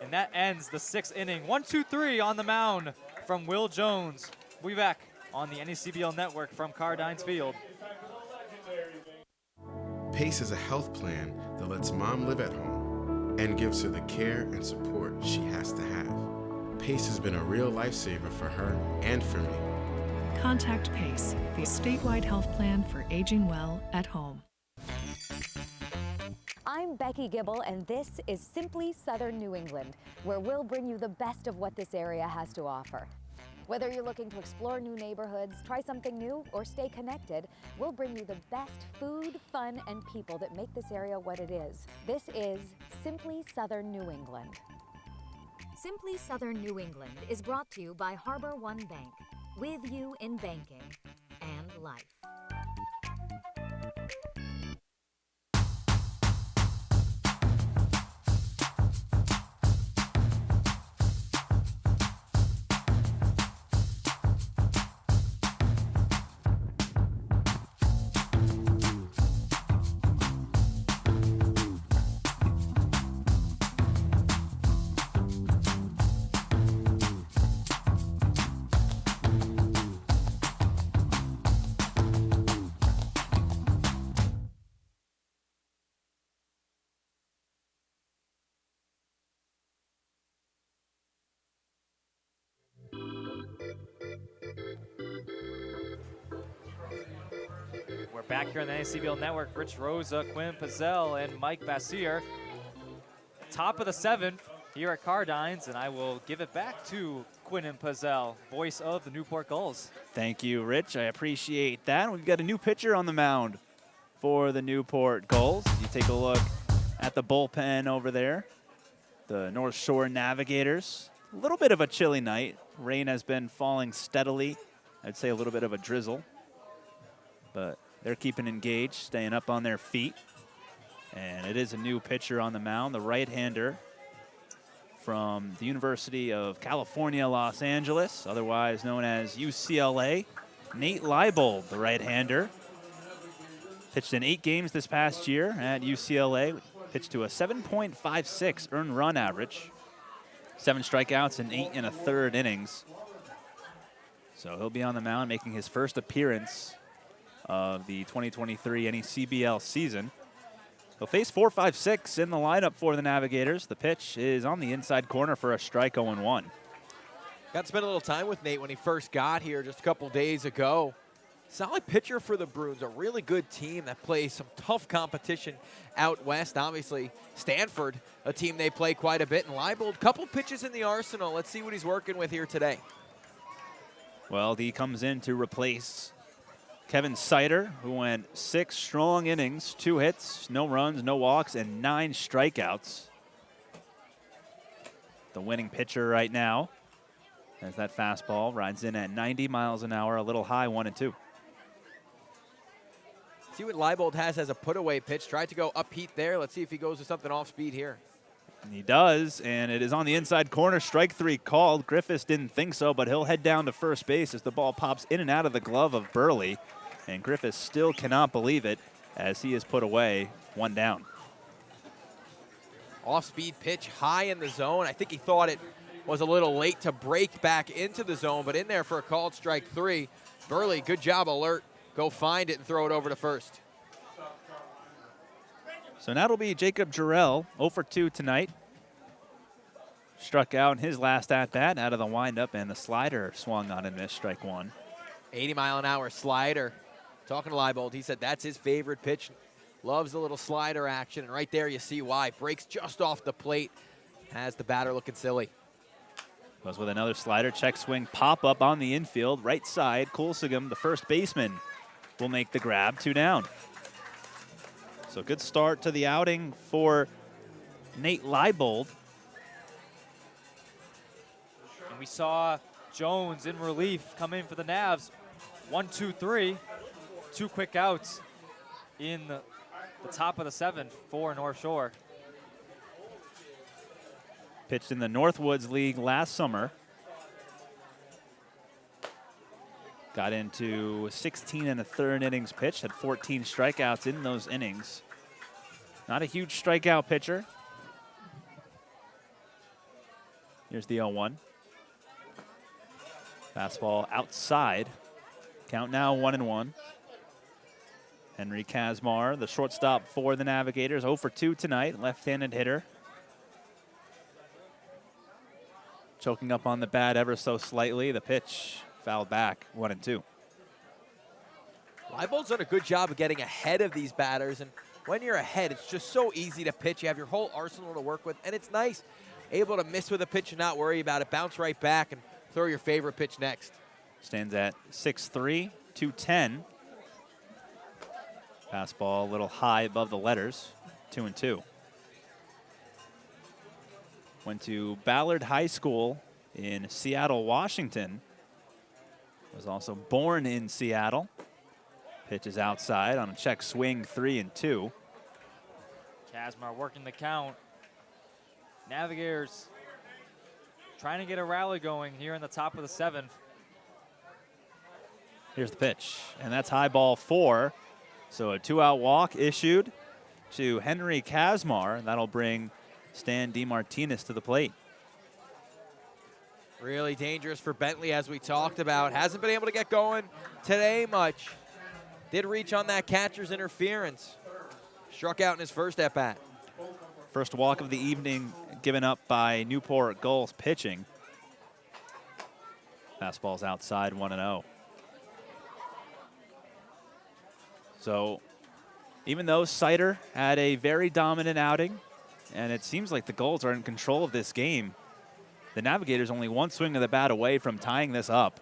Speaker 10: And that ends the 6th inning. 1-2-3 on the mound from Will Jones. We'll be back on the NECBL Network from Cardines Field.
Speaker 11: PACE is a health plan that lets mom live at home and gives her the care and support she has to have. PACE has been a real lifesaver for her and for me.
Speaker 12: Contact PACE, the statewide health plan for aging well at home.
Speaker 14: I'm Becky Gibble, and this is Simply Southern New England, where we'll bring you the best of what this area has to offer. Whether you're looking to explore new neighborhoods, try something new, or stay connected, we'll bring you the best food, fun, and people that make this area what it is. This is Simply Southern New England.
Speaker 15: Simply Southern New England is brought to you by Harbor One Bank, with you in banking and life.
Speaker 10: We're back here on the NECBL Network. Rich Rosa, Quinn Pizzell, and Mike Bassier. Top of the 7th here at Cardines, and I will give it back to Quinn and Pizzell, voice of the Newport Gulls.
Speaker 1: Thank you, Rich. I appreciate that. We've got a new pitcher on the mound for the Newport Gulls. You take a look at the bullpen over there. The North Shore Navigators. A little bit of a chilly night. Rain has been falling steadily. I'd say a little bit of a drizzle. But they're keeping engaged, staying up on their feet. And it is a new pitcher on the mound, the right-hander from the University of California, Los Angeles, otherwise known as UCLA, Nate Leibold, the right-hander. Pitched in 8 games this past year at UCLA, pitched to a 7.56 earned run average, 7 strikeouts in 8 1/3 innings. So he'll be on the mound making his first appearance of the 2023 NECBL season. He'll face 4-5-6 in the lineup for the Navigators. The pitch is on the inside corner for a strike 0-1.
Speaker 5: Got to spend a little time with Nate when he first got here just a couple days ago. Solid pitcher for the Bruins, a really good team that plays some tough competition out west. Obviously, Stanford, a team they play quite a bit. And Leibold, couple pitches in the arsenal. Let's see what he's working with here today.
Speaker 1: Well, he comes in to replace Kevin Sider, who went 6 strong innings, 2 hits, no runs, no walks, and 9 strikeouts. The winning pitcher right now, as that fastball rides in at 90 miles an hour, a little high, 1-2.
Speaker 5: See what Leibold has as a put-away pitch. Tried to go up heat there. Let's see if he goes with something off speed here.
Speaker 1: And he does, and it is on the inside corner. Strike 3 called. Griffiths didn't think so, but he'll head down to first base as the ball pops in and out of the glove of Burley. And Griffiths still cannot believe it as he is put away, 1 down.
Speaker 5: Off-speed pitch, high in the zone. I think he thought it was a little late to break back into the zone, but in there for a called strike 3. Burley, good job, alert. Go find it and throw it over to first.
Speaker 1: So now it'll be Jacob Jarrell, 0 for 2 tonight. Struck out in his last at-bat out of the windup, and the slider swung on and missed, strike 1.
Speaker 5: 80-mile-an-hour slider. Talking to Leibold, he said that's his favorite pitch. Loves the little slider action, and right there you see why. Breaks just off the plate. Has the batter looking silly.
Speaker 1: Goes with another slider, check swing, pop up on the infield, right side. Coulsigum, the first baseman, will make the grab, 2 down. So good start to the outing for Nate Leibold.
Speaker 10: And we saw Jones in relief, come in for the Navs. 1, 2, 3. 2 quick outs in the top of the 7th for North Shore.
Speaker 1: Pitched in the Northwoods League last summer. Got into 16 1/3 innings pitched, had 14 strikeouts in those innings. Not a huge strikeout pitcher. Here's the 0-1. Fastball outside. Count now 1-1. Henry Kazmar, the shortstop for the Navigators, 0 for 2 tonight, left-handed hitter. Choking up on the bat ever so slightly. The pitch fouled back, 1-2.
Speaker 5: Leibold's done a good job of getting ahead of these batters, and when you're ahead, it's just so easy to pitch. You have your whole arsenal to work with, and it's nice, able to miss with a pitch and not worry about it, bounce right back, and throw your favorite pitch next.
Speaker 1: Stands at 6'3", 210. Fastball a little high above the letters, 2-2. Went to Ballard High School in Seattle, Washington. Was also born in Seattle. Pitches outside on a check swing, 3-2.
Speaker 10: Kazmar working the count. Navigators trying to get a rally going here in the top of the 7th.
Speaker 1: Here's the pitch, and that's high ball 4. So a 2-out walk issued to Henry Kazmar. That'll bring Stan DeMartinez to the plate.
Speaker 5: Really dangerous for Bentley, as we talked about. Hasn't been able to get going today much. Did reach on that catcher's interference. Struck out in his first at-bat.
Speaker 1: First walk of the evening given up by Newport Gulls pitching. Fastball's outside, 1-0. So even though Sider had a very dominant outing, and it seems like the Gulls are in control of this game, the Navigators only one swing of the bat away from tying this up.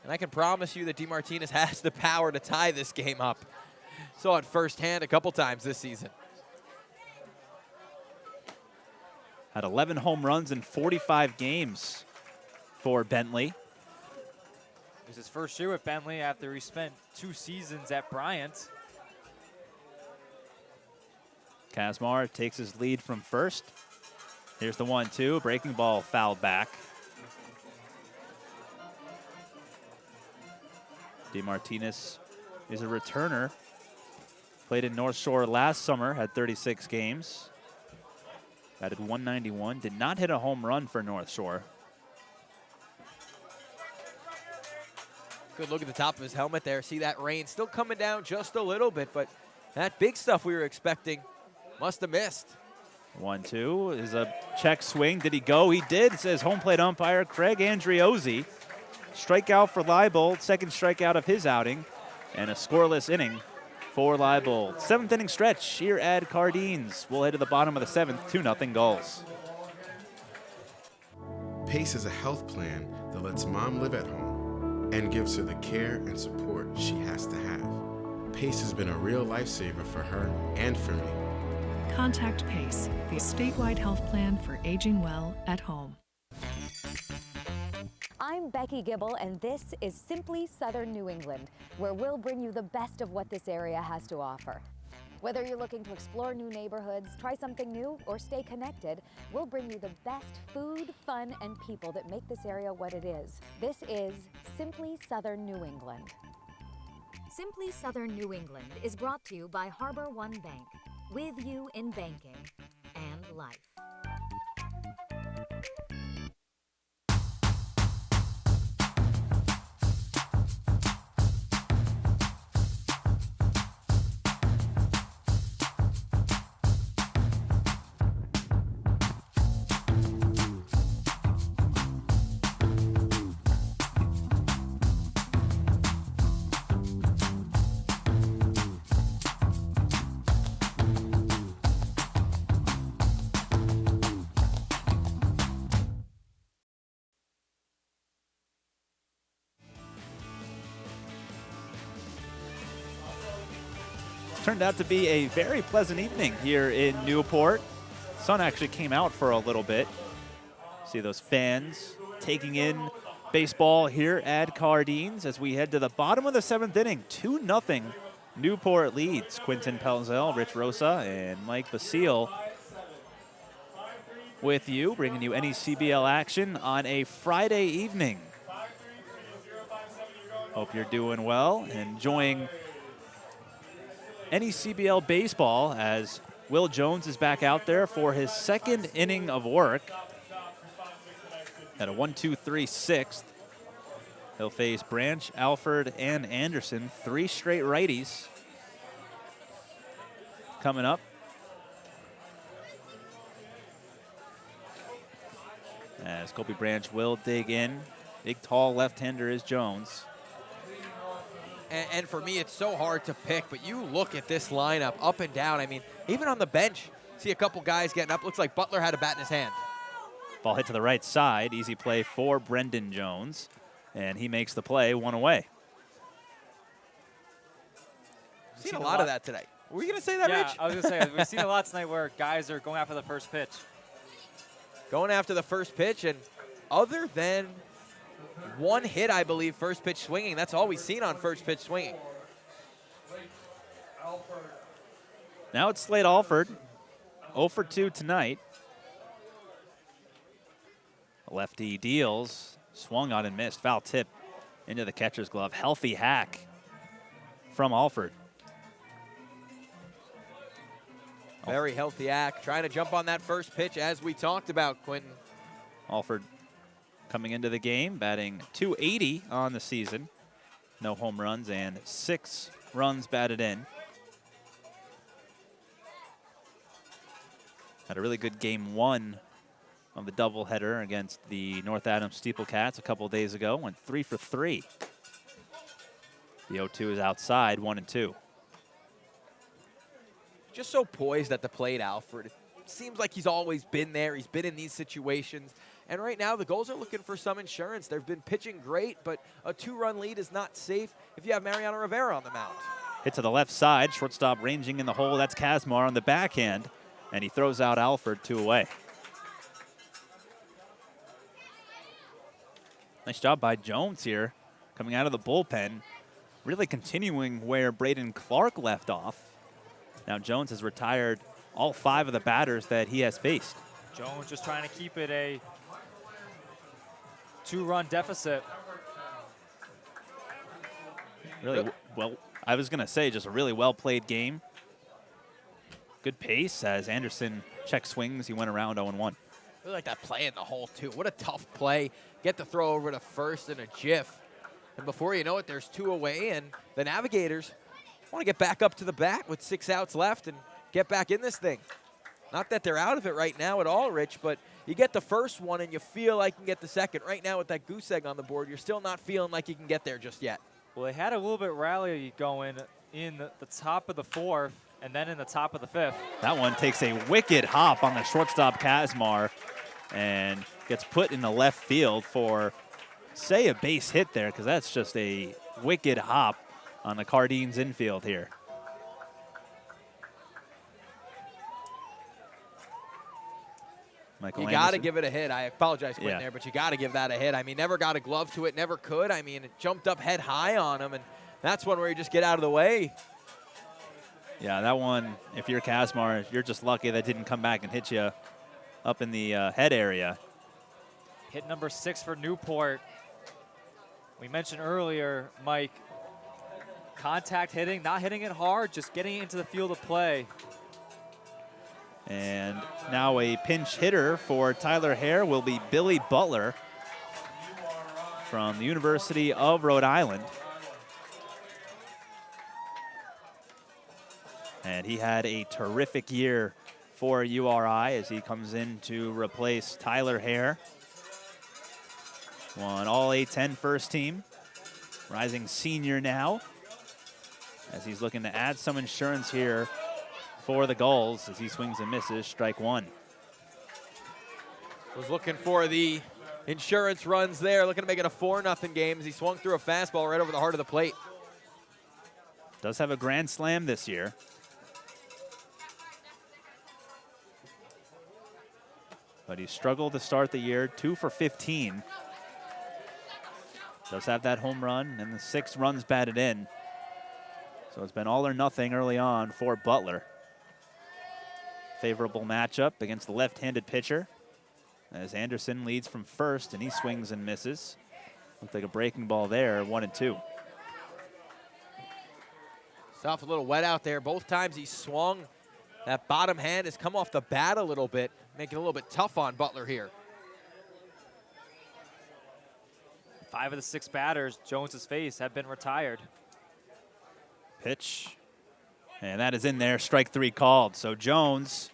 Speaker 5: And I can promise you that DeMartinez has the power to tie this game up. Saw it firsthand a couple times this season.
Speaker 1: Had 11 home runs in 45 games for Bentley.
Speaker 10: It was his first year with Bentley after he spent 2 seasons at Bryant.
Speaker 1: Kazmar takes his lead from first. Here's the 1-2, breaking ball fouled back. DeMartinez is a returner. Played in North Shore last summer, had 36 games. Batted 191, did not hit a home run for North Shore.
Speaker 5: Good look at the top of his helmet there. See that rain still coming down just a little bit, but that big stuff we were expecting must have missed.
Speaker 1: 1-2 is a check swing. Did he go? He did, says home plate umpire Craig Andriozzi. Strikeout for Leibold, second strikeout of his outing, and a scoreless inning for Leibold. 7th inning stretch here at Cardines. We'll head to the bottom of the 7th, 2-0 Gulls.
Speaker 11: PACE is a health plan that lets mom live at home and gives her the care and support she has to have. PACE has been a real lifesaver for her and for me.
Speaker 12: Contact PACE, the statewide health plan for aging well at home.
Speaker 14: I'm Becky Gibble, and this is Simply Southern New England, where we'll bring you the best of what this area has to offer. Whether you're looking to explore new neighborhoods, try something new, or stay connected, we'll bring you the best food, fun, and people that make this area what it is. This is Simply Southern New England.
Speaker 15: Simply Southern New England is brought to you by Harbor One Bank, with you in banking and life.
Speaker 1: Turned out to be a very pleasant evening here in Newport. Sun actually came out for a little bit. See those fans taking in baseball here at Cardines as we head to the bottom of the 7th inning. 2-0 Newport leads. Quinton Pelzel, Rich Rosa, and Mike Basile with you, bringing you any CBL action on a Friday evening. Hope you're doing well, enjoying any CBL baseball as Will Jones is back out there for his 2nd inning of work at a 1-2-3 6th. He'll face Branch, Alford, and Anderson, 3 straight righties coming up. As Colby Branch will dig in. Big, tall left-hander is Jones.
Speaker 5: And for me, it's so hard to pick, but you look at this lineup up and down. I mean, even on the bench, see a couple guys getting up. Looks like Butler had a bat in his hand.
Speaker 1: Ball hit to the right side. Easy play for Brendan Jones. And he makes the play, 1 away.
Speaker 5: Seen a lot of that today. Were you going to say that,
Speaker 10: yeah,
Speaker 5: Rich?
Speaker 10: I was going to say, we've seen a lot tonight where guys are going after the first pitch.
Speaker 5: Going after the first pitch, and other than 1 hit, I believe, first pitch swinging, that's all we've seen on first pitch swinging.
Speaker 1: Now it's Slade Alford, 0 for 2 tonight. Lefty deals, swung on and missed. Foul tip into the catcher's glove. Healthy hack from Alford.
Speaker 5: Very healthy act, trying to jump on that first pitch as we talked about, Quentin.
Speaker 1: Alford coming into the game, batting .280 on the season. No home runs and 6 runs batted in. Had a really good game 1 of the doubleheader against the North Adams Steeplecats a couple days ago. Went 3 for 3. The 0-2 is outside, 1-2.
Speaker 5: Just so poised at the plate, Alfred. It seems like he's always been there. He's been in these situations. And right now, the Gulls are looking for some insurance. They've been pitching great, but a 2-run lead is not safe if you have Mariano Rivera on the mound.
Speaker 1: Hit to the left side, shortstop ranging in the hole. That's Kazmar on the backhand, and he throws out Alford 2 away. Nice job by Jones here, coming out of the bullpen, really continuing where Braden Clark left off. Now Jones has retired all 5 of the batters that he has faced.
Speaker 10: Jones just trying to keep it a 2-run deficit.
Speaker 1: Really well, I was going to say just a really well-played game. Good pace as Anderson check swings. He went around 0-1.
Speaker 5: Really like that play in the hole, too. What a tough play. Get the throw over to first in a jiff. And before you know it, there's 2 away, and the Navigators want to get back up to the bat with 6 outs left and get back in this thing. Not that they're out of it right now at all, Rich, but you get the first one and you feel like you can get the second. Right now with that goose egg on the board, you're still not feeling like you can get there just yet.
Speaker 10: Well, they had a little bit rally going in the top of the 4th and then in the top of the 5th.
Speaker 1: That one takes a wicked hop on the shortstop Kazmar and gets put in the left field for, say, a base hit there, because that's just a wicked hop on the Cardines infield here. Michael
Speaker 5: You got to
Speaker 1: Anderson.
Speaker 5: give it a hit. I apologize, Quentin, there, but you got to give that a hit. I mean, never got a glove to it, never could. I mean, it jumped up head high on him, and that's one where you just get out of the way.
Speaker 1: Yeah, that one, if you're Kazmar, you're just lucky that didn't come back and hit you up in the head area.
Speaker 10: Hit number 6 for Newport. We mentioned earlier, Mike, contact hitting, not hitting it hard, just getting it into the field of play.
Speaker 1: And now a pinch hitter for Tyler Hare will be Billy Butler from the University of Rhode Island. And he had a terrific year for URI as he comes in to replace Tyler Hare. Won all A-10 first team. Rising senior now, as he's looking to add some insurance here for the Gulls as he swings and misses, strike 1.
Speaker 5: Was looking for the insurance runs there, looking to make it a 4-0 game as he swung through a fastball right over the heart of the plate.
Speaker 1: Does have a grand slam this year. But he struggled to start the year, 2 for 15 Does have that home run and the 6 runs batted in. So it's been all or nothing early on for Butler. Favorable matchup against the left-handed pitcher as Anderson leads from first and he swings and misses. Looks like a breaking ball there, 1-2.
Speaker 5: Stuff a little wet out there. Both times he swung. That bottom hand has come off the bat a little bit, making it a little bit tough on Butler here.
Speaker 10: 5 of the 6 batters Jones's face have been retired.
Speaker 1: Pitch. And that is in there, strike 3 called. So Jones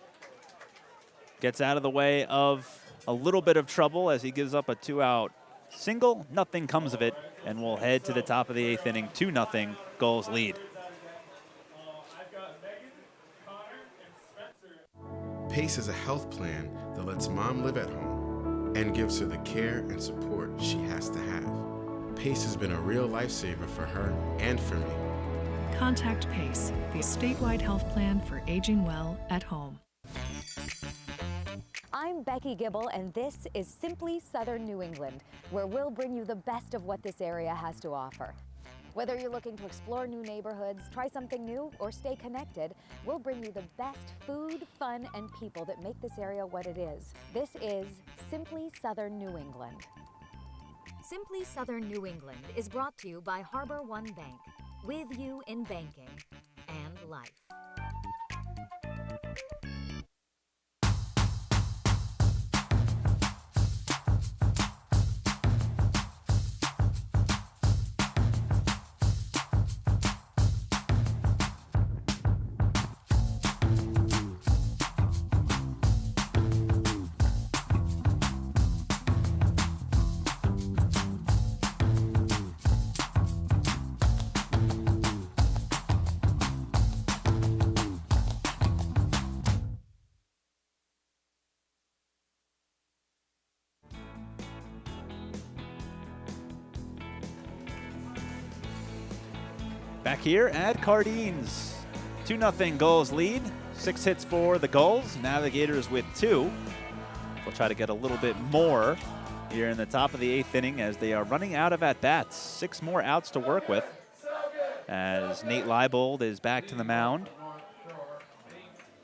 Speaker 1: gets out of the way of a little bit of trouble as he gives up a 2-out single. Nothing comes of it, and we'll head to the top of the 8th inning, 2-0 Gulls lead.
Speaker 11: PACE is a health plan that lets mom live at home and gives her the care and support she has to have. PACE has been a real lifesaver for her and for me.
Speaker 12: Contact PACE, the statewide health plan for aging well at home.
Speaker 14: I'm Becky Gibble, and this is Simply Southern New England, where we'll bring you the best of what this area has to offer. Whether you're looking to explore new neighborhoods, try something new, or stay connected, we'll bring you the best food, fun, and people that make this area what it is. This is Simply Southern New England.
Speaker 15: Simply Southern New England is brought to you by Harbor One Bank, with you in banking and life.
Speaker 1: Back here at Cardines, 2-0 Gulls lead. 6 hits for the Gulls. Navigators with 2. We'll try to get a little bit more here in the top of the 8th inning as they are running out of at-bats. 6 more outs to work with as Nate Leibold is back to the mound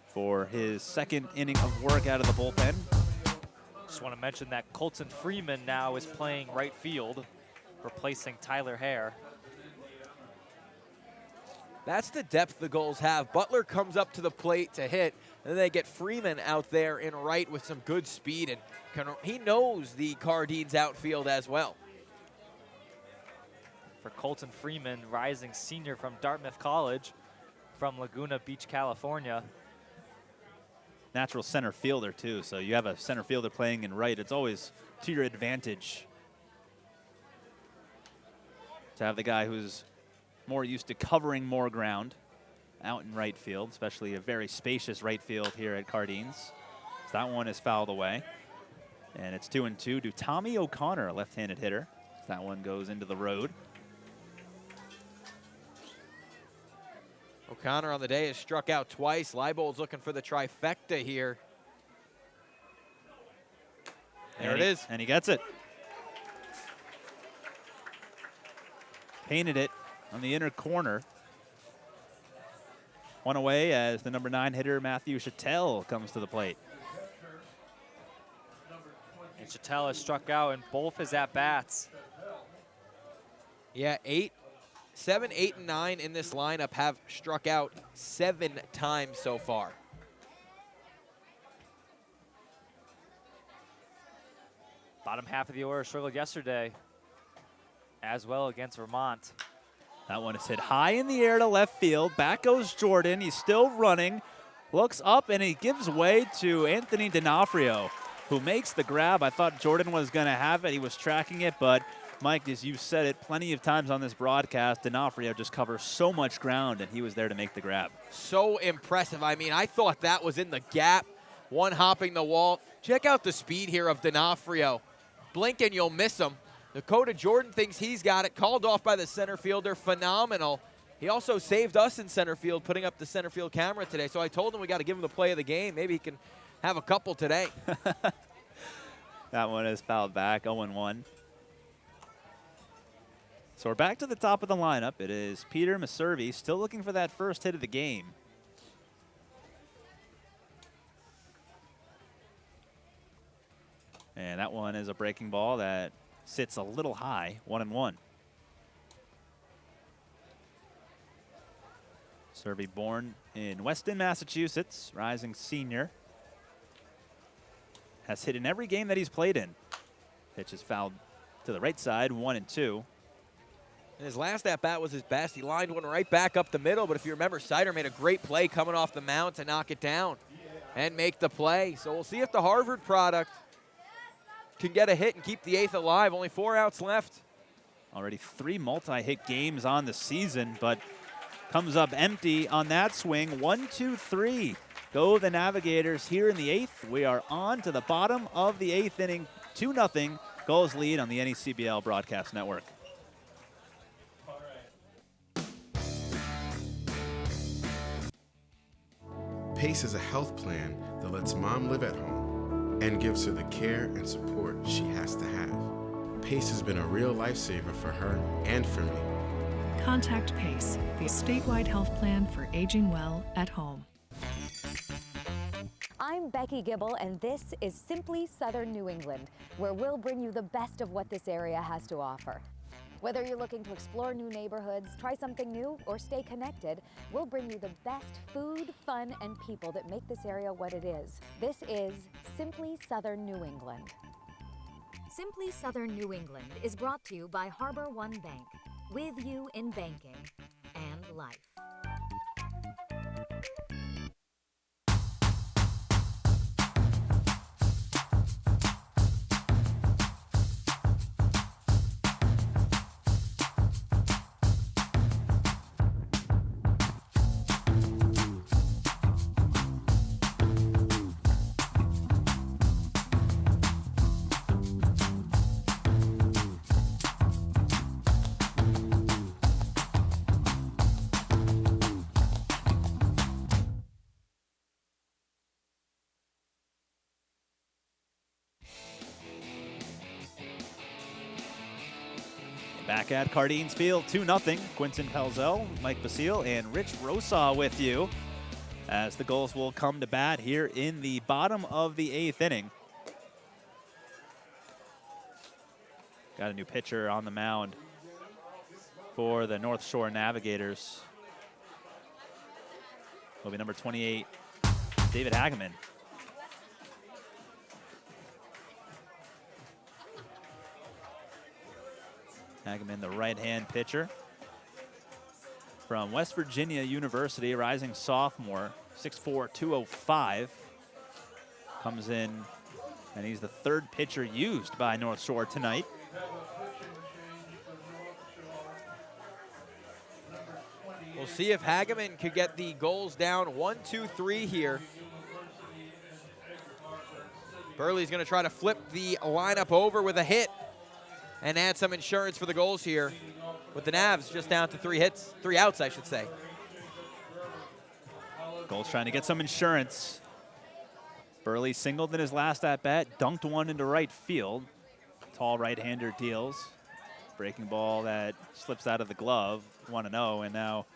Speaker 1: for his 2nd inning of work out of the bullpen.
Speaker 10: Just want to mention that Colton Freeman now is playing right field, replacing Tyler Hare.
Speaker 5: That's the depth the Gulls have. Butler comes up to the plate to hit, and then they get Freeman out there in right with some good speed, and he knows the Cardines outfield as well.
Speaker 10: For Colton Freeman, rising senior from Dartmouth College from Laguna Beach, California.
Speaker 1: Natural center fielder, too, so you have a center fielder playing in right. It's always to your advantage to have the guy who's more used to covering more ground out in right field, especially a very spacious right field here at Cardines. So that one is fouled away. And it's 2-2 to Tommy O'Connor, a left-handed hitter. That one goes into the road.
Speaker 5: O'Connor on the day has struck out twice. Leibold's looking for the trifecta here. There it is.
Speaker 1: And he gets it. Painted it on the inner corner. One away as the number 9 hitter, Matthew Chattel, comes to the plate.
Speaker 10: And Chattel has struck out in both his at-bats.
Speaker 5: Yeah, 7, 8, and 9 in this lineup have struck out 7 times so far.
Speaker 10: Bottom half of the order struggled yesterday as well against Vermont.
Speaker 1: That one is hit high in the air to left field. Back goes Jordan. He's still running. Looks up, and he gives way to Anthony D'Onofrio, who makes the grab. I thought Jordan was going to have it. He was tracking it, but Mike, as you said it plenty of times on this broadcast, D'Onofrio just covers so much ground, and he was there to make the grab.
Speaker 5: So impressive. I mean, I thought that was in the gap, one hopping the wall. Check out the speed here of D'Onofrio. Blink and you'll miss him. Dakota Jordan thinks he's got it. Called off by the center fielder. Phenomenal. He also saved us in center field, putting up the center field camera today. So I told him we got to give him the play of the game. Maybe he can have a couple today.
Speaker 1: That one is fouled back, 0-1. So we're back to the top of the lineup. It is Peter Maservi still looking for that first hit of the game. And that one is a breaking ball that sits a little high, 1-1. Maservi born in Weston, Massachusetts, rising senior. Has hit in every game that he's played in. Pitch is fouled to the right side, 1-2.
Speaker 5: And his last at-bat was his best. He lined one right back up the middle, but if you remember, Sider made a great play coming off the mound to knock it down and make the play. So we'll see if the Harvard product can get a hit and keep the 8th alive. Only 4 outs left.
Speaker 1: Already 3 multi-hit games on the season, but comes up empty on that swing. 1-2-3. Go the Navigators here in the 8th. We are on to the bottom of the 8th inning. 2-0. Gulls lead on the NECBL Broadcast Network.
Speaker 11: PACE is a health plan that lets mom live at home and gives her the care and support she has to have. PACE has been a real lifesaver for her and for me.
Speaker 12: Contact PACE, the statewide health plan for aging well at home.
Speaker 14: I'm Becky Gibble, and this is Simply Southern New England, where we'll bring you the best of what this area has to offer. Whether you're looking to explore new neighborhoods, try something new, or stay connected, we'll bring you the best food, fun, and people that make this area what it is. This is Simply Southern New England.
Speaker 15: Simply Southern New England is brought to you by Harbor One Bank, with you in banking and life.
Speaker 1: Back at Cardines Field, 2-0. Quinton Pelzel, Mike Basile, and Rich Rosaw with you as the Gulls will come to bat here in the bottom of the 8th inning. Got a new pitcher on the mound for the North Shore Navigators. Will be number 28, David Hageman. Hageman, the right-hand pitcher from West Virginia University, rising sophomore, 6'4", 205. Comes in, and he's the 3rd pitcher used by North Shore tonight.
Speaker 5: We'll see if Hageman could get the Gulls down 1-2-3 here. Burley's going to try to flip the lineup over with a hit and add some insurance for the Gulls here, with the Navs just down to 3 outs, I should say.
Speaker 1: Gulls trying to get some insurance. Burley singled in his last at-bat, dunked one into right field. Tall right-hander deals. Breaking ball that slips out of the glove, 1-0, and now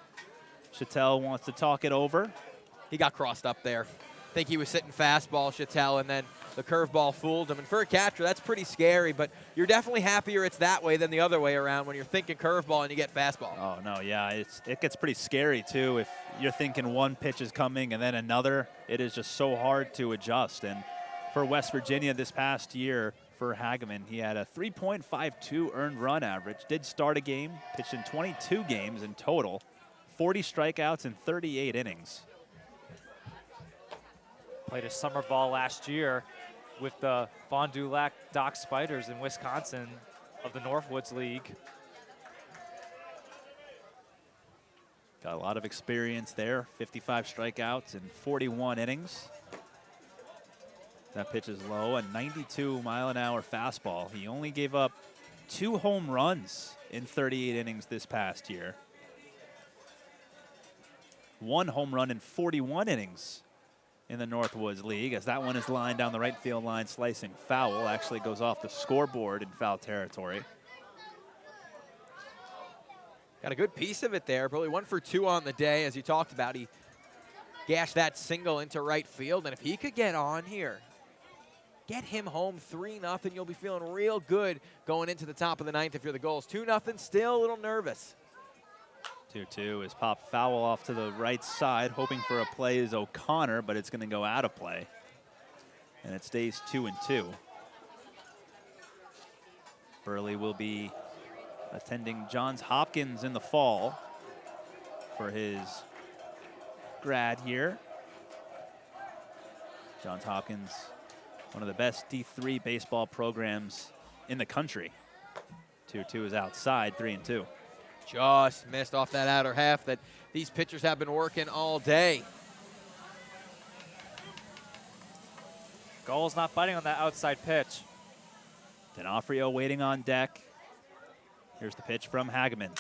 Speaker 1: Chattel wants to talk it over.
Speaker 5: He got crossed up there. I think he was sitting fastball, Chattel, and then the curveball fooled him. And for a catcher, that's pretty scary, but you're definitely happier it's that way than the other way around when you're thinking curveball and you get fastball.
Speaker 1: Oh, no, yeah, it gets pretty scary, too. If you're thinking one pitch is coming and then another, it is just so hard to adjust. And for West Virginia this past year, for Hageman, he had a 3.52 earned run average, did start a game, pitched in 22 games in total, 40 strikeouts in 38 innings.
Speaker 10: Played a summer ball last year with the Fond du Lac Dock Spiders in Wisconsin of the Northwoods League.
Speaker 1: Got a lot of experience there, 55 strikeouts in 41 innings. That pitch is low, a 92-mile-an-hour fastball. He only gave up 2 home runs in 38 innings this past year. 1 home run in 41 innings in the Northwoods League, as that one is lined down the right field line, slicing foul. Actually goes off the scoreboard in foul territory.
Speaker 5: Got a good piece of it there. Probably 1 for 2 on the day, as you talked about. He gashed that single into right field, and if he could get on here, get him home 3-0, you'll be feeling real good going into the top of the 9th if you're the Gulls. 2-0, still a little nervous.
Speaker 1: 2-2 is popped foul off to the right side, hoping for a play is O'Connor, but it's going to go out of play. And it stays 2-2. Burley will be attending Johns Hopkins in the fall for his grad here. Johns Hopkins, one of the best D3 baseball programs in the country. 2-2 is outside, 3-2.
Speaker 5: Just missed off that outer half that these pitchers have been working all day.
Speaker 10: Gulls not biting on that outside pitch.
Speaker 1: D'Onofrio waiting on deck. Here's the pitch from Hageman.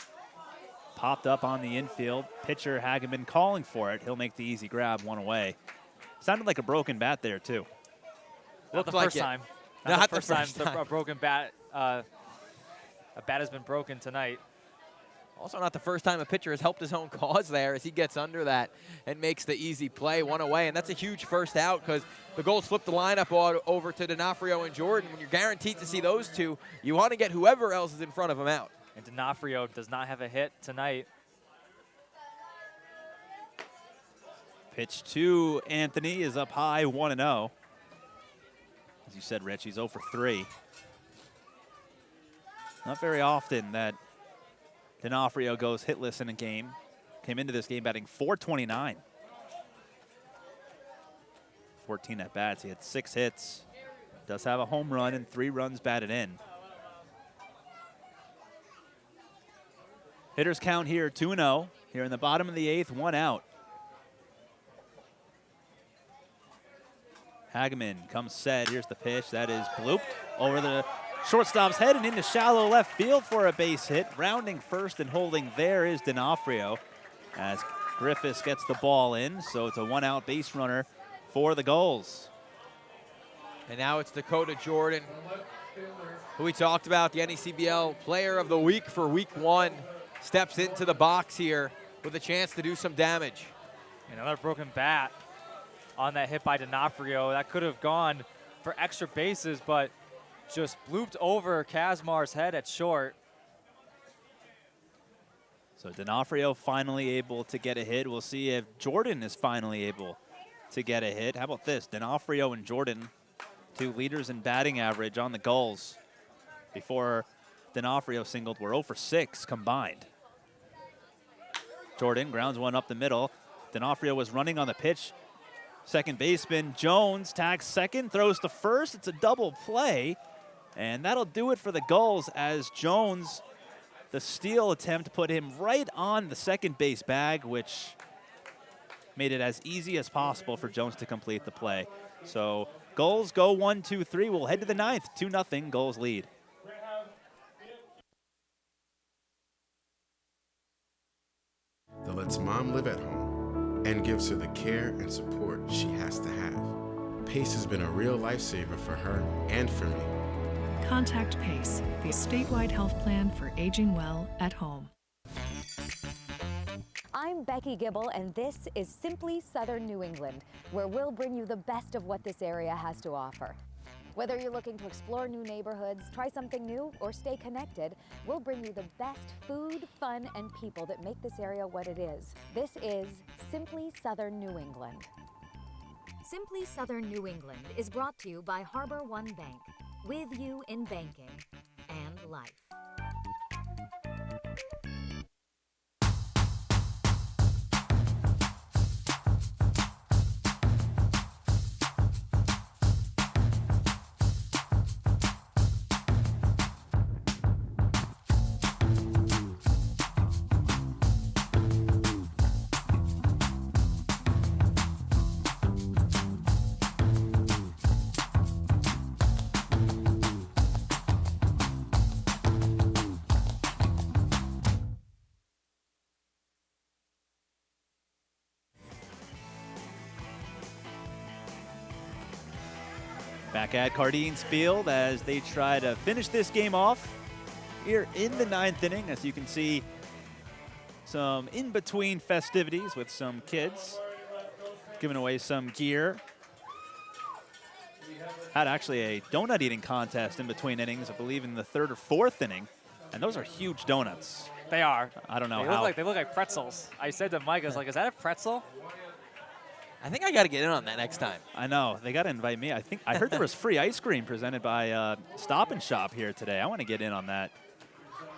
Speaker 1: Popped up on the infield. Pitcher Hageman calling for it. He'll make the easy grab, 1 away. Sounded like a broken bat there, too.
Speaker 10: Not the first time. Not the first time. A broken bat. A bat has been broken tonight.
Speaker 5: Also not the first time a pitcher has helped his own cause there as he gets under that and makes the easy play, 1 away. And that's a huge first out because the Gulls flip the lineup over to D'Onofrio and Jordan. When you're guaranteed to see those two, you want to get whoever else is in front of them out.
Speaker 10: And D'Onofrio does not have a hit tonight.
Speaker 1: Pitch to Anthony is up high, 1-0. As you said, Rich, he's 0 for 3. Not very often that D'Onofrio goes hitless in a game. Came into this game batting .429. 14 at bats. He had 6 hits. Does have a home run and 3 runs batted in. Hitters count here 2-0. Here in the bottom of the 8th, 1 out. Hageman comes set. Here's the pitch. That is blooped over the shortstop's head and into shallow left field for a base hit. Rounding first and holding there is D'Onofrio as Griffiths gets the ball in. So it's a 1-out base runner for the Gulls.
Speaker 5: And now it's Dakota Jordan, who we talked about, the NECBL Player of the Week for Week 1. Steps into the box here with a chance to do some damage.
Speaker 10: Another broken bat on that hit by D'Onofrio. That could have gone for extra bases, but just blooped over Kazmar's head at short.
Speaker 1: So D'Onofrio finally able to get a hit. We'll see if Jordan is finally able to get a hit. How about this? D'Onofrio and Jordan, 2 leaders in batting average on the Gulls. Before D'Onofrio singled, were 0 for 6 combined. Jordan grounds one up the middle. D'Onofrio was running on the pitch. Second baseman Jones tags second, throws to first. It's a double play. And that'll do it for the Gulls as Jones, the steal attempt, put him right on the second base bag, which made it as easy as possible for Jones to complete the play. So Gulls go 1-2-3. We'll head to the 9th. 2-0 Gulls lead.
Speaker 11: That lets mom live at home and gives her the care and support she has to have. PACE has been a real lifesaver for her and for me.
Speaker 12: Contact PACE, the statewide health plan for aging well at home.
Speaker 14: I'm Becky Gibble, and this is Simply Southern New England, where we'll bring you the best of what this area has to offer. Whether you're looking to explore new neighborhoods, try something new, or stay connected, we'll bring you the best food, fun, and people that make this area what it is. This is Simply Southern New England.
Speaker 15: Simply Southern New England is brought to you by Harbor One Bank, with you in banking and life.
Speaker 1: Back at Cardines Field as they try to finish this game off here in the 9th inning. As you can see, some in-between festivities with some kids, giving away some gear. Had actually a donut eating contest in between innings, I believe in the 3rd or 4th inning, and those are huge donuts.
Speaker 10: They are.
Speaker 1: I don't know
Speaker 10: They
Speaker 1: how.
Speaker 10: they look like pretzels. I said to Mike, I was like, is that a pretzel?
Speaker 5: I think I got to get in on that next time.
Speaker 1: I know. They got to invite me. I heard there was free ice cream presented by Stop and Shop here today. I want to get in on that.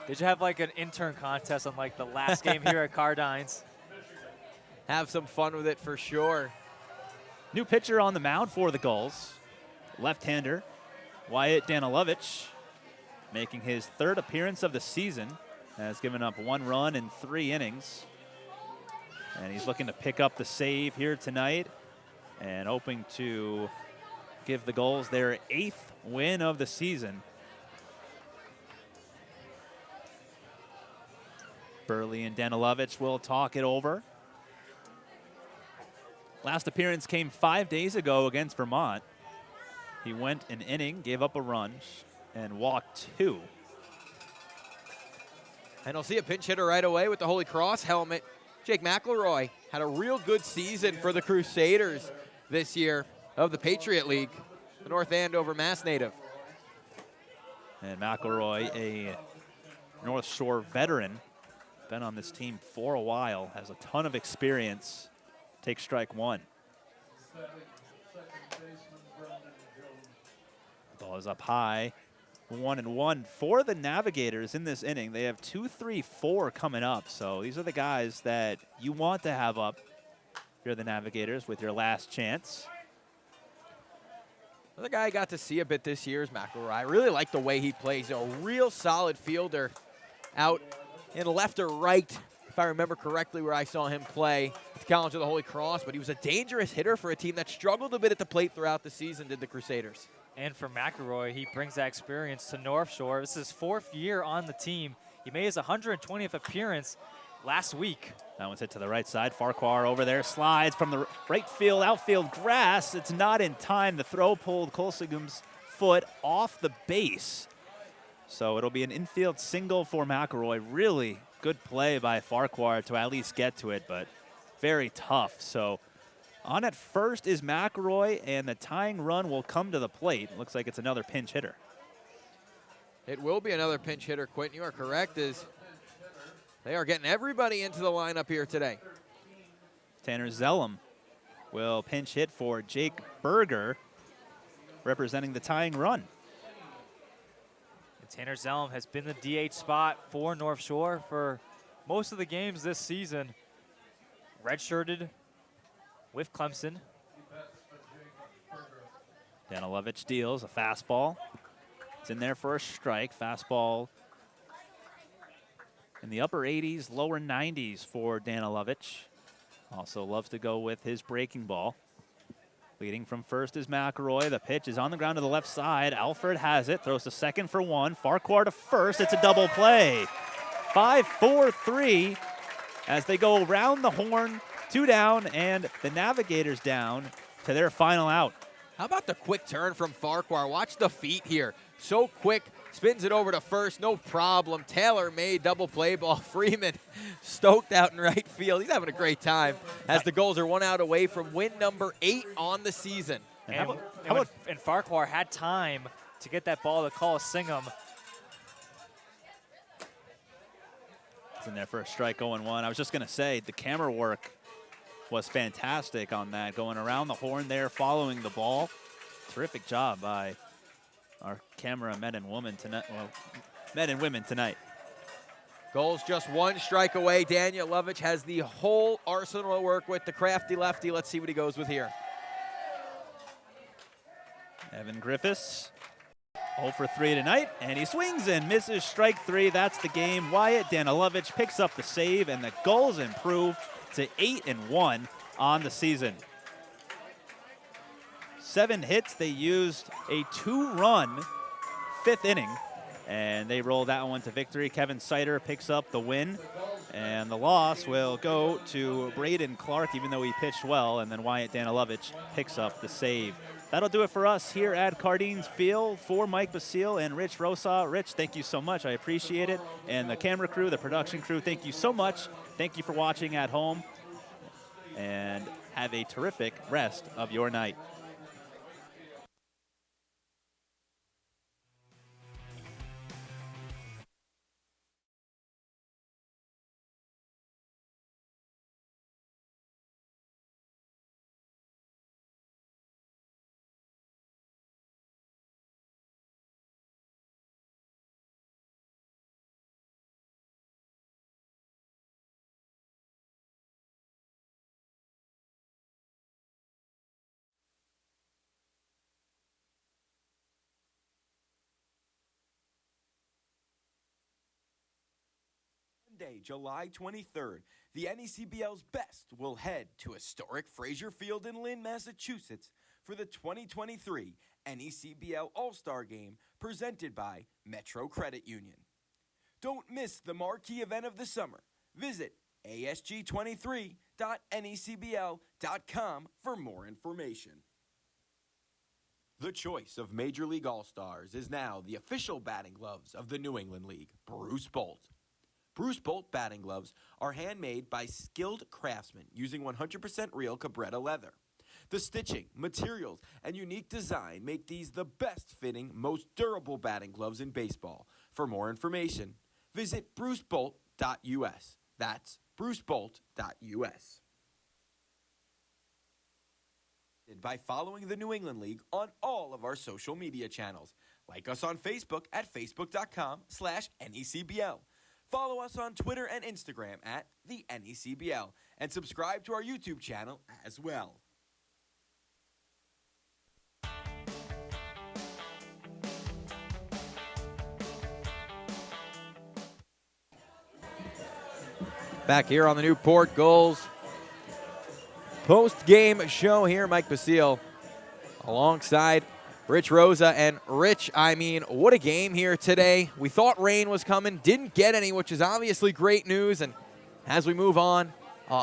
Speaker 10: Did you have like an intern contest on like the last game here at Cardines?
Speaker 5: Have some fun with it for sure.
Speaker 1: New pitcher on the mound for the Gulls. Left-hander Wyatt Danilovich, making his 3rd appearance of the season. Has given up 1 run in 3 innings. And he's looking to pick up the save here tonight and hoping to give the Gulls their 8th win of the season. Burley and Danilovich will talk it over. Last appearance came 5 days ago against Vermont. He went an inning, gave up a run, and walked 2.
Speaker 5: And I'll see a pinch hitter right away with the Holy Cross helmet. Jake McElroy had a real good season for the Crusaders this year of the Patriot League, the North Andover Mass native.
Speaker 1: And McElroy, a North Shore veteran, been on this team for a while, has a ton of experience. Take strike 1. Ball is up high. 1-1 for the Navigators in this inning. They have 2, 3, 4 coming up. So these are the guys that you want to have up. You're the Navigators with your last chance.
Speaker 5: Another guy I got to see a bit this year is McElroy. I really like the way he plays. He's a real solid fielder out in left or right, if I remember correctly, where I saw him play at the College of the Holy Cross. But he was a dangerous hitter for a team that struggled a bit at the plate throughout the season, did the Crusaders.
Speaker 10: And for McElroy, he brings that experience to North Shore. This is his 4th year on the team. He made his 120th appearance last week.
Speaker 1: That one's hit to the right side. Farquhar over there slides from the right field, outfield grass. It's not in time. The throw pulled Kolsigum's foot off the base. So it'll be an infield single for McElroy. Really good play by Farquhar to at least get to it, but very tough. So on at first is McElroy, and the tying run will come to the plate. Looks like it's another pinch hitter.
Speaker 5: It will be another pinch hitter, Quentin. You are correct, as they are getting everybody into the lineup here today.
Speaker 1: Tanner Zellum will pinch hit for Jake Berger, representing the tying run.
Speaker 10: And Tanner Zellum has been the DH spot for North Shore for most of the games this season. Redshirted with Clemson.
Speaker 1: Danilovich deals a fastball. It's in there for a strike. Fastball in the upper 80s, lower 90s for Danilovich. Also loves to go with his breaking ball. Leading from first is McElroy. The pitch is on the ground to the left side. Alfred has it, throws to second for 1. Farquhar to first. It's a double play. 5-4-3 as they go around the horn. 2 down, and the Navigators down to their final out.
Speaker 5: How about the quick turn from Farquhar? Watch the feet here. So quick, spins it over to first, no problem. Taylor made double play ball. Freeman stoked out in right field. He's having a great time as the Gulls are 1 out away from win number 8 on the season.
Speaker 10: And Farquhar had time to get that ball to Coliseum.
Speaker 1: It's in there for a strike, 0-1. I was just going to say, the camera work was fantastic on that, going around the horn there, following the ball. Terrific job by our camera men and women tonight. Well, men and women tonight.
Speaker 5: Gulls just 1 strike away. Danilovich has the whole arsenal to work with. The crafty lefty. Let's see what he goes with here.
Speaker 1: Evan Griffiths, 0 for 3 tonight, and he swings and misses strike 3. That's the game. Wyatt Danilovich picks up the save, and the Gulls improve to 8-1 on the season. 7 hits. They used a 2-run 5th inning, and they roll that one to victory. Kevin Sider picks up the win, and the loss will go to Braden Clark, even though he pitched well, and then Wyatt Danilovich picks up the save. that'll do it for us here at Cardines Field. For Mike Basile and Rich Rosa. Rich, thank you so much. I appreciate it. And the camera crew, the production crew, thank you so much. Thank you for watching at home. And have a terrific rest of your night.
Speaker 16: Monday, July 23rd, the NECBL's best will head to historic Frazier Field in Lynn, Massachusetts for the 2023 NECBL All-Star Game presented by Metro Credit Union. Don't miss the marquee event of the summer. Visit asg23.necbl.com for more information. The choice of Major League All-Stars is now the official batting gloves of the New England League, Bruce Bolt. Bruce Bolt batting gloves are handmade by skilled craftsmen using 100% real Cabretta leather. The stitching, materials, and unique design make these the best-fitting, most durable batting gloves in baseball. For more information, visit brucebolt.us. That's brucebolt.us. By following the New England League on all of our social media channels. Like us on Facebook at facebook.com/NECBL. Follow us on Twitter and Instagram at the NECBL, and subscribe to our YouTube channel as well.
Speaker 5: Back here on the Newport Gulls post-game show here, Mike Basile alongside Rich Rosa. And Rich, I mean, what a game here today. We thought rain was coming, didn't get any, which is obviously great news. And as we move on,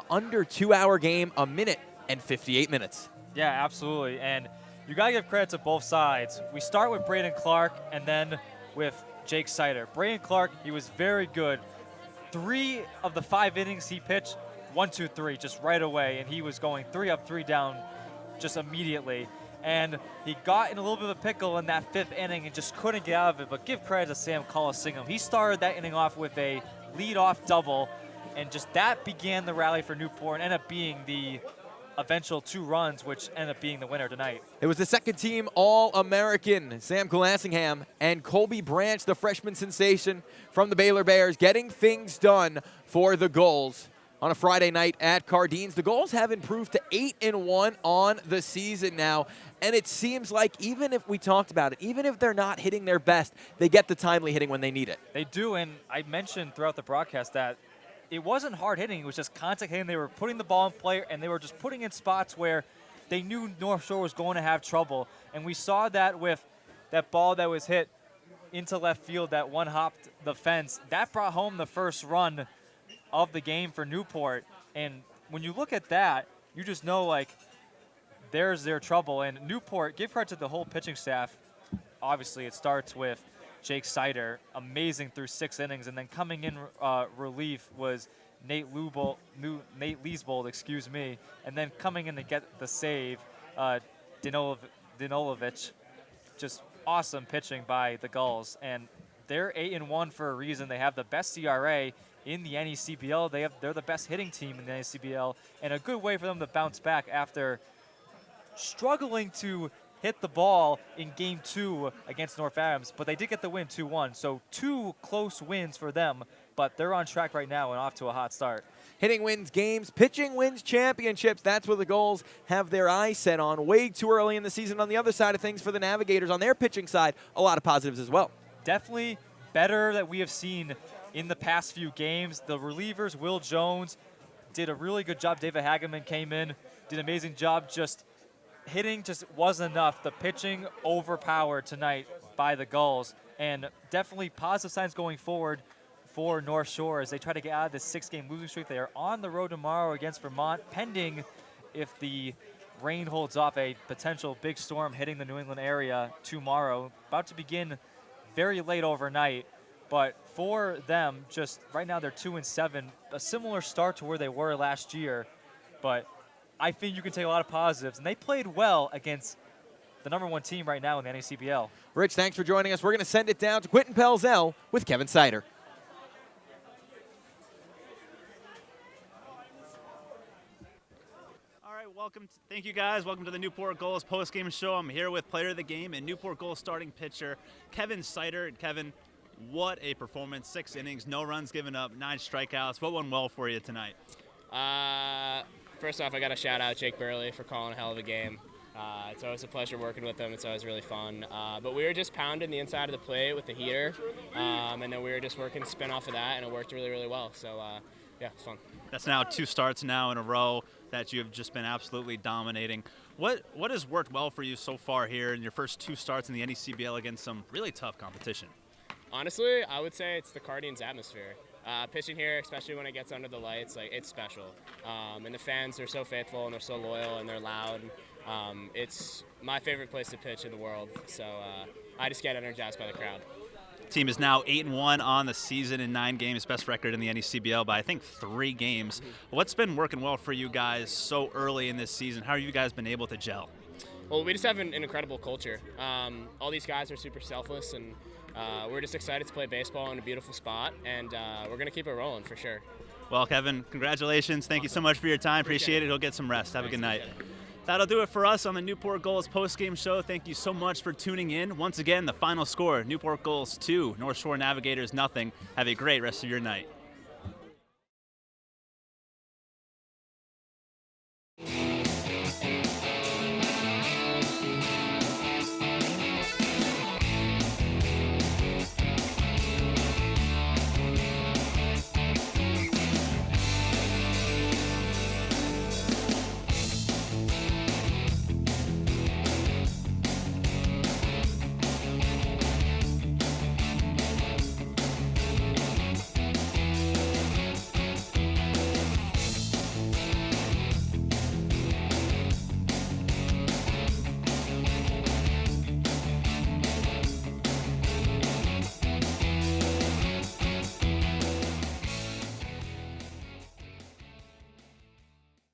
Speaker 5: under 2-hour game, 1 minute and 58 minutes.
Speaker 10: Yeah, absolutely. And you got to give credit to both sides. We start with Braden Clark and then with Jake Sider. Braden Clark, he was very good. 3 of the 5 innings he pitched, 1, 2, 3, just right away. And he was going 3 up, 3 down just immediately. And he got in a little bit of a pickle in that 5th inning and just couldn't get out of it. But give credit to Sam Colasingham. He started that inning off with a leadoff double, and just that began the rally for Newport and ended up being the eventual 2 runs, which ended up being the winner tonight.
Speaker 5: It was the second-team All-American, Sam Colasingham, and Colby Branch, the freshman sensation from the Baylor Bears, getting things done for the Gulls on a Friday night at Cardines. The Gulls have improved to 8-1 on the season now, and it seems like even if we talked about it, even if they're not hitting their best, they get the timely hitting when they need it.
Speaker 10: They do, and I mentioned throughout the broadcast that it wasn't hard hitting. It was just contact hitting. They were putting the ball in play, and they were just putting in spots where they knew North Shore was going to have trouble. And we saw that with that ball that was hit into left field that one-hopped the fence. That brought home the first run of the game for Newport. And when you look at that, you just know, like, there's their trouble. And Newport, give credit to the whole pitching staff. Obviously, it starts with Jake Sider, amazing through 6 innings, and then coming in relief was Nate Leesbold, and then coming in to get the save, Danilovic. Just awesome pitching by the Gulls, and they're 8-1 for a reason. They have the best CRA in the NECBL. They're the best hitting team in the NECBL, and a good way for them to bounce back after struggling to hit the ball in Game 2 against North Adams, but they did get the win 2-1. So 2 close wins for them, but they're on track right now and off to a hot start.
Speaker 5: Hitting wins games, pitching wins championships. That's what the Gulls have their eyes set on way too early in the season. On the other side of things for the Navigators, on their pitching side, a lot of positives as well.
Speaker 10: Definitely better that we have seen in the past few games. The relievers, Will Jones, did a really good job. David Hageman came in, did an amazing job. Just hitting just wasn't enough. The pitching overpowered tonight by the Gulls, and definitely positive signs going forward for North Shore as they try to get out of this 6-game losing streak. They are on the road tomorrow against Vermont, pending if the rain holds off, a potential big storm hitting the New England area tomorrow, about to begin very late overnight. But for them, just right now they're 2-7, a similar start to where they were last year. But I think you can take a lot of positives, and they played well against the #1 team right now in the NACBL.
Speaker 5: Rich, thanks for joining us. We're going to send it down to Quentin Pelzel with Kevin Sider.
Speaker 1: Thank you guys. Welcome to the Newport Gulls postgame show. I'm here with player of the game and Newport Gulls starting pitcher Kevin Sider. Kevin, what a performance! 6 innings, no runs given up, 9 strikeouts. What went well for you tonight?
Speaker 17: First off, I got to shout out Jake Burley for calling a hell of a game. It's always a pleasure working with him. It's always really fun. But we were just pounding the inside of the plate with the heater, and then we were just working spin off of that, and it worked really, really well. So, yeah, it's fun.
Speaker 1: That's now 2 starts now in a row that you have just been absolutely dominating. What has worked well for you so far here in your first 2 starts in the NECBL against some really tough competition?
Speaker 17: Honestly, I would say it's the Guardians atmosphere. Pitching here, especially when it gets under the lights, like, it's special. And the fans are so faithful and they're so loyal and they're loud. It's my favorite place to pitch in the world. So I just get energized by the crowd.
Speaker 1: Team is now 8-1 on the season in 9 games, best record in the NECBL by I think 3 games. What's been working well for you guys so early in this season? How have you guys been able to gel?
Speaker 17: Well, we just have an incredible culture. All these guys are super selfless, and we're just excited to play baseball in a beautiful spot, and we're going to keep it rolling for sure.
Speaker 1: Well, Kevin, congratulations. Thank you so much for your time. Appreciate it. He'll get some rest. Have a good night. That'll do it for us on the Newport Gulls postgame show. Thank you so much for tuning in. Once again, the final score, Newport Gulls 2, North Shore Navigators nothing. Have a great rest of your night.